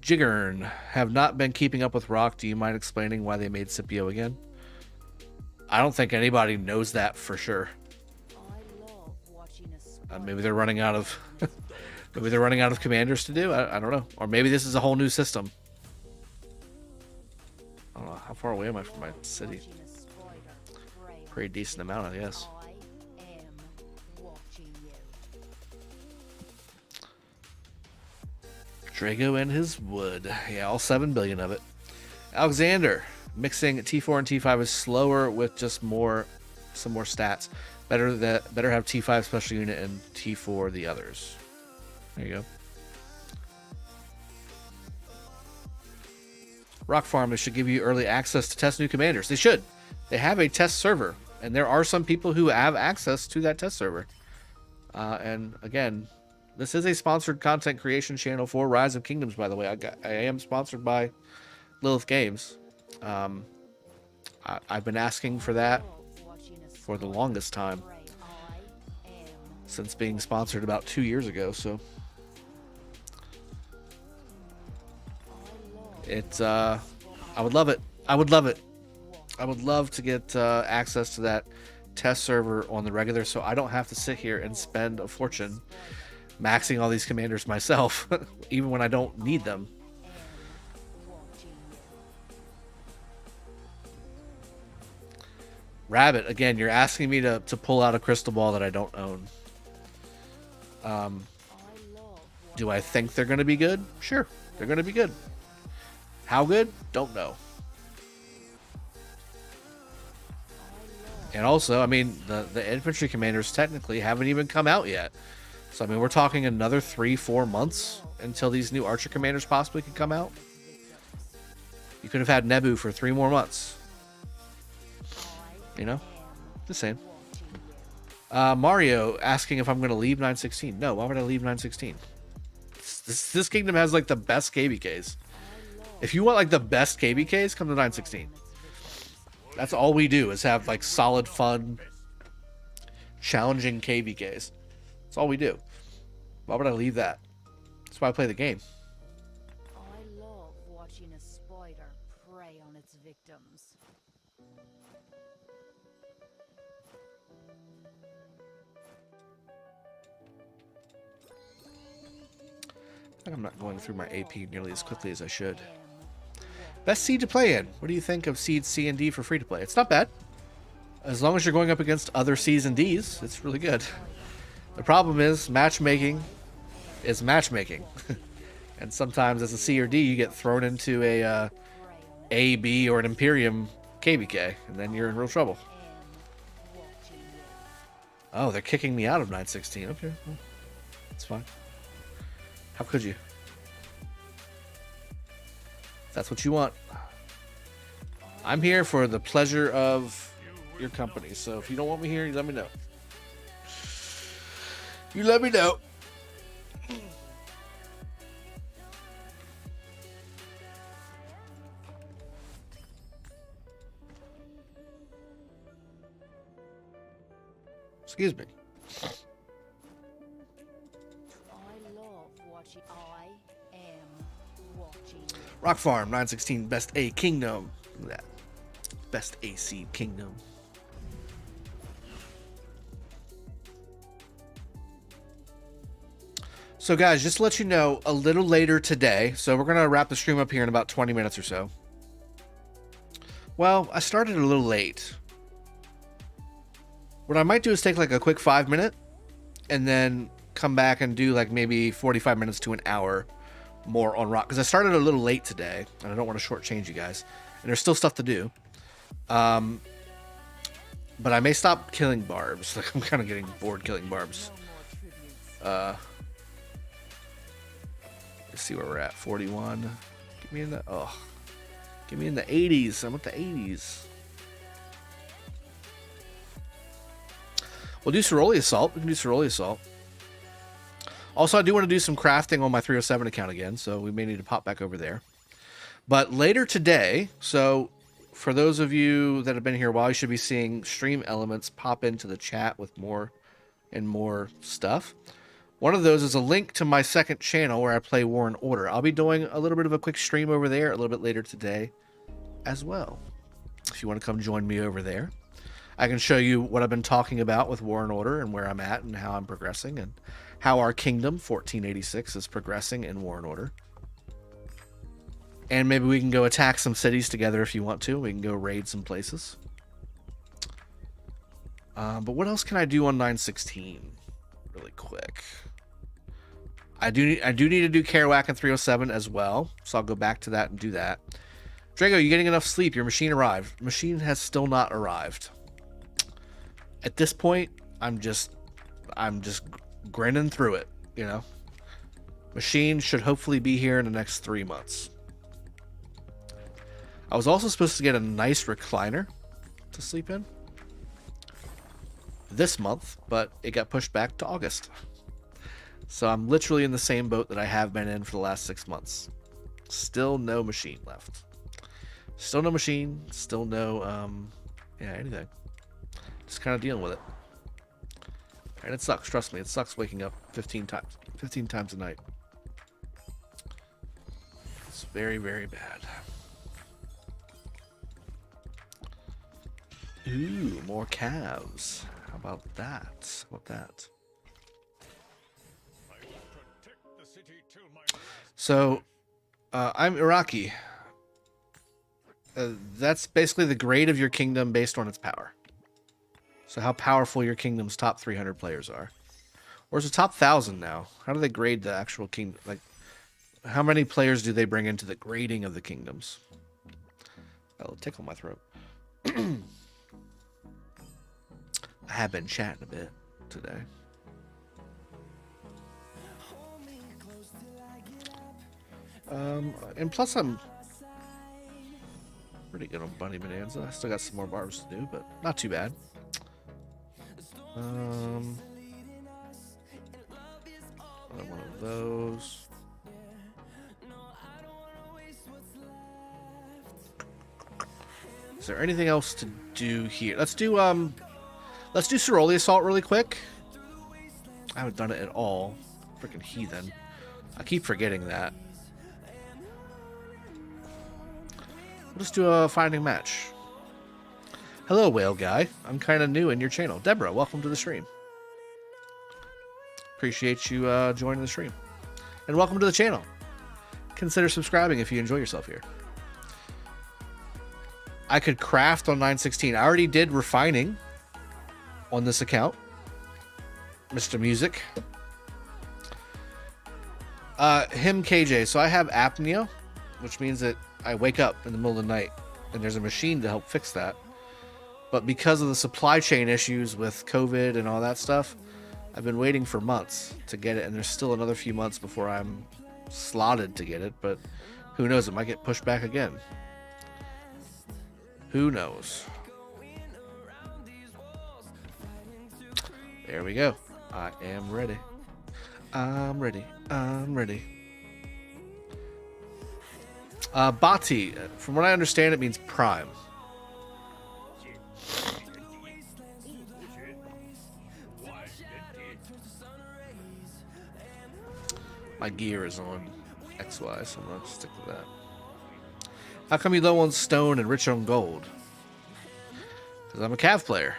Jiggern, have not been keeping up with RoK. Do you mind explaining why they made Scipio again? I don't think anybody knows that for sure. Maybe they're running out of maybe they're running out of commanders to do. I don't know. Or maybe this is a whole new system. I don't know. How far away am I from my city? Pretty decent amount, I guess. Drago and his wood. Yeah, all 7 billion of it. Alexander. Mixing T4 and T5 is slower with just some more stats. Better have T5 special unit and T4 the others. There you go. Rock Farm, they should give you early access to test new commanders. They should. They have a test server, and there are some people who have access to that test server. And again, this is a sponsored content creation channel for Rise of Kingdoms, by the way. I am sponsored by Lilith Games. I've been asking for that for the longest time, since being sponsored about 2 years ago. So it's I would love it. I would love it. I would love to get access to that test server on the regular, so I don't have to sit here and spend a fortune maxing all these commanders myself, even when I don't need them. Rabbit, again, you're asking me to pull out a crystal ball that I don't own. Do I think they're going to be good? Sure, they're going to be good. How good? Don't know. And also, I mean, the infantry commanders technically haven't even come out yet. So, I mean, we're talking another 3-4 months until these new archer commanders possibly could come out. You could have had Nebu for 3 more months. You know? Just saying. Mario asking if I'm going to leave 916. No, why would I leave 916? This kingdom has, like, the best KvKs. If you want, like, the best KvKs, come to 916. That's all we do, is have, like, solid, fun, challenging KvKs. That's all we do. Why would I leave that? That's why I play the game. I love watching a spider prey on its victims. I'm not going through my AP nearly as quickly as I should. Best seed to play in. What do you think of seeds C and D for free to play? It's not bad. As long as you're going up against other C's and D's, it's really good. The problem is matchmaking is matchmaking. And sometimes as a C or D, you get thrown into a B, or an Imperium KvK, and then you're in real trouble. Oh, they're kicking me out of 916. Okay, well, that's fine. How could you? That's what you want. I'm here for the pleasure of your company. So if you don't want me here, you let me know. You let me know. Excuse me. Rock Farm 916 best A kingdom. Look at that. Best AC kingdom. So guys, just to let you know, a little later today, so we're gonna wrap the stream up here in about 20 minutes or so. Well, I started a little late. What I might do is take like a quick 5-minute and then come back and do like maybe 45 minutes to an hour more on RoK, because I started a little late today and I don't want to shortchange you guys, and there's still stuff to do. But I may stop killing barbs. Like, I'm kind of getting bored killing barbs. Let's see where we're at. 41. Give me in the give me in the 80s. I'm at the 80s. We'll do Ceroli Assault. We can do Ceroli Assault. Also, I do want to do some crafting on my 307 account again, so we may need to pop back over there. But later today, so for those of you that have been here a while, you should be seeing stream elements pop into the chat with more and more stuff. One of those is a link to my second channel where I play War and Order. I'll be doing a little bit of a quick stream over there a little bit later today as well. If you want to come join me over there, I can show you what I've been talking about with War and Order and where I'm at and how I'm progressing and how our kingdom, 1486, is progressing in War and Order. And maybe we can go attack some cities together if you want to. We can go raid some places. But what else can I do on 916? Really quick. I do need to do KvK in 307 as well, so I'll go back to that and do that. Drago, you getting enough sleep? Your machine arrived. Machine has still not arrived. At this point, I'm just grinning through it, you know. Machine should hopefully be here in the next 3 months. I was also supposed to get a nice recliner to sleep in this month, but it got pushed back to August. So I'm literally in the same boat that I have been in for the last 6 months. Still no machine left. Still no machine. Still no, yeah, anything. Just kind of dealing with it. And it sucks, trust me. It sucks waking up 15 times a night. It's very, very bad. Ooh, more calves. How about that? How about that? So, I'm Iraqi. That's basically the grade of your kingdom based on its power. So how powerful your kingdom's top 300 players are. Or is it top 1,000 now? How do they grade the actual kingdom? Like, how many players do they bring into the grading of the kingdoms? That'll tickle my throat. I have been chatting a bit today. And plus I'm pretty good on Bunny Bonanza. I still got some more barbs to do, but not too bad. Another one of those. Is there anything else to do here? Let's do Ceroli Assault really quick. I haven't done it at all. Freaking heathen. I keep forgetting that. We'll just do a finding match. Hello, Whale Guy. I'm kind of new in your channel. Deborah, welcome to the stream. Appreciate you joining the stream. And welcome to the channel. Consider subscribing if you enjoy yourself here. I could craft on 916. I already did refining on this account. Mr. Music. Him KJ. So I have apnea, which means that I wake up in the middle of the night, and there's a machine to help fix that. But because of the supply chain issues with COVID and all that stuff, I've been waiting for months to get it, and there's still another few months before I'm slotted to get it, but who knows, it might get pushed back again. Who knows? There we go. I am ready. I'm ready. I'm ready. Bati, from what I understand, it means prime. My gear is on XY, so I'm going to stick with that. How come you low on stone and rich on gold? Because I'm a Cav player.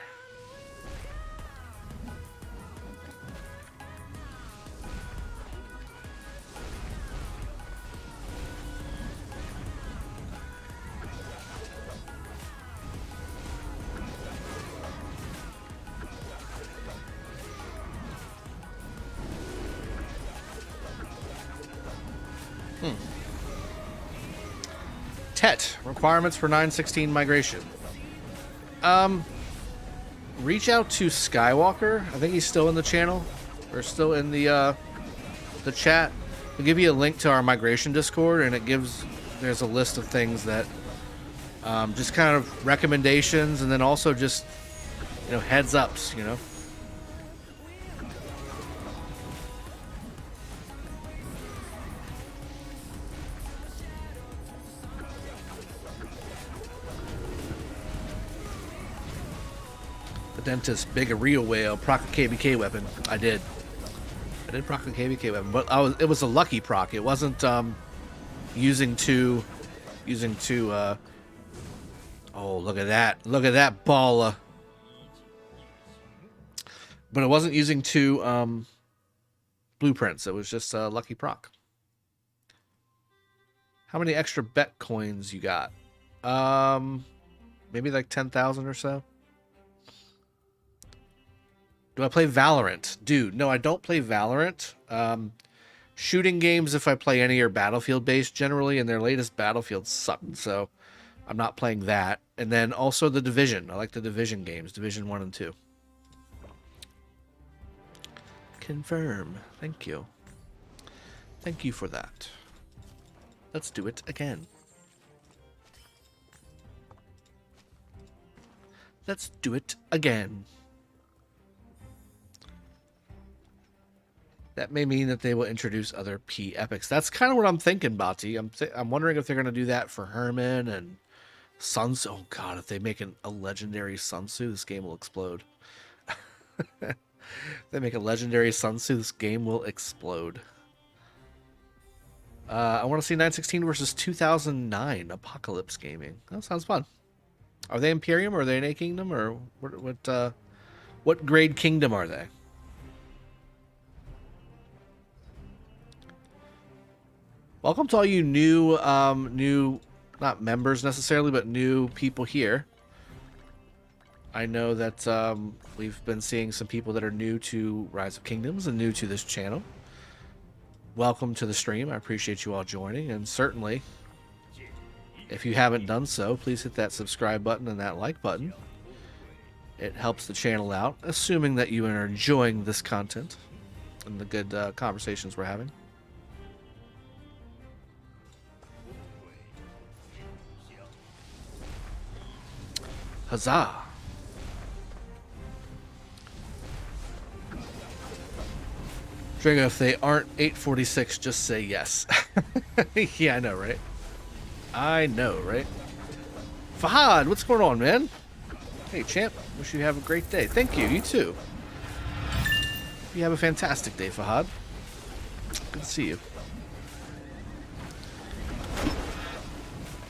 Tet, requirements for 916 migration. Reach out to Skywalker. I think he's still in the channel, or still in the chat. We'll give you a link to our migration Discord, and there's a list of things that just kind of recommendations, and then also just, you know, heads ups, you know. Dentist, big a real whale, proc a KvK weapon. I did proc a KvK weapon, but it was a lucky proc. It wasn't using two oh, look at that baller. But it wasn't using two blueprints. It was just a lucky proc. How many extra bet coins you got? Maybe like 10,000 or so. Do I play Valorant? Dude, no, I don't play Valorant. Shooting games, if I play any, are Battlefield based generally, and their latest Battlefield sucked, so I'm not playing that. And then also the Division. I like the Division games, Division 1 and 2. Confirm. Thank you. Thank you for that. Let's do it again. Let's do it again. That may mean that they will introduce other P epics. That's kind of what I'm thinking, Bati. I'm wondering if they're going to do that for Herman and Sun Tzu. Oh god, if they make a legendary Sun Tzu, this game will explode. If they make a legendary Sun Tzu, this game will explode. I want to see 916 versus 2009 Apocalypse Gaming. That sounds fun. Are they Imperium or are they an A Kingdom or what grade kingdom are they? Welcome to all you new not members necessarily, but new people here. I know that we've been seeing some people that are new to Rise of Kingdoms and new to this channel. Welcome to the stream. I appreciate you all joining, and certainly, if you haven't done so, please hit that subscribe button and that like button. It helps the channel out, assuming that you are enjoying this content and the good conversations we're having. Huzzah! Drago, if they aren't 846, just say yes. Yeah, I know, right? I know, right? Fahad, what's going on, man? Hey, champ. Wish you have a great day. Thank you. You too. You have a fantastic day, Fahad. Good to see you.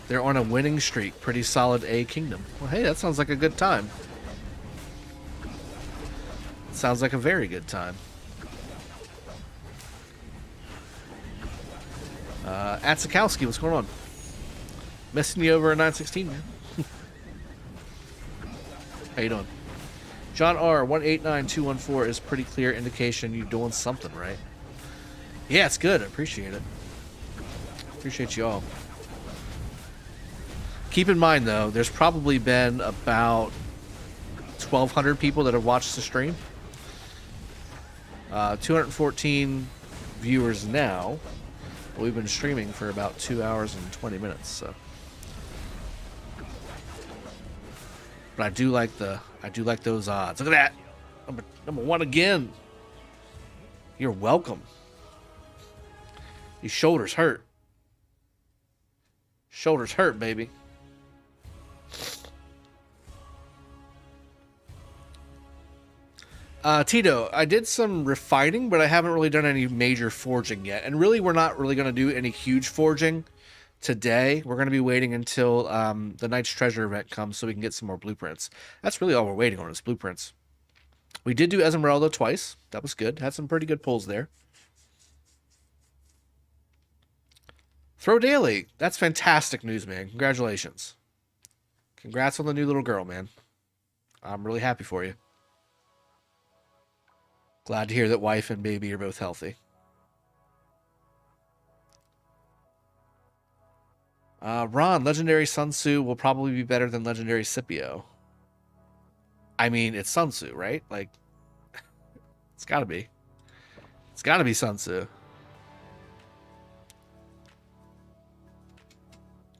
They're on a winning streak. Pretty solid A Kingdom. Well, hey, that sounds like a good time. Sounds like a very good time. Atsakowski, what's going on? Missing you over at 916, man. How you doing? John R. 189214 is pretty clear indication you're doing something right. Yeah, it's good. I appreciate it. Appreciate you all. Keep in mind, though, there's probably been about 1,200 people that have watched the stream. 214 viewers now. We've been streaming for about 2 hours and 20 minutes, so. But I do like those odds. Look at that. Number one again. You're welcome. These shoulders hurt. Shoulders hurt, baby. Tito, I did some refining, but I haven't really done any major forging yet. And really, we're not really going to do any huge forging today. We're going to be waiting until the Knight's Treasure event comes so we can get some more blueprints. That's really all we're waiting on is blueprints. We did do Esmeralda twice. That was good. Had some pretty good pulls there. Throw Daily. That's fantastic news, man. Congratulations. Congrats on the new little girl, man. I'm really happy for you. Glad to hear that wife and baby are both healthy. Ron, Legendary Sun Tzu will probably be better than Legendary Scipio. I mean, it's Sun Tzu, right? Like, it's gotta be. It's gotta be Sun Tzu.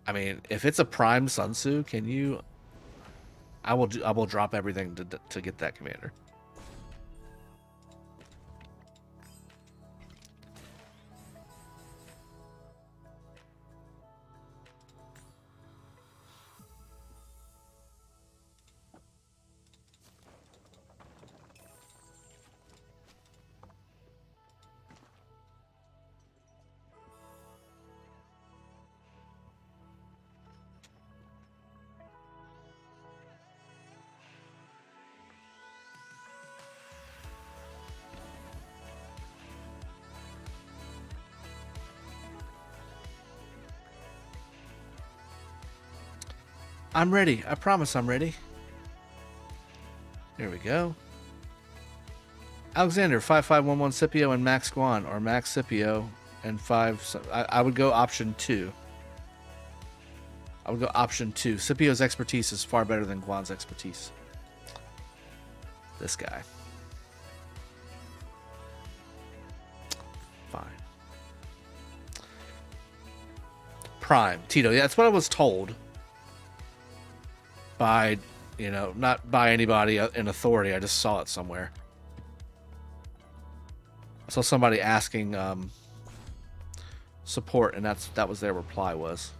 I mean, if it's a prime Sun Tzu, can you... I will drop everything to get that commander. I'm ready. I promise I'm ready. There we go. Alexander 5511 Scipio and Max Guan, or Max Scipio and 5. So I would go option 2. I would go option 2. Scipio's expertise is far better than Guan's expertise. This guy. Fine. Prime. Tito. Yeah, that's what I was told. By, not by anybody in authority. I just saw it somewhere. I saw somebody asking support, and that was their reply was.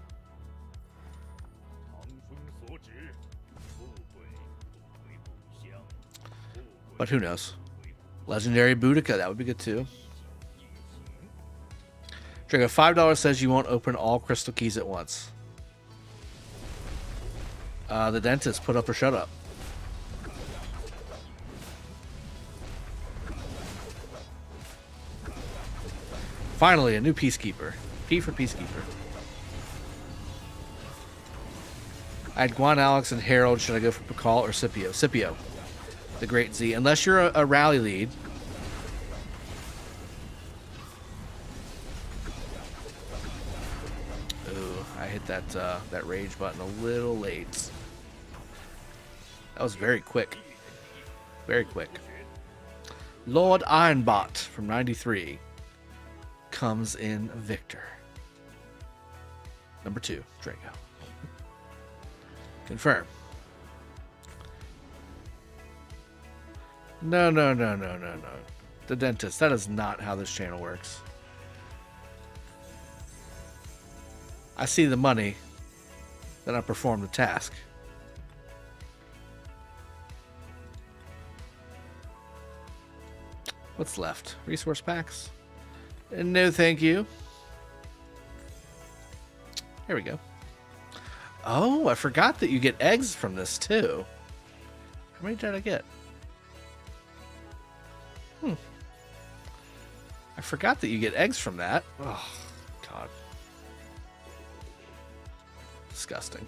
But who knows? Legendary Boudica, that would be good too. Drago, $5 says you won't open all crystal keys at once. The dentist, put up or shut up. Finally, a new Peacekeeper. P for Peacekeeper. I had Guan, Alex, and Harold. Should I go for Pakal or Scipio? Scipio. The Great Z. Unless you're a rally lead. Ooh, I hit that rage button a little late. That was very quick. Very quick. Lord Ironbot from 93 comes in Victor. Number 2, Drago. Confirm. No. The dentist. That is not how this channel works. I see the money, then I perform the task. What's left? Resource packs? No, thank you. Here we go. Oh, I forgot that you get eggs from this too. How many did I get? I forgot that you get eggs from that. Oh, God. Disgusting.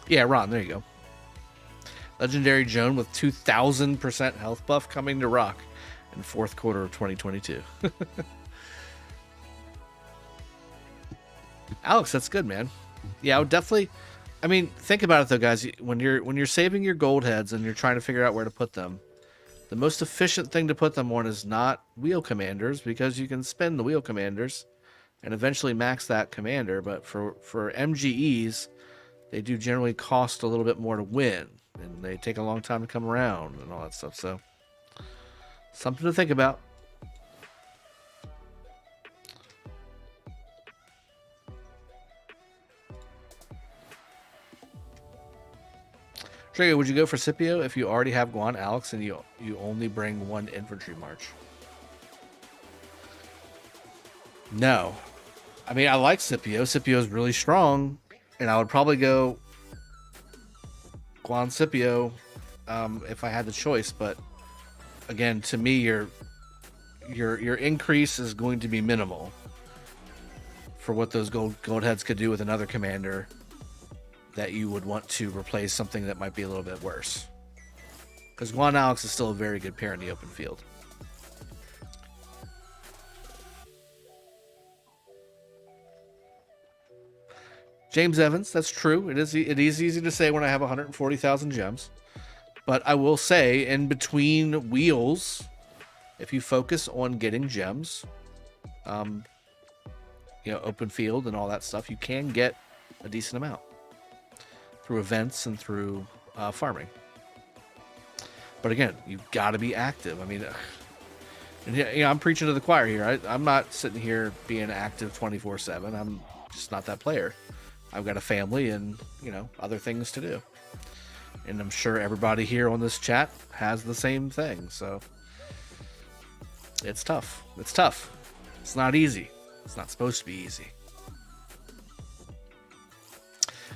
Yeah, Ron, there you go. Legendary Joan with 2,000% health buff coming to RoK in 4th quarter of 2022. Alex, that's good, man. Yeah, I would definitely. I mean, think about it though, guys. When you're saving your gold heads and you're trying to figure out where to put them, the most efficient thing to put them on is not wheel commanders, because you can spin the wheel commanders and eventually max that commander. But for MGEs, they do generally cost a little bit more to win, and they take a long time to come around and all that stuff. So, something to think about. Drago, would you go for Scipio if you already have Guan, Alex, and you only bring 1 infantry march? No. I mean, I like Scipio. Scipio is really strong, and I would probably go Guan Scipio if I had the choice. But again, to me, your increase is going to be minimal for what those gold heads could do with another commander that you would want to replace something that might be a little bit worse. Because Guan Alex is still a very good pair in the open field. James Evans, that's true. It is easy to say when I have 140,000 gems. But I will say, in between wheels, if you focus on getting gems, open field and all that stuff, you can get a decent amount through events and through farming. But again, you've got to be active. I mean, I'm preaching to the choir here. I'm not sitting here being active 24/7. I'm just not that player. I've got a family and, other things to do. And I'm sure everybody here on this chat has the same thing. So it's tough. It's tough. It's not easy. It's not supposed to be easy.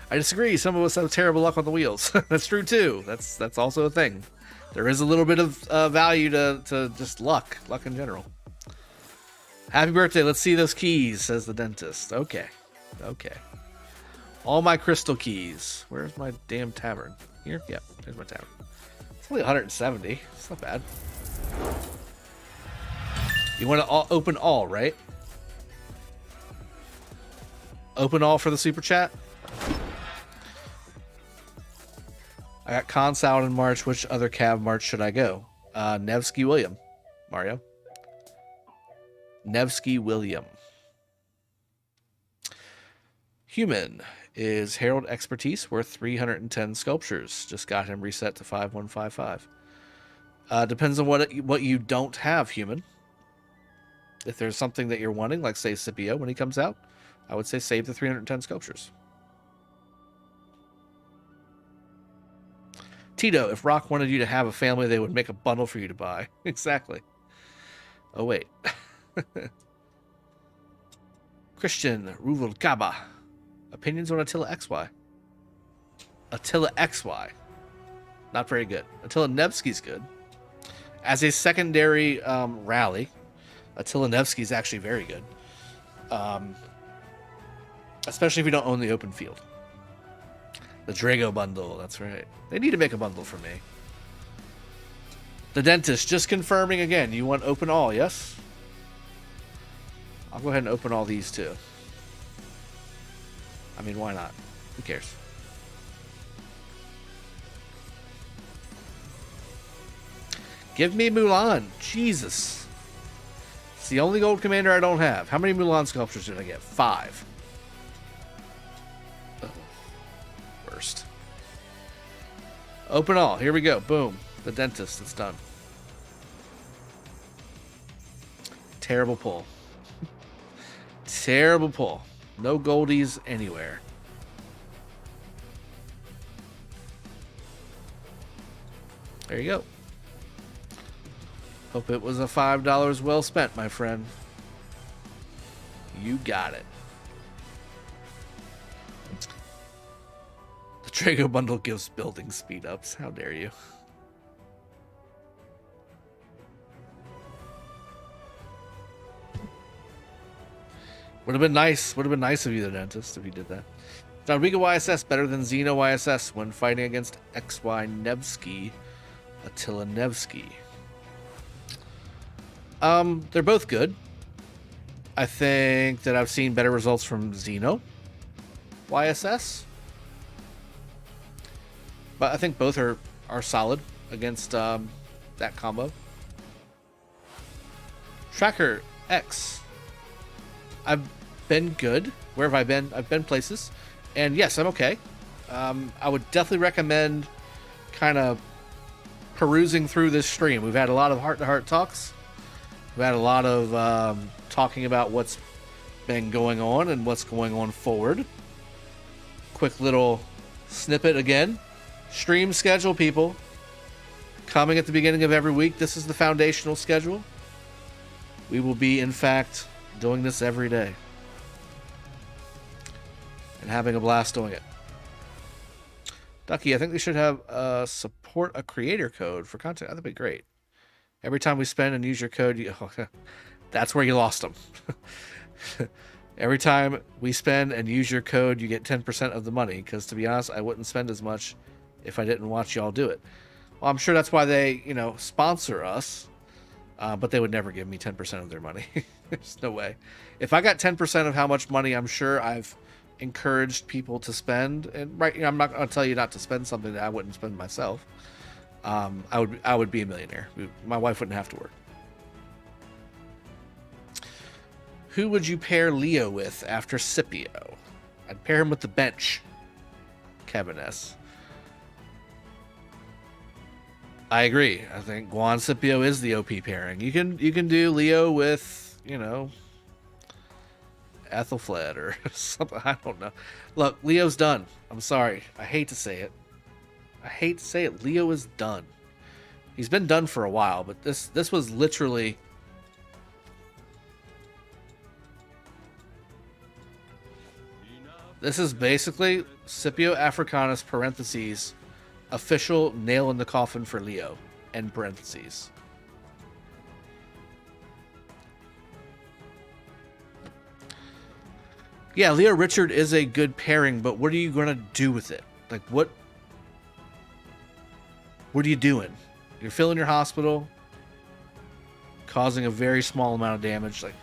I disagree. Some of us have terrible luck on the wheels. That's true too. That's also a thing. There is a little bit of value to just luck in general. Happy birthday. Let's see those keys, says the dentist. Okay. Okay. All my crystal keys. Where's my damn tavern? Here? Yeah, there's my tavern. It's only 170. It's not bad. You want to open all, right? Open all for the super chat? I got Consal in March. Which other Cav March should I go? Nevsky William. Mario. Nevsky William. Human is Herald Expertise worth 310 sculptures. Just got him reset to 5155. Depends on what you don't have, Human. If there's something that you're wanting, like say Scipio when he comes out, I would say save the 310 sculptures. Tito, if RoK wanted you to have a family, they would make a bundle for you to buy. Exactly. Oh, wait. Christian Ruvalcaba. Opinions on Attila XY. Attila XY. Not very good. Attila Nevsky's good. As a secondary rally, Attila Nevsky's actually very good. Especially if you don't own the open field. The Drago bundle, that's right. They need to make a bundle for me. The dentist, just confirming again. You want open all, yes? I'll go ahead and open all these too. I mean, why not? Who cares? Give me Mulan. Jesus. It's the only gold commander I don't have. How many Mulan sculptures did I get? 5. First. Open all. Here we go. Boom. The dentist. It's done. Terrible pull. Terrible pull. No goldies anywhere. There you go. Hope it was a $5 well spent, my friend. You got it. The Drago bundle gives building speed ups. How dare you? Would have been nice. Would have been nice of you, the dentist, if you did that. Drago YSS better than Xeno YSS when fighting against XY Nevsky, Attila Nevsky. They're both good. I think that I've seen better results from Xeno YSS. But I think both are solid against that combo. Tracker X. I've been good. Where have I been? I've been places. And yes, I'm okay. I would definitely recommend kind of perusing through this stream. We've had a lot of heart-to-heart talks. We've had a lot of talking about what's been going on and what's going on forward. Quick little snippet again. Stream schedule, people. Coming at the beginning of every week. This is the foundational schedule. We will be, in fact, doing this every day. And having a blast doing it. Ducky, I think they should have support a creator code for content. That'd be great. Every time we spend and use your code, that's where you lost them. Every time we spend and use your code, you get 10% of the money. Because to be honest, I wouldn't spend as much if I didn't watch y'all do it. Well, I'm sure that's why they, sponsor us. But they would never give me 10% of their money. There's no way. If I got 10% of how much money, I'm sure I've encouraged people to spend. And I'm not going to tell you not to spend something that I wouldn't spend myself. I would be a millionaire. My wife wouldn't have to work. Who would you pair Leo with after Scipio? I'd pair him with the bench. Kevin S. I agree. I think Guan Scipio is the OP pairing. You can do Leo with, Ethelfled or something. I don't know. Look, Leo's done. I'm sorry. I hate to say it. Leo is done. He's been done for a while, but this was literally... This is basically Scipio Africanus parentheses official nail in the coffin for Leo end parentheses. Yeah, Leo Richard is a good pairing, but what are you going to do with it? Like, what are you doing? You're filling your hospital, causing a very small amount of damage. Like,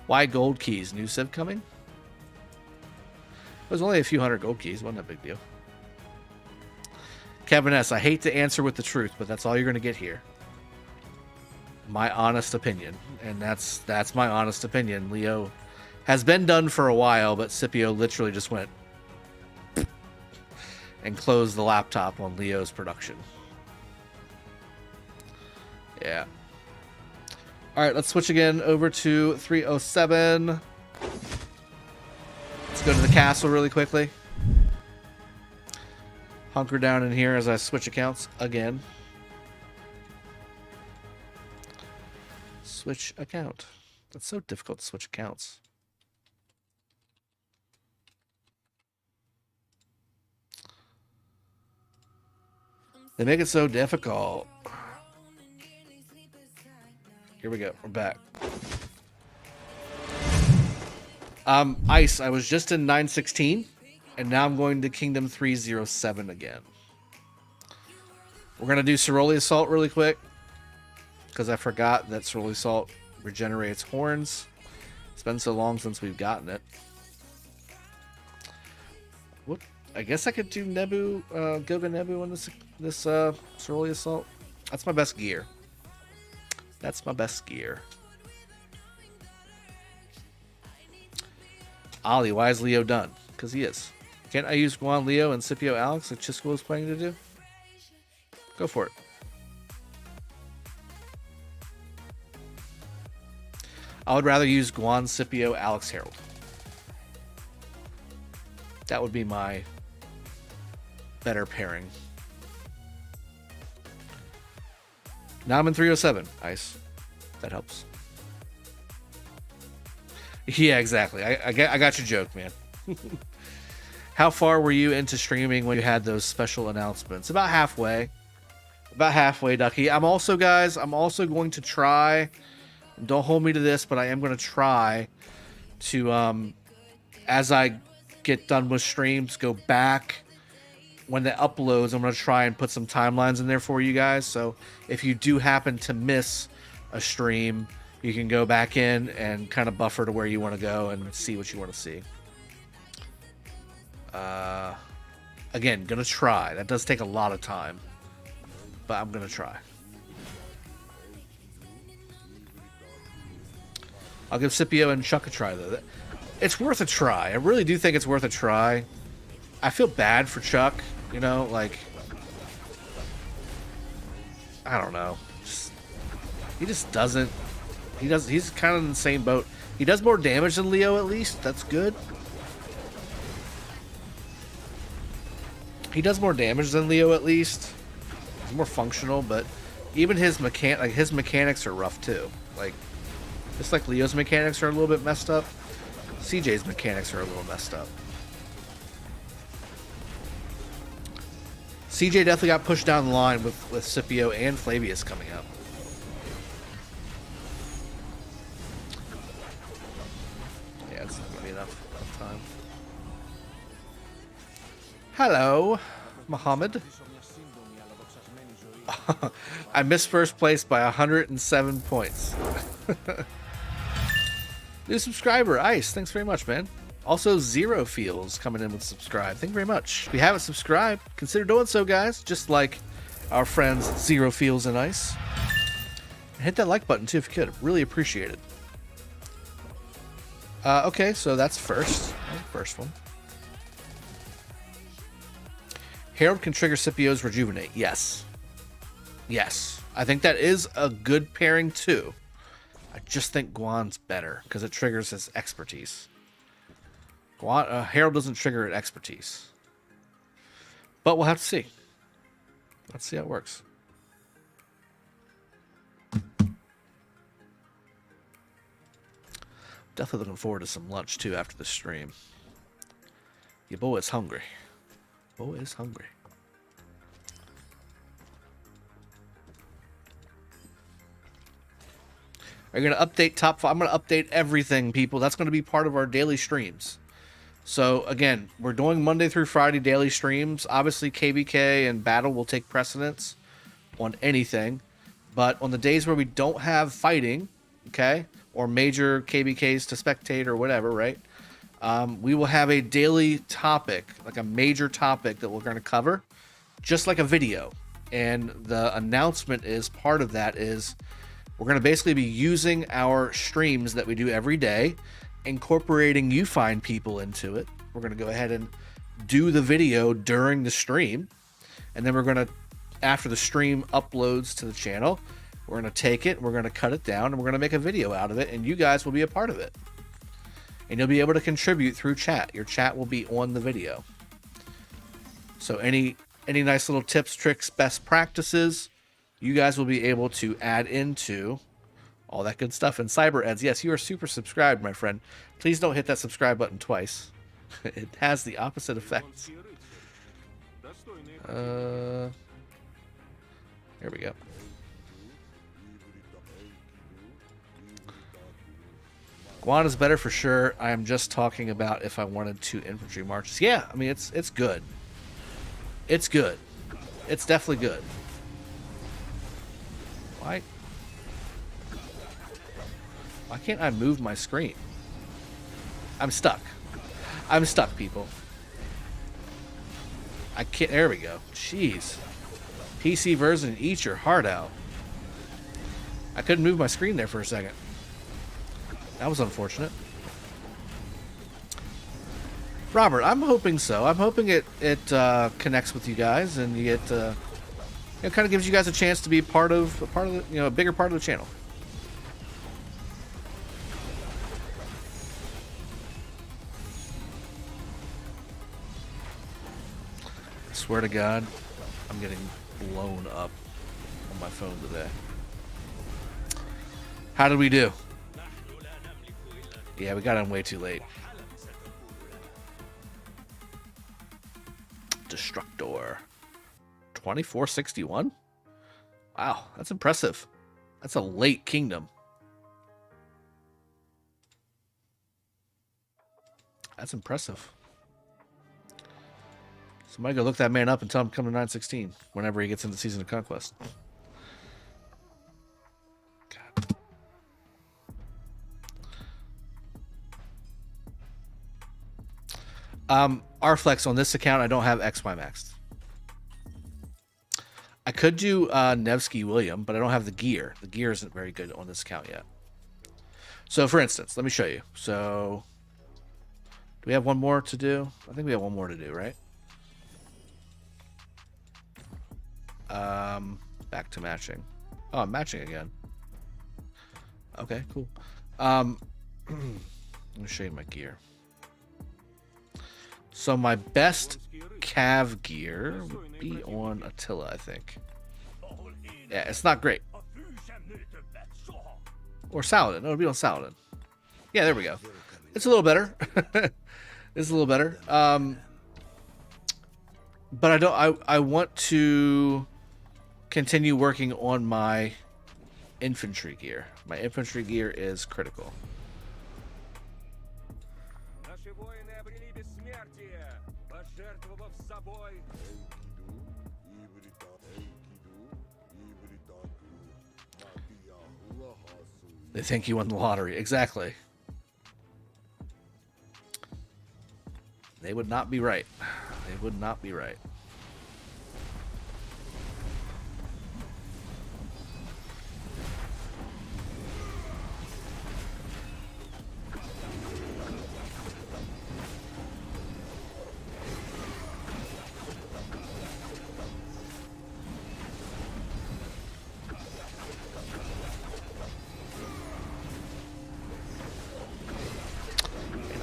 why gold keys? New Civ coming? It was only a few hundred gold keys. Wasn't a big deal. Kevin S., I hate to answer with the truth, but that's all you're going to get here. My honest opinion. And that's my honest opinion. Leo has been done for a while, but Scipio literally just went and closed the laptop on Leo's production. Yeah. All right, let's switch again over to 307. Let's go to the castle really quickly. Hunker down in here as I switch accounts again. Switch account. That's so difficult to switch accounts. They make it so difficult. Here we go. We're back. Ice. I was just in 916, and now I'm going to Kingdom 307 again. We're going to do Ceroli Assault really quick, because I forgot that Ceroli Assault regenerates horns. It's been so long since we've gotten it. What? I guess I could do Nebu, Goga Nebu on this Ceroli Assault. That's my best gear. That's my best gear. Ollie, why is Leo done? Because he is. Can't I use Guan Leo and Scipio Alex like Chisco was planning to do? Go for it. I would rather use Guan, Scipio, Alex, Harold. That would be my better pairing. Now I'm in 307. Ice. That helps. Yeah, exactly. I got your joke, man. How far were you into streaming when you had those special announcements? About halfway. About halfway, Ducky. I'm also going to try, don't hold me to this, but I am going to try to, as I get done with streams, go back when it uploads. I'm going to try and put some timelines in there for you guys. So if you do happen to miss a stream, you can go back in and kind of buffer to where you want to go and see what you want to see. Again, going to try. That does take a lot of time, but I'm going to try. I'll give Scipio and Chuck a try, though. It's worth a try. I really do think it's worth a try. I feel bad for Chuck, you know, like, I don't know. He just doesn't. He's kind of in the same boat. He does more damage than Leo, at least. That's good. He does more damage than Leo, at least. He's more functional, but even his mechanics are rough too. Like, just like Leo's mechanics are a little bit messed up, CJ's mechanics are a little messed up. CJ definitely got pushed down the line with Scipio and Flavius coming up. Yeah, it's not gonna be enough time. Hello, Muhammad. I missed first place by 107 points. New subscriber, Ice. Thanks very much, man. Also, Zero Feels coming in with subscribe. Thank you very much. If you haven't subscribed, consider doing so, guys. Just like our friends Zero Feels and Ice. And hit that like button, too, if you could. Really appreciate it. Okay, so that's first. That's the first one. Harold can trigger Scipio's Rejuvenate. Yes. Yes. I think that is a good pairing, too. I just think Guan's better because it triggers his expertise. Harold doesn't trigger at expertise. But we'll have to see. Let's see how it works. Definitely looking forward to some lunch, too, after the stream. Your boy is hungry. Boy is hungry. are going to update top 5. I'm going to update everything, people. That's going to be part of our daily streams. So again, we're doing Monday through Friday daily streams. Obviously, KvK and battle will take precedence on anything, but on the days where we don't have fighting, okay, or major KvKs to spectate or whatever, right? We will have a daily topic, like a major topic that we're going to cover, just like a video. And the announcement is part of that is we're going to basically be using our streams that we do every day, incorporating you fine people into it. We're going to go ahead and do the video during the stream. And then we're going to, after the stream uploads to the channel, we're going to take it, we're going to cut it down, and we're going to make a video out of it. And you guys will be a part of it. And you'll be able to contribute through chat. Your chat will be on the video. So any nice little tips, tricks, best practices, you guys will be able to add into all that good stuff. And Cyber Eds, yes, you are super subscribed, my friend. Please don't hit that subscribe button twice. It has the opposite effects. Here we go. Guan is better for sure. I am just talking about if I wanted 2 infantry marches. Yeah, I mean, it's good. It's good. It's definitely good. Why can't I move my screen? I'm stuck. I'm stuck, people. I can't. There we go. Jeez. PC version, eat your heart out. I couldn't move my screen there for a second. That was unfortunate. Robert, I'm hoping so. I'm hoping it connects with you guys and you get it kind of gives you guys a chance to be part of the, you know, a bigger part of the channel. I swear to God, I'm getting blown up on my phone today. How did we do? Yeah, we got in way too late. Destructor. 2461? Wow, that's impressive. That's a late kingdom. That's impressive. Somebody go look that man up and tell him to come to 916 whenever he gets into Season of Conquest. Rflex, on this account, I don't have XY maxed. I could do Nevsky William, but I don't have the gear. The gear isn't very good on this account yet. So, for instance, let me show you. So, do we have one more to do? I think we have one more to do, right? Back to matching. Oh, I'm matching again. Okay, cool. Let me show you my gear. So my best Cav gear would be on Attila, I think. Yeah, it's not great. Or Saladin. No, it would be on Saladin. Yeah, there we go. It's a little better. It's a little better. But I want to continue working on my infantry gear. My infantry gear is critical. They think you won the lottery. Exactly. They would not be right. They would not be right.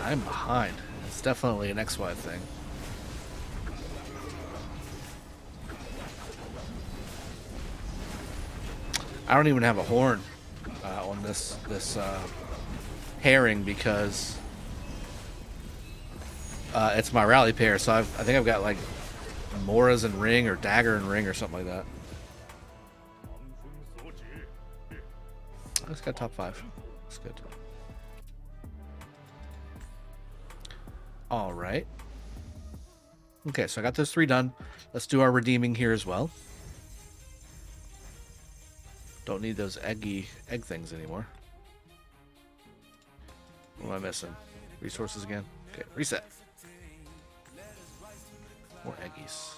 I'm behind. It's definitely an XY thing. I don't even have a horn on this pairing because it's my rally pair. So I think I've got like Moras and Ring or Dagger and Ring or something like that. Let's got top 5. That's good. All right. Okay, so I got those 3 done. Let's do our redeeming here as well. Don't need those egg things anymore. What am I missing? Resources again? Okay, reset. More eggies.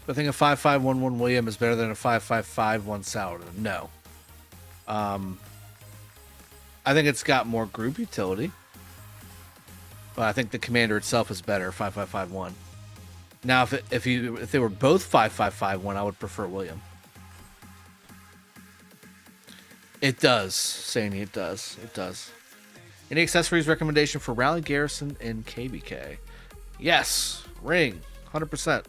I think a 5511 William is better than a 5551 Saladin. No. I think it's got more group utility. But I think the commander itself is better, 5551. Now, if they were both 5551, I would prefer William. It does, Sani, it does. It does. Any accessories recommendation for Rally Garrison in KvK? Yes, ring, 100%.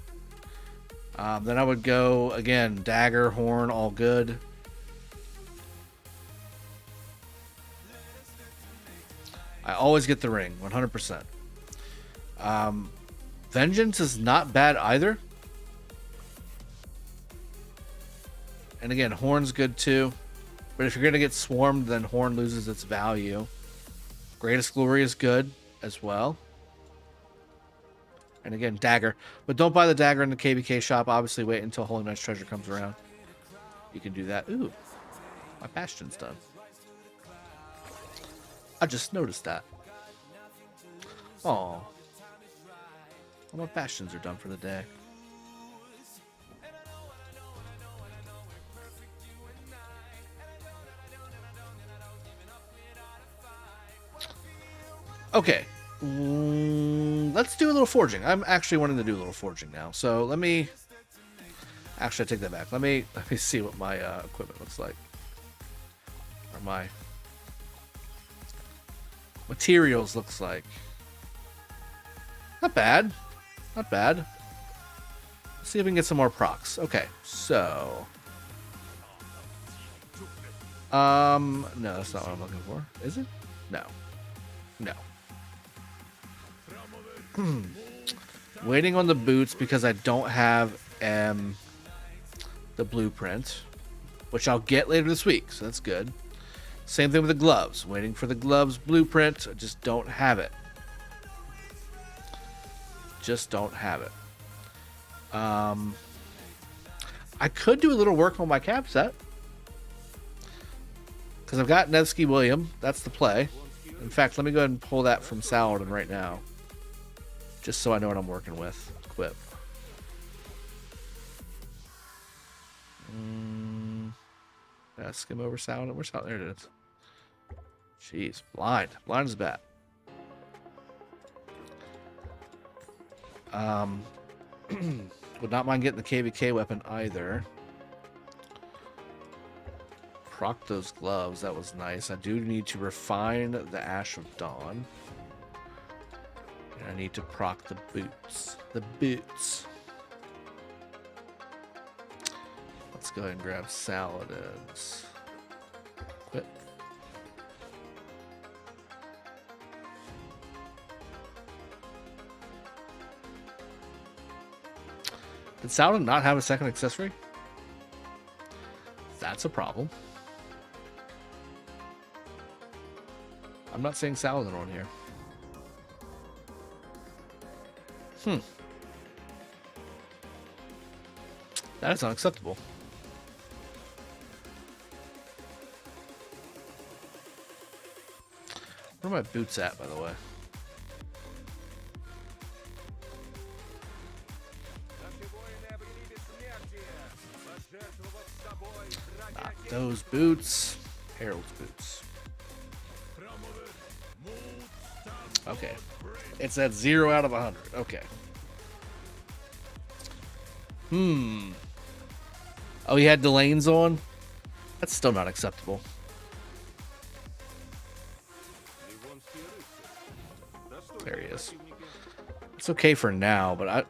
Then I would go, again, dagger, horn, all good. I always get the ring, 100%. Vengeance is not bad either. And again, horn's good too. But if you're going to get swarmed, then horn loses its value. Greatest Glory is good as well. And again, dagger. But don't buy the dagger in the KvK shop. Obviously, wait until Holy Knight's Treasure comes around. You can do that. Ooh, my bastion's done. I just noticed that. Oh, all my bastions are done for the day. Okay. Let's do a little forging. I'm actually wanting to do a little forging now. So let me... Actually, I take that back. Let me see what my equipment looks like. Or my materials looks like. Not bad. Not bad. Let's see if we can get some more procs. Okay, so... no, that's not what I'm looking for. Is it? No. No. Waiting on the boots because I don't have the blueprint, which I'll get later this week, so that's good. Same thing with the gloves. Waiting for the gloves blueprint. I just don't have it. Just don't have it. I could do a little work on my cap set because I've got Nevsky William. That's the play. In fact, let me go ahead and pull that from Saladin right now. Just so I know what I'm working with. Equip. Yeah, skim over Saladin. Where's Saladin? There it is. Jeez. Blind. Blind is bad. Would not mind getting the KvK weapon either. Proc those gloves. That was nice. I do need to refine the Ash of Dawn. I need to proc the boots. The boots. Let's go ahead and grab Saladins. Quit. Did Saladin not have a second accessory? That's a problem. I'm not seeing Saladin on here. That is unacceptable. Where are my boots at, by the way? Not those boots. Harold's boots. Okay. It's at 0 out of 100. Okay. Oh, he had Delane's on? That's still not acceptable. It's okay for now, but I...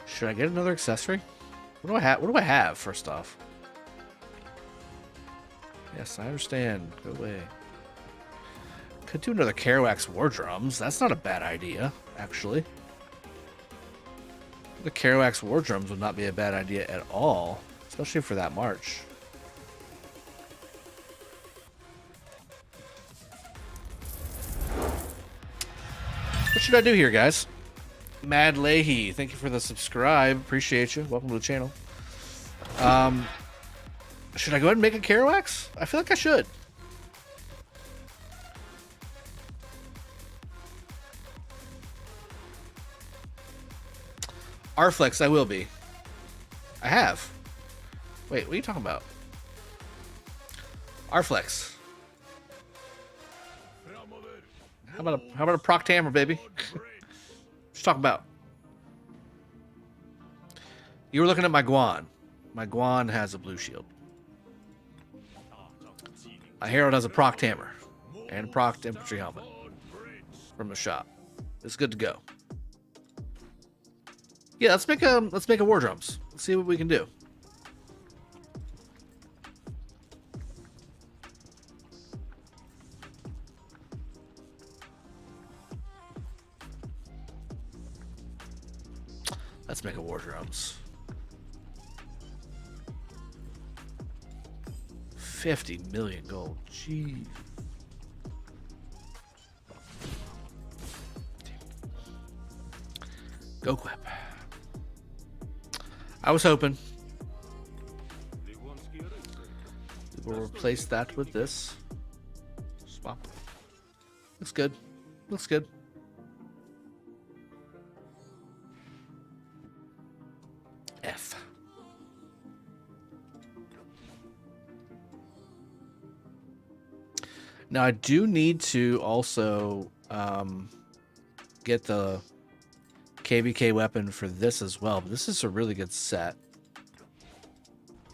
Should I get another accessory? What do I have? What do I have, first off? Yes, I understand. Go away. Could do another KvK war drums. That's not a bad idea, actually. The KvK war drums would not be a bad idea at all, especially for that march. What should I do here, guys? Mad Leahy, thank you for the subscribe. Appreciate you. Welcome to the channel. Should I go ahead and make a KvK? I feel like I should. Rflex, I will be. I have. Wait, what are you talking about? Rflex. How about a proc hammer, baby? What you talking about? You were looking at my Guan. My Guan has a blue shield. My Herald has a proc hammer and a proc infantry helmet from the shop. It's good to go. Yeah, let's make a war drums. Let's see what we can do. Let's make a war drums. 50 million gold. Jeez. Go Quip. I was hoping we'll replace that with this. Swap. Looks good. Looks good. F. Now I do need to also get the KvK weapon for this as well, but this is a really good set.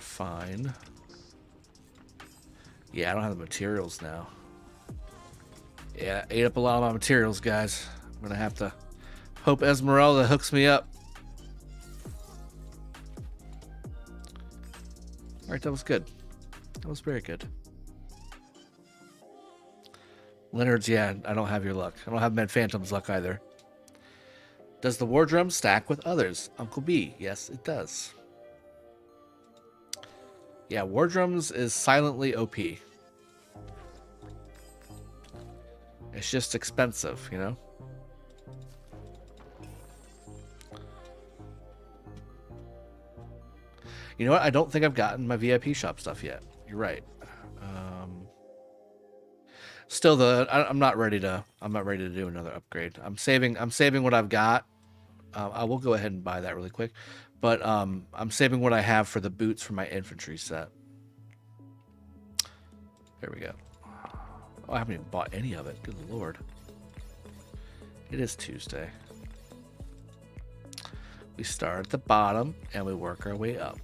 Fine. Yeah, I don't have the materials now. Yeah, ate up a lot of my materials, guys. I'm gonna have to hope Esmeralda hooks me up. Alright, that was good. That was very good. Leonard's, yeah, I don't have your luck. I don't have Med Phantom's luck either. Does the war drum stack with others? Uncle B, yes, it does. Yeah, war drums is silently OP. It's just expensive, you know? You know what? I don't think I've gotten my VIP shop stuff yet. You're right. Still, I'm not ready to do another upgrade. I'm saving what I've got. I will go ahead and buy that really quick, but I'm saving what I have for the boots for my infantry set. There we go. Oh, I haven't even bought any of it. Good lord. It is Tuesday. We start at the bottom and we work our way up.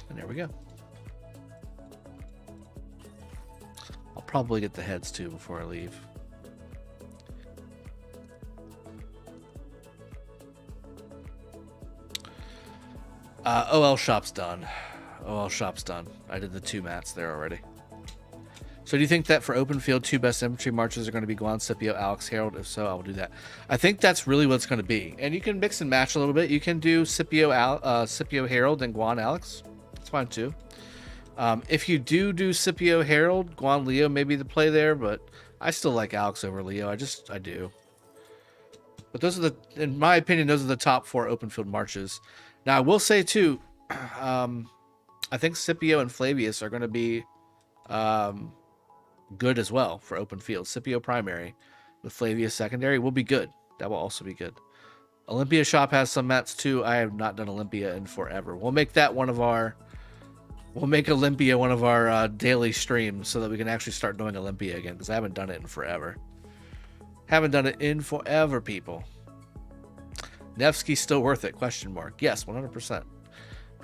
And there we go. I'll probably get the heads too before I leave. OL shop's done. OL shop's done. I did the 2 mats there already. So do you think that for open field, 2 best infantry marches are going to be Guan, Scipio, Alex, Herald? If so, I will do that. I think that's really what it's going to be. And you can mix and match a little bit. You can do Scipio, Herald, and Guan, Alex. That's fine too. If you do Scipio, Herald, Guan, Leo may be the play there, but I still like Alex over Leo. I do. But those are in my opinion, those are the top 4 open field marches. Now, I will say, too, I think Scipio and Flavius are going to be good as well for open field. Scipio primary with Flavius secondary will be good. That will also be good. Olympia shop has some mats too. I have not done Olympia in forever. We'll make that one of our. We'll make Olympia one of our daily streams so that we can actually start doing Olympia again, because I haven't done it in forever. Haven't done it in forever, people. Nevsky's still worth it? Question mark. Yes, 100%.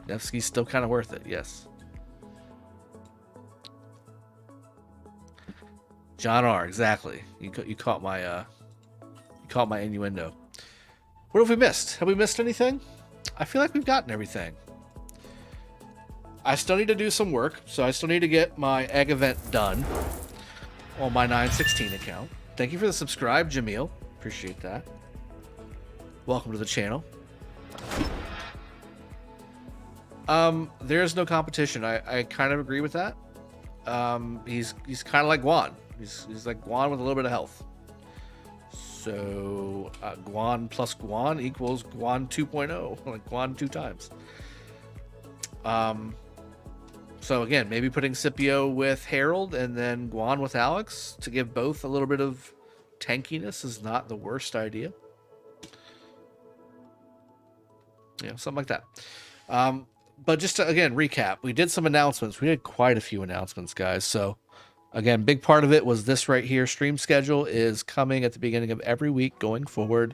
Nevsky's still kind of worth it. Yes. John R. Exactly. You caught my innuendo. What have we missed? Have we missed anything? I feel like we've gotten everything. I still need to do some work, so I still need to get my egg event done on my 916 account. Thank you for the subscribe, Jamil. Appreciate that. Welcome to the channel. There's no competition. I kind of agree with that. He's kind of like Guan. He's like Guan with a little bit of health. So Guan plus Guan equals Guan 2.0, like Guan 2 times. So again, maybe putting Scipio with Harold and then Guan with Alex to give both a little bit of tankiness is not the worst idea. Yeah, something like that. But just to, again, recap, we did some announcements. We did quite a few announcements, guys. So again, big part of it was this right here. Stream schedule is coming at the beginning of every week going forward.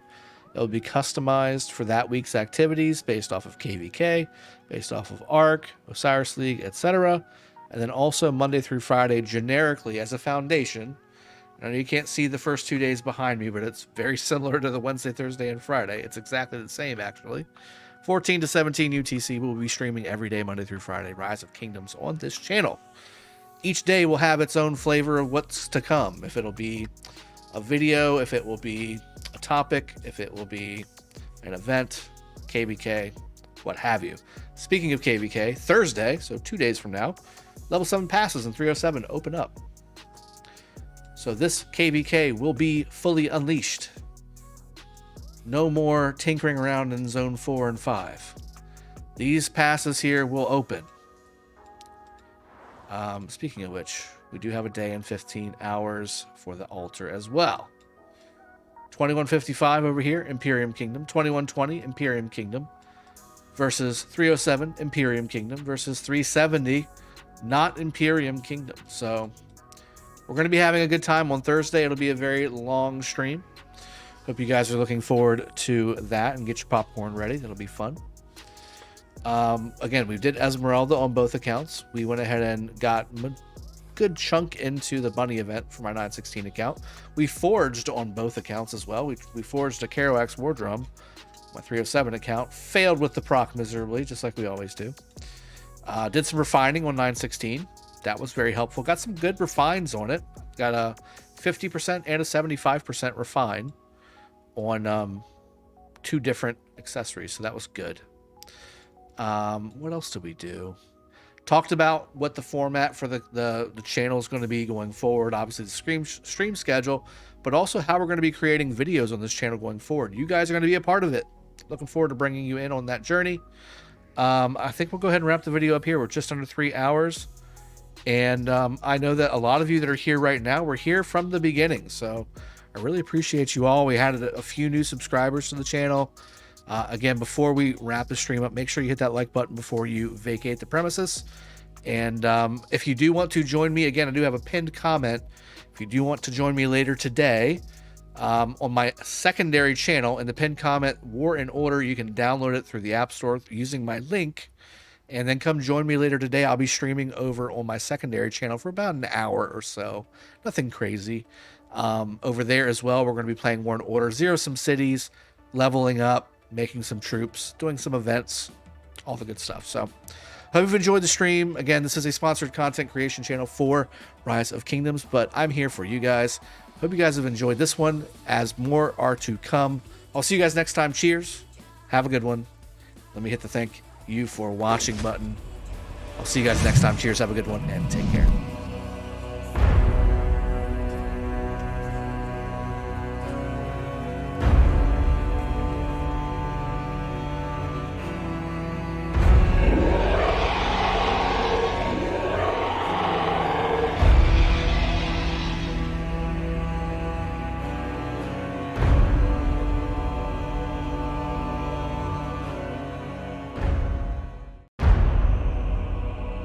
It will be customized for that week's activities based off of KvK, based off of ARC, Osiris League, etc. And then also Monday through Friday generically as a foundation. I know you can't see the first 2 days behind me, but it's very similar to the Wednesday, Thursday, and Friday. It's exactly the same, actually. 14 to 17 UTC will be streaming every day, Monday through Friday, Rise of Kingdoms on this channel. Each day will have its own flavor of what's to come. If it'll be a video, if it will be a topic, if it will be an event, KvK, what have you. Speaking of KvK, Thursday, so 2 days from now, level 7 passes in 307 open up. So this KvK will be fully unleashed. No more tinkering around in zone 4 and 5. These passes here will open. Speaking of which, we do have a day and 15 hours for the altar as well. 2155 over here, Imperium Kingdom. 2120, Imperium Kingdom. Versus 307, Imperium Kingdom. Versus 370, not Imperium Kingdom. So we're going to be having a good time on Thursday. It'll be a very long stream. Hope you guys are looking forward to that and get your popcorn ready. That'll be fun. Again, we did Esmeralda on both accounts. We went ahead and got a good chunk into the bunny event for my 916 account. We forged on both accounts as well. We forged a Kerouac War Drum. My 307 account failed with the proc miserably, just like we always do. Did some refining on 916. That was very helpful. Got some good refines on it. Got a 50% and a 75% refine on 2 different accessories, so that was good. What else did we do? Talked about what the format for the channel is going to be going forward. Obviously the stream schedule, but also how we're going to be creating videos on this channel going forward. You guys are going to be a part of it. Looking forward to bringing you in on that journey. I think we'll go ahead and wrap the video up here. We're just under 3 hours. And I know that a lot of you that are here right now were here from the beginning. So I really appreciate you all. We had a few new subscribers to the channel. Again, before we wrap the stream up, make sure you hit that like button before you vacate the premises. And if you do want to join me, again, I do have a pinned comment. If you do want to join me later today on my secondary channel, in the pinned comment, War in Order, you can download it through the App Store using my link. And then come join me later today. I'll be streaming over on my secondary channel for about an hour or so. Nothing crazy. Over there as well, we're going to be playing War in Order, Zero some cities, leveling up, making some troops, doing some events, all the good stuff. So hope you've enjoyed the stream. Again, this is a sponsored content creation channel for Rise of Kingdoms, but I'm here for you guys. Hope you guys have enjoyed this one, as more are to come. I'll see you guys next time. Cheers. Have a good one. Let me hit the thank you for watching button. I'll see you guys next time. Cheers. Have a good one and take care.